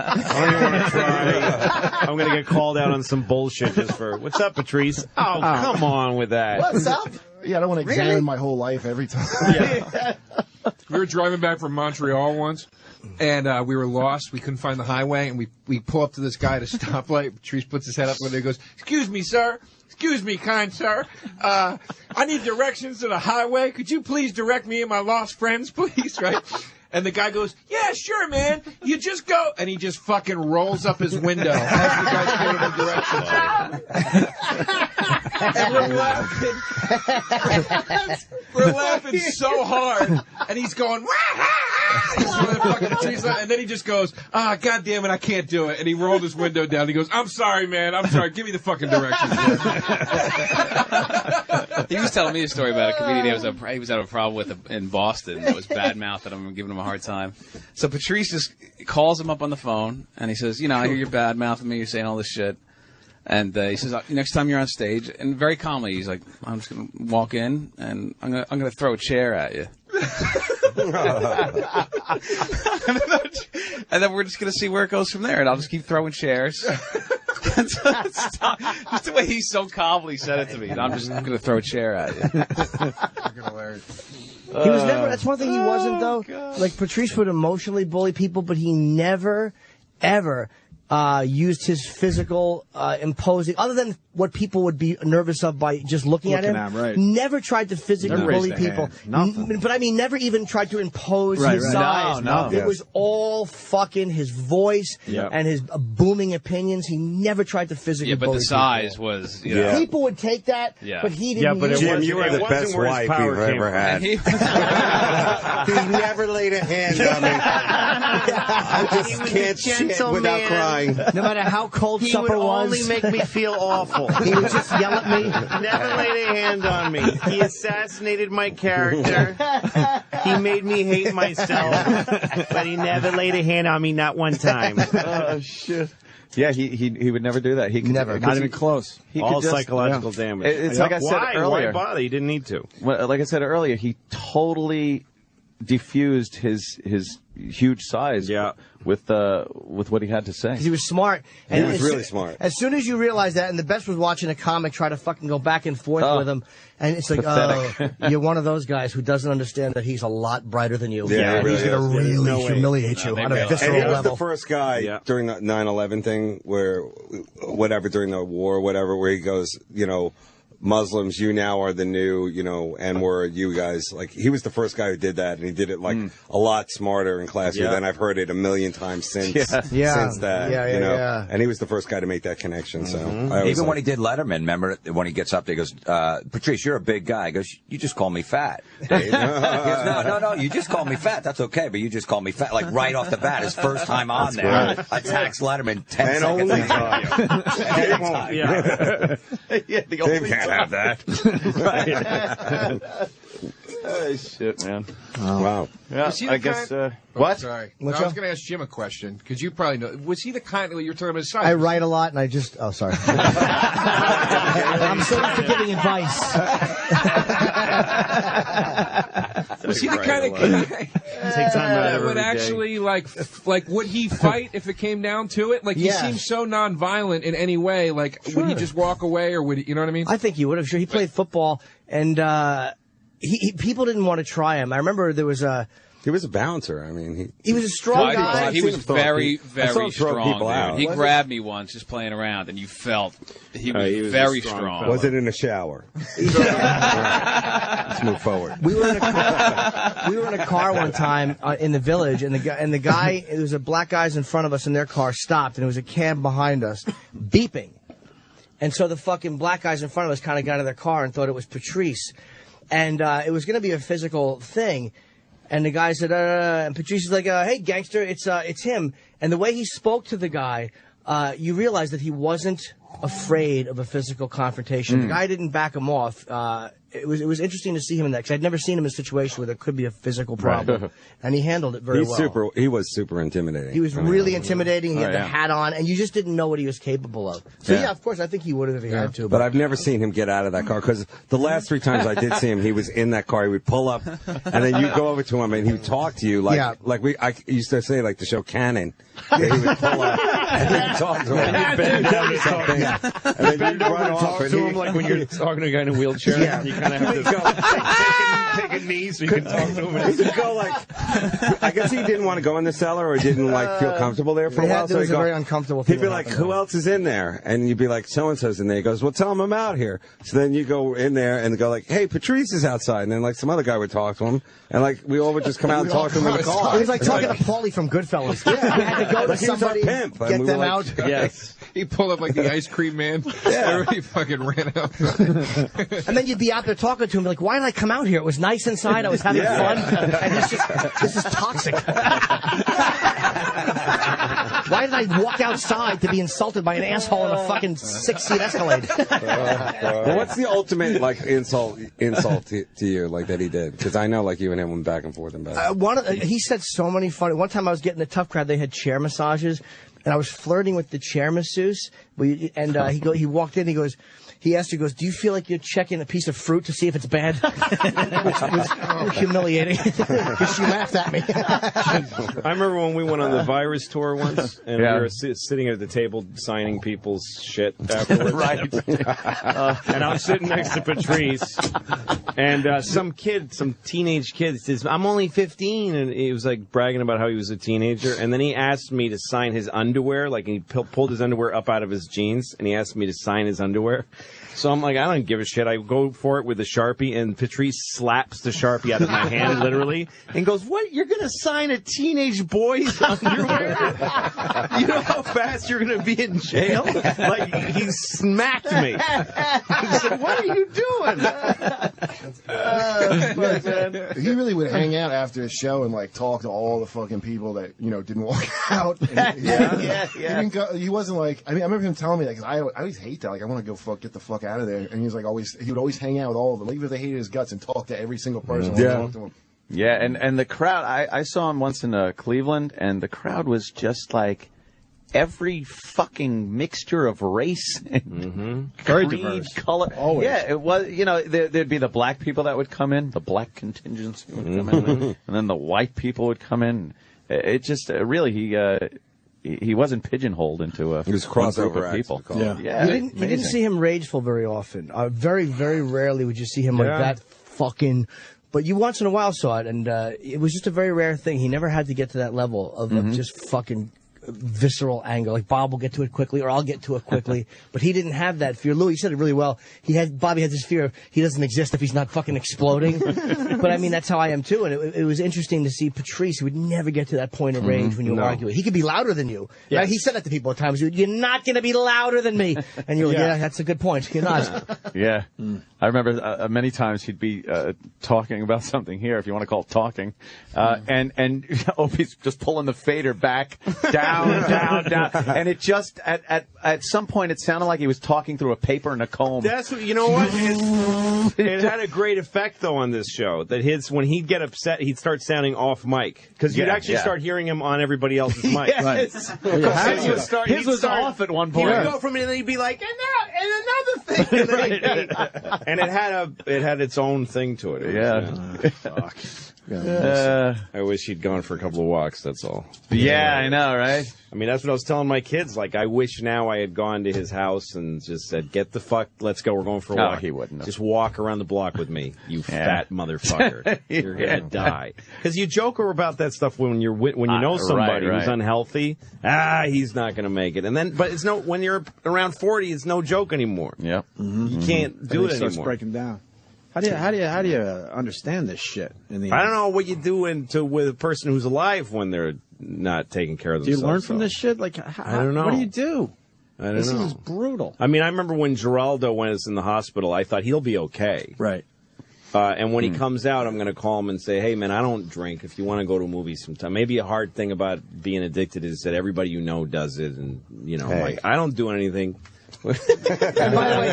try. I'm going to get called out on some bullshit just for, what's up, Patrice? Oh, come on with that. What's up? Yeah, I don't want to examine my whole life every time. We were driving back from Montreal once, and we were lost. We couldn't find the highway, and we pull up to this guy at a stoplight. Patrice puts his head up when he goes, "Excuse me, sir. Excuse me, kind sir. I need directions to the highway. Could you please direct me and my lost friends, please?" Right? And the guy goes, "Yeah, sure, man. You just go." And he just fucking rolls up his window as the guy's giving him directions. And we're laughing so hard. And he's going, "Wah-ha-ha!" And then he just goes, God damn it, I can't do it. And he rolled his window down. He goes, "I'm sorry, man. I'm sorry. Give me the fucking directions." He was telling me a story about a comedian he was having a problem with in Boston that was bad-mouthed, and I'm giving him a hard time. So Patrice just calls him up on the phone, and he says, I hear you're bad-mouthing me. You're saying all this shit. And he says, next time you're on stage, and very calmly, he's like, I'm just going to walk in, and I'm going to throw a chair at you. And then we're just going to see where it goes from there, and I'll just keep throwing chairs. Just the way he so calmly said it to me. I'm just going to throw a chair at you. He was never. That's one thing he wasn't though. God. Like Patrice would emotionally bully people, but he never, ever used his physical imposing, other than what people would be nervous of by just looking at him. Right. Never tried to physically bully people. But I mean, never even tried to impose his size. No. It was all fucking his voice and his booming opinions. He never tried to physically bully but the size was, you know. People would take that, but he didn't. Jim, you were the best wife we've ever had. He never laid a hand on me. I just can't shit without crying. No matter how cold supper was. He would only make me feel awful. He would just yell at me. Never laid a hand on me. He assassinated my character. He made me hate myself. But he never laid a hand on me, not one time. Oh, shit. Yeah, he would never do that. He could Never. Not even close. All psychological damage. It's like I said earlier. Why bother? He didn't need to. Well, like I said earlier, he totally diffused his huge size with what he had to say. He was smart. He was really smart. As soon as you realize that, and the best was watching a comic try to fucking go back and forth with him, and it's like, you're one of those guys who doesn't understand that he's a lot brighter than you. Yeah, and he's going to really humiliate you on a visceral and he was level. the first guy during the 9/11 thing where, whatever, during the war, whatever, where he goes, you know, Muslims, you now are the new, you know, N-word, you guys. Like, he was the first guy who did that, and he did it, like, a lot smarter and classier than I've heard it a million times since that, you know. And he was the first guy to make that connection, so. Even when he did Letterman, remember, when he gets up there, he goes, Patrice, you're a big guy. He goes, you just call me fat. Dave. He goes, no, you just call me fat. That's okay, but you just call me fat. Like, right off the bat, his first time on there, attacks Letterman 10 seconds only into the Dave can't have that. Oh, shit, man. Wow. Yeah, I guess. What? Sorry. I What's was up? going to ask Jim a question, because you probably know. Was he the kind of, you're talking about his size? I write a lot, and I just... Oh, sorry. I'm so used to giving advice. Was he the kind of guy that would actually, like, would he fight if it came down to it? Like, he seems so nonviolent in any way. Like, would he just walk away, or would he, you know what I mean? I think he would have. Sure, he played football, and people didn't want to try him. I remember there was a... He was a bouncer. I mean, he was a strong guy. He was very, very strong. Out. He grabbed me once just playing around, and you felt he was very strong. Was it in a shower? Let's move forward. We were in a car one time in the village, and the guy, it was a black guys in front of us, and their car stopped, and it was a cab behind us, beeping. And so the fucking black guys in front of us kind of got out of their car and thought it was Patrice. And it was going to be a physical thing. And the guy said, and Patrice is like, hey, gangster, it's him. And the way he spoke to the guy, you realize that he wasn't afraid of a physical confrontation. The guy didn't back him off. It was interesting to see him in that, because I'd never seen him in a situation where there could be a physical problem. Right. And he handled it very well. He was super intimidating. He was really intimidating. He had the hat on, and you just didn't know what he was capable of. So, yeah, of course, I think he would have if he had to. But I've never seen him get out of that car, because the last 3 times I did see him, he was in that car. He would pull up, and then you go over to him, and he would talk to you like I used to say, like the show Cannon. He would pull up, and then you talk to him, and you bend down to something, and then you run off, and to him like when you're talking to a guy in a wheelchair. You kind of have to take a knee so you can talk to him. He could go like, I guess he didn't want to go in the cellar, or didn't like feel comfortable there for a while. It was a very uncomfortable thing. He'd be like, who else is in there? And you'd be like, so and so's in there. He goes, well, tell him I'm out here. So then you go in there and go like, hey, Patrice is outside. And then like some other guy would talk to him, and like we all would just come out and talk to him in the car. It was like talking to Paulie from Goodfellas. We had to go to somebody, get them out. Yes. He pulled up like the ice cream man. Everybody fucking ran out. And then you'd be out there talking to him, like, why did I come out here? It was nice inside. I was having fun. And he's just, this is toxic. Why did I walk outside to be insulted by an asshole in a fucking 6-seat Escalade? Well, what's the ultimate like insult to you like that he did? Because I know like you and him went back and forth and back. He said so many funny. One time I was getting a tough crowd. They had chair massages, and I was flirting with the chair masseuse. And he walked in. He goes, he asked her, he goes, "Do you feel like you're checking a piece of fruit to see if it's bad?" Which was humiliating. Because she laughed at me. I remember when we went on the virus tour once, and Yeah. we were sitting at the table signing people's shit afterwards. Right. And I was sitting next to Patrice, and some teenage kid says, "I'm only 15," and he was like bragging about how he was a teenager, and then he asked me to sign his underwear, like he pulled his underwear up out of his jeans, and he asked me to sign his underwear. So I'm like, I don't give a shit. I go for it with a Sharpie, and Patrice slaps the Sharpie out of my hand, literally, and goes, "What? You're going to sign a teenage boy's underwear? You know how fast you're going to be in jail?" Like, he smacked me. He said, "What are you doing?" He really would hang out after a show and like talk to all the fucking people that didn't walk out. And, he wasn't like. I mean, I remember him telling me that, 'cause I always hate that. Like, I want to go get the fuck out of there. And he was like he would always hang out with all of them, even if they hated his guts, and talk to every single person. Talk to him. Yeah, and the crowd, I saw him once in Cleveland, and the crowd was just like every fucking mixture of race and Very creed, diverse. color. Always. Yeah, it was, there'd be the black people that would come in, the black contingency would come in, and then the white people would come in. It just, really, he wasn't pigeonholed into a He was one group crossover of people. act, Yeah, You didn't see him rageful very often. Very, very rarely would you see him like that fucking... But you once in a while saw it, and it was just a very rare thing. He never had to get to that level of just fucking visceral anger. Like, Bob will get to it quickly, or I'll get to it quickly. But he didn't have that fear. Louis, you said it really well. Bobby has this fear of he doesn't exist if he's not fucking exploding. But I mean, that's how I am too. And it was interesting to see Patrice, who would never get to that point of rage when you argue. He could be louder than you. Yes. Right? He said that to people at times. You're not going to be louder than me. And you're like, yeah, that's a good point. You're not. Yeah. I remember many times he'd be talking about something here, if you want to call it talking, and Opie's just pulling the fader back, down, and it just at some point it sounded like he was talking through a paper and a comb. That's what, you know what? It had a great effect though on this show. That when he'd get upset, he'd start sounding off mic because you'd actually start hearing him on everybody else's mic. Yes. Right. His was off at one point. He would go from it, and then he'd be like, and another thing, and, then and it had its own thing to it. Fuck. I wish he'd gone for a couple of walks. That's all. Yeah, I know, right? I mean, that's what I was telling my kids. Like, I wish now I had gone to his house and just said, "Get the fuck, let's go. We're going for a walk." He wouldn't have. Just walk around the block with me, you fat motherfucker. You're gonna die. Because you joke about that stuff when you know somebody who's unhealthy. He's not gonna make it. And then, but when you're around 40, it's no joke anymore. Yep. You can't do it Starts anymore. breaking down. How do you understand this shit? I don't know what you do with a person who's alive when they're not taking care of Do themselves. you learn from this shit? Like, I don't know. What do you do? I don't This know. is brutal. I mean, I remember when Geraldo was in the hospital, I thought he'll be okay. Right. And when he comes out, I'm going to call him and say, "Hey, man, I don't drink. If you want to go to a movie sometime." Maybe a hard thing about being addicted is that everybody you know does it. And, like, I don't do anything. And by the way,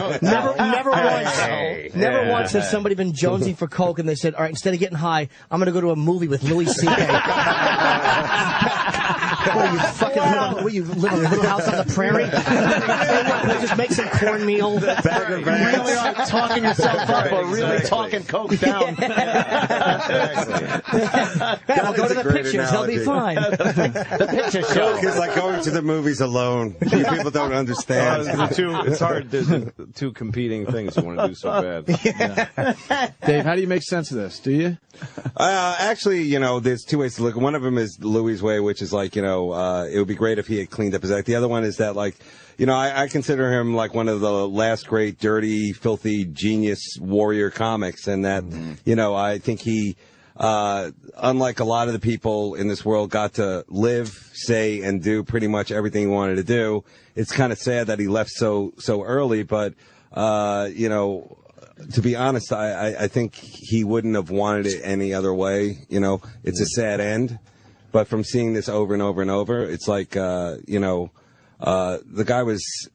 never once has somebody been jonesing for coke and they said, "All right, instead of getting high, I'm going to go to a movie with Louis C.K." What, you fucking live in a little house on the prairie? We'll just make some cornmeal. You really are talking yourself up or really talking coke down. We'll go to the pictures. He'll be fine. The picture show. Coke is like going to the movies alone. You people don't understand. It's hard. There's two competing things you want to do so bad. Dave, how do you make sense of this? Do you? Actually, there's two ways to look. One of them is Louis' way, which is like, it would be great if he had cleaned up his act. The other one is that, like, I consider him like one of the last great, dirty, filthy, genius warrior comics, and that, I think he, unlike a lot of the people in this world, got to live, say, and do pretty much everything he wanted to do. It's kind of sad that he left so early, but, to be honest, I think he wouldn't have wanted it any other way. It's a sad end. But from seeing this over and over and over, it's like, the guy was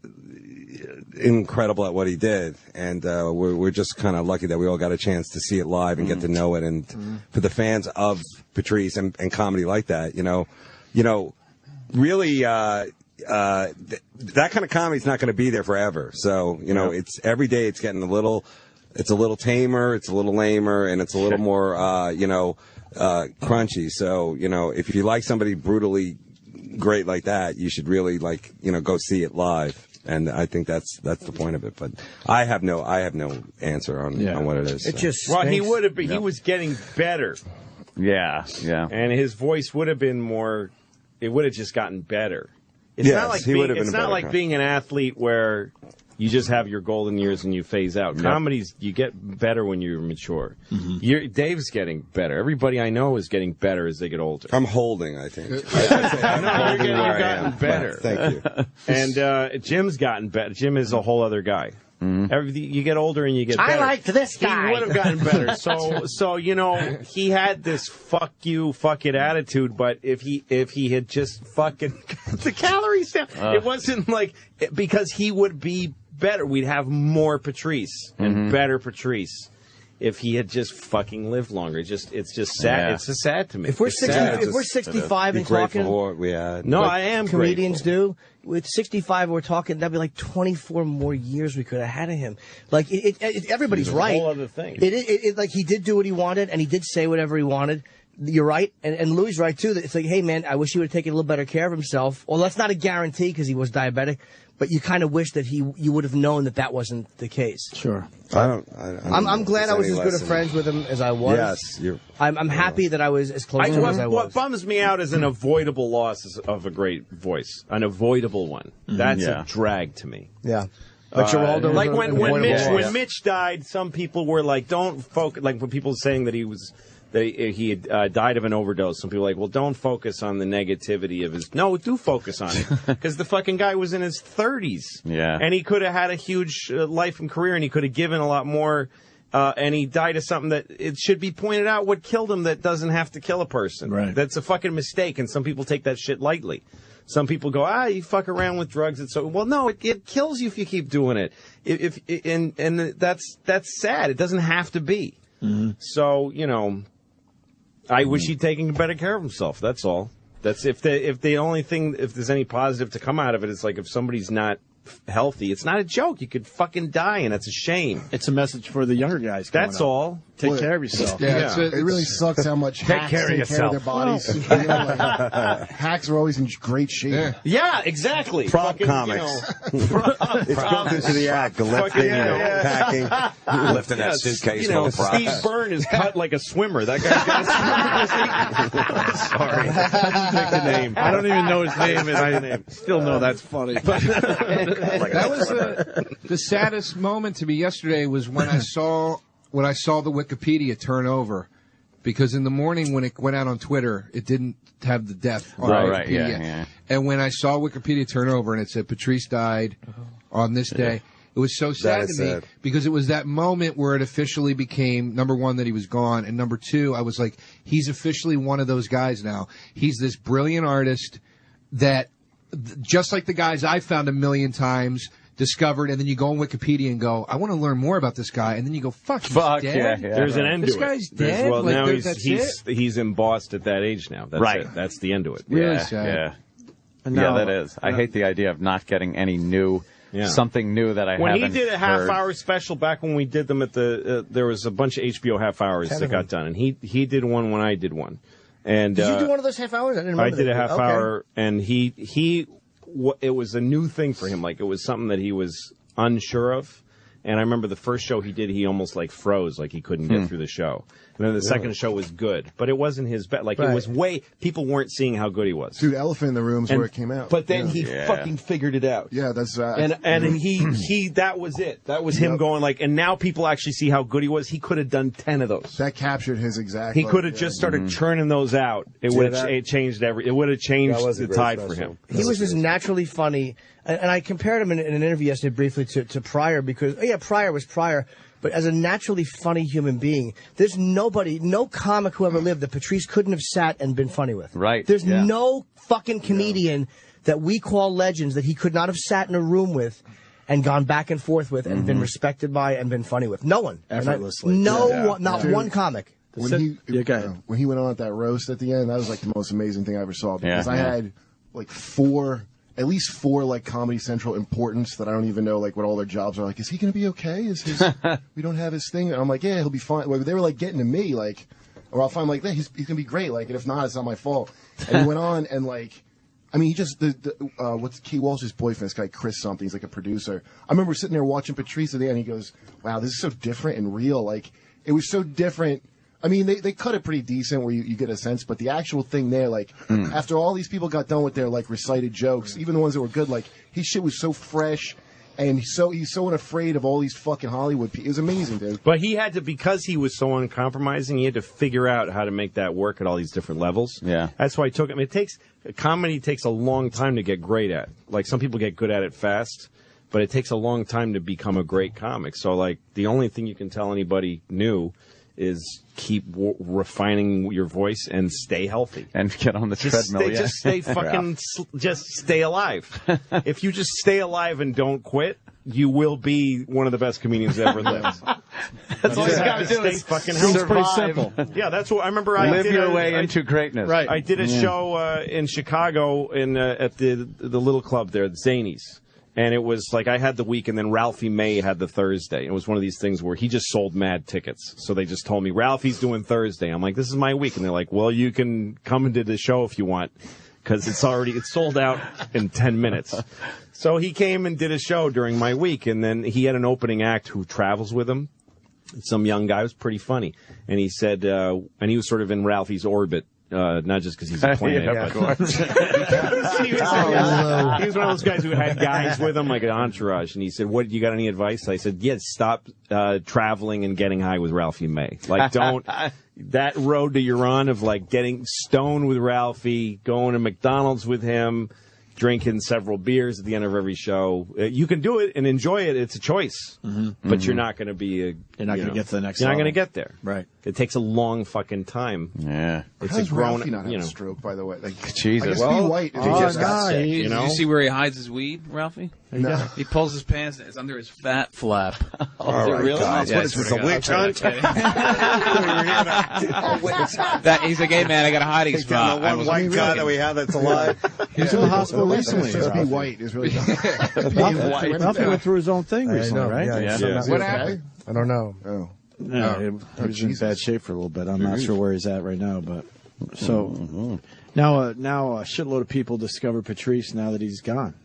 incredible at what he did. And we're just kind of lucky that we all got a chance to see it live and get to know it. And for the fans of Patrice and comedy like that, really, that kind of comedy's not going to be there forever. So it's every day it's getting a little tamer, it's a little lamer, and it's a little more crunchy. So if you like somebody brutally great like that, you should really go see it live. And I think that's the point of it. But I have no answer on what it is. It just he would have been. He was getting better. Yeah. And his voice would have been more. It would have just gotten better. It's not like being an athlete where you just have your golden years and you phase out. Yep. Comedies, you get better when you're mature. Dave's getting better. Everybody I know is getting better as they get older. I'm holding, I think. You've gotten better. Thank you. And Jim's gotten better. Jim is a whole other guy. You get older and you get better. I liked this guy. He would have gotten better. So he had this fuck you, fuck it attitude, but if he had just fucking got the calories down, it wasn't because he would be better. We'd have more Patrice and better Patrice if he had just fucking lived longer. It's just sad. Yeah. It's just sad to me. If we're 65 and talking, we had. No, I am comedians grateful. do. With 65, we're talking. That'd be like 24 more years we could have had of him. Like everybody's right. A whole other thing. Like he did do what he wanted, and he did say whatever he wanted. You're right, and Louis' right too. That it's like, hey man, I wish he would have taken a little better care of himself. Well, that's not a guarantee because he was diabetic, but you kind of wish that you would have known that wasn't the case. Sure. I'm glad I was as good of friends with him as I was. Yes, I'm happy that I was as close to him as I was. What bums me out is an avoidable loss of a great voice, an avoidable one. That's a drag to me. Yeah. But Geraldo, like when Mitch died, some people were like, "Don't focus." Like when people saying that he had died of an overdose. Some people were like, well, don't focus on the negativity of his. No, do focus on it because the fucking guy was in his 30s. Yeah, and he could have had a huge life and career, and he could have given a lot more. And he died of something that it should be pointed out what killed him. That doesn't have to kill a person. Right. That's a fucking mistake, and some people take that shit lightly. Some people go, you fuck around with drugs. It's so well, no, it kills you if you keep doing it. And that's sad. It doesn't have to be. So I wish he'd taken better care of himself. That's all. That's if there's any positive to come out of it, it's like if somebody's not healthy, it's not a joke. You could fucking die, and that's a shame. It's a message for the younger guys. That's all. Take care of yourself. Yeah. It really sucks how much hacks take care of their bodies. Hacks are always in great shape. Yeah, exactly. Prop comics. It's built into the act. The lifting, packing, lifting that suitcase full of props. Steve Byrne is cut like a swimmer. That guy's got a Sorry. I just picked the name. I don't even know his name, and I still know that's funny. That was the saddest moment to me yesterday was when I saw the Wikipedia turn over, because in the morning when it went out on Twitter, it didn't have the death on Wikipedia. Right, yeah. And when I saw Wikipedia turn over and it said Patrice died on this day, it was so sad to me because it was that moment where it officially became, number one, that he was gone, and number two, I was like, he's officially one of those guys now. He's this brilliant artist that, just like the guys I found a million times, discovered, and then you go on Wikipedia and go, I want to learn more about this guy, and then you go, he's dead? Yeah. There's an end to it. This guy's dead? Well, Like, now that's he's embossed at that age now. That's Right. it. That's the end of it. Really sad. Yeah, that is. I hate the idea of not getting any new, something new that I haven't When he did a heard. half-hour special back when we did them at the, there was a bunch of HBO half-hours that got done, and he did one when I did one. And did you do one of those half hours? I didn't remember. I did a half hour, and it was a new thing for him. Like it was something that he was unsure of. And I remember the first show he did, he almost like froze, like he couldn't get through the show. And then the second show was good, but it wasn't his best. Like it was people weren't seeing how good he was. Dude, Elephant in the Room's where it came out. But then he fucking figured it out. Yeah, that's and he that was it. That was him going like, and now people actually see how good he was. He could have done 10 of those. That captured his exact. He could have just started churning those out. It would have changed It would have changed the tide for him. He was just naturally funny, and I compared him in an interview yesterday briefly to Pryor because Pryor was Pryor. But as a naturally funny human being, there's no comic who ever lived that Patrice couldn't have sat and been funny with. Right. There's no fucking comedian that we call legends that he could not have sat in a room with and gone back and forth with and been respected by and been funny with. No one. Effortlessly. Not Dude, one comic. When he went on at that roast at the end, that was like the most amazing thing I ever saw because I had like 4 at least 4 like Comedy Central importants that I don't even know like what all their jobs are. Like, is he going to be okay? Is his we don't have his thing? And I'm like, yeah, he'll be fine. Like, they were like getting to me, like, or I'll find like, yeah, he's going to be great. Like, and if not, it's not my fault. And he went on and like, I mean, he just what's Key Walsh's boyfriend? This guy Chris something. He's like a producer. I remember sitting there watching Patrice at the end. He goes, wow, this is so different and real. Like, it was so different. I mean, they cut it pretty decent where you get a sense, but the actual thing there, like, after all these people got done with their, like, recited jokes, even the ones that were good, like, his shit was so fresh, and he's so unafraid of all these fucking Hollywood people. It was amazing, dude. But he had to, because he was so uncompromising, he had to figure out how to make that work at all these different levels. Yeah. That's why he took, I mean, comedy takes a long time to get great at. Like, some people get good at it fast, but it takes a long time to become a great comic. So, like, the only thing you can tell anybody new is keep refining your voice and stay healthy. And get on the treadmill, Just stay fucking, just stay alive. If you just stay alive and don't quit, you will be one of the best comedians ever lived. That's all you gotta do. Stay Is fucking survive. healthy. Pretty simple. Yeah, that's what I remember. Live your way into greatness. Right. I did a show in Chicago at the little club there, Zanies. And it was like I had the week, and then Ralphie May had the Thursday. It was one of these things where he just sold mad tickets. So they just told me, Ralphie's doing Thursday. I'm like, this is my week. And they're like, well, you can come into the show if you want, because it's sold out in 10 minutes. So he came and did a show during my week, and then he had an opening act who travels with him. Some young guy. It was pretty funny. And he said, and he was sort of in Ralphie's orbit. Not just because he's a planet. Yeah, of course. He was one of those guys who had guys with him, like an entourage. And he said, "What? You got any advice?" I said, "Yes, stop traveling and getting high with Ralphie May. Like, don't that road that you're on of like getting stoned with Ralphie, going to McDonald's with him, drinking several beers at the end of every show. You can do it and enjoy it. It's a choice, but you're not going to be a. You're not going to get to the next You're not level. going to get there. Right. It takes a long fucking time. Yeah. It's How's a grown, Ralphie not have you know. a stroke, by the way? Like, Jesus. I guess Well, Be White. he just got sick, you know? Did you see where he hides his weed, Ralphie? No. He pulls his pants and it's under his fat flap. All right, really? guys. Yeah, What is this, a witch hunt? That he's a gay man. I got a hiding He's spot. the one white guy that we have that's alive. He was in the hospital At least recently. it's just Be Ralphie. White is really Ralphie went through his own thing recently, right? Yeah. What happened? I don't know. Oh. Yeah, he was in bad shape for a little bit. I'm not sure where he's at right now, but so now a shitload of people discover Patrice now that he's gone.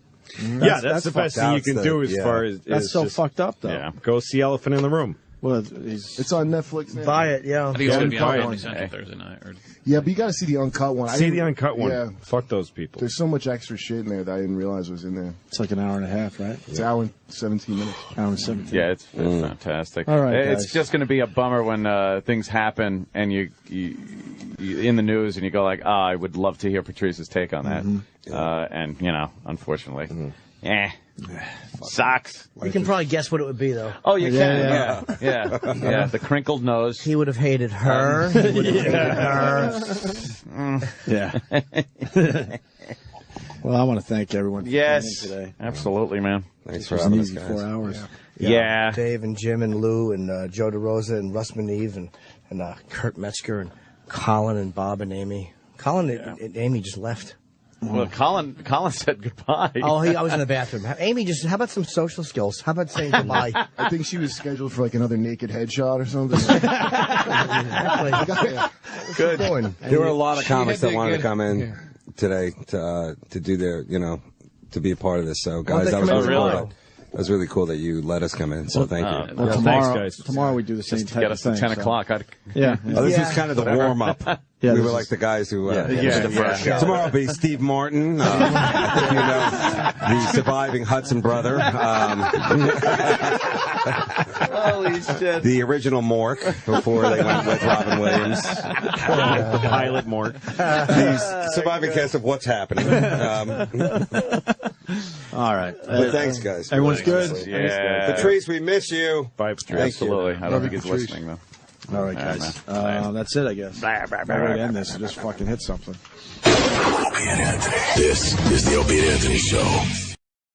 Yeah, that's the best thing you can do as far as that's so just, fucked up though. Yeah, go see Elephant in the Room. Well, It's on Netflix now. Buy it, yeah. I think it's going to be on Uncut Comedy one. Central Thursday night. Or... Yeah, but you got to see the uncut one. See the uncut one. Yeah. Fuck those people. There's so much extra shit in there that I didn't realize was in there. It's like an hour and a half, right? It's an hour and 17 minutes. Hour and 17. Yeah, it's fantastic. All right, it's guys. just going to be a bummer when things happen and you in the news and you go like, I would love to hear Patrice's take on that. And unfortunately, sucks. You can probably guess what it would be, though. Oh, you can. Yeah. The crinkled nose. He would have hated her. He would have hated her. Yeah. Well, I want to thank everyone for Yes, coming in today. absolutely, man. Thanks It for was an having us, easy guys. 4 hours. Yeah. Dave and Jim and Lou and Joe DeRosa and Russ Maneve and Kurt Metzger and Colin and Bob and Amy. Colin and Amy just left. Well, Colin said goodbye. Oh, I was in the bathroom. Amy, just how about some social skills? How about saying goodbye? I think she was scheduled for like another naked headshot or something. Good. There were a lot of comics that wanted to come in Yeah. today to do their, to be a part of this. So, guys, that they was come in really cool. tomorrow? That was really cool that you let us come in. So, thank you. Well, Yeah, tomorrow, thanks, guys. tomorrow we do the same Just to type get of us to thing. 10 so- o'clock. Yeah. Oh, this is kind of the warm up. Yeah, We this were is- like the guys who. the first show. Tomorrow will be Steve Martin. The surviving Hudson brother. Holy shit. The original Mork before they went with Robin Williams. Pilot Mork. The surviving cast of What's Happening. All right. But thanks, guys. Everyone's good? Honestly. Yeah. Patrice, we miss you. Bye, Patrice. Absolutely. I don't think he's Patrice. listening, though. All right, guys. That's it, I guess. No way to end this. Just fucking hit something. Opie and Anthony. This is the Opie and Anthony Show.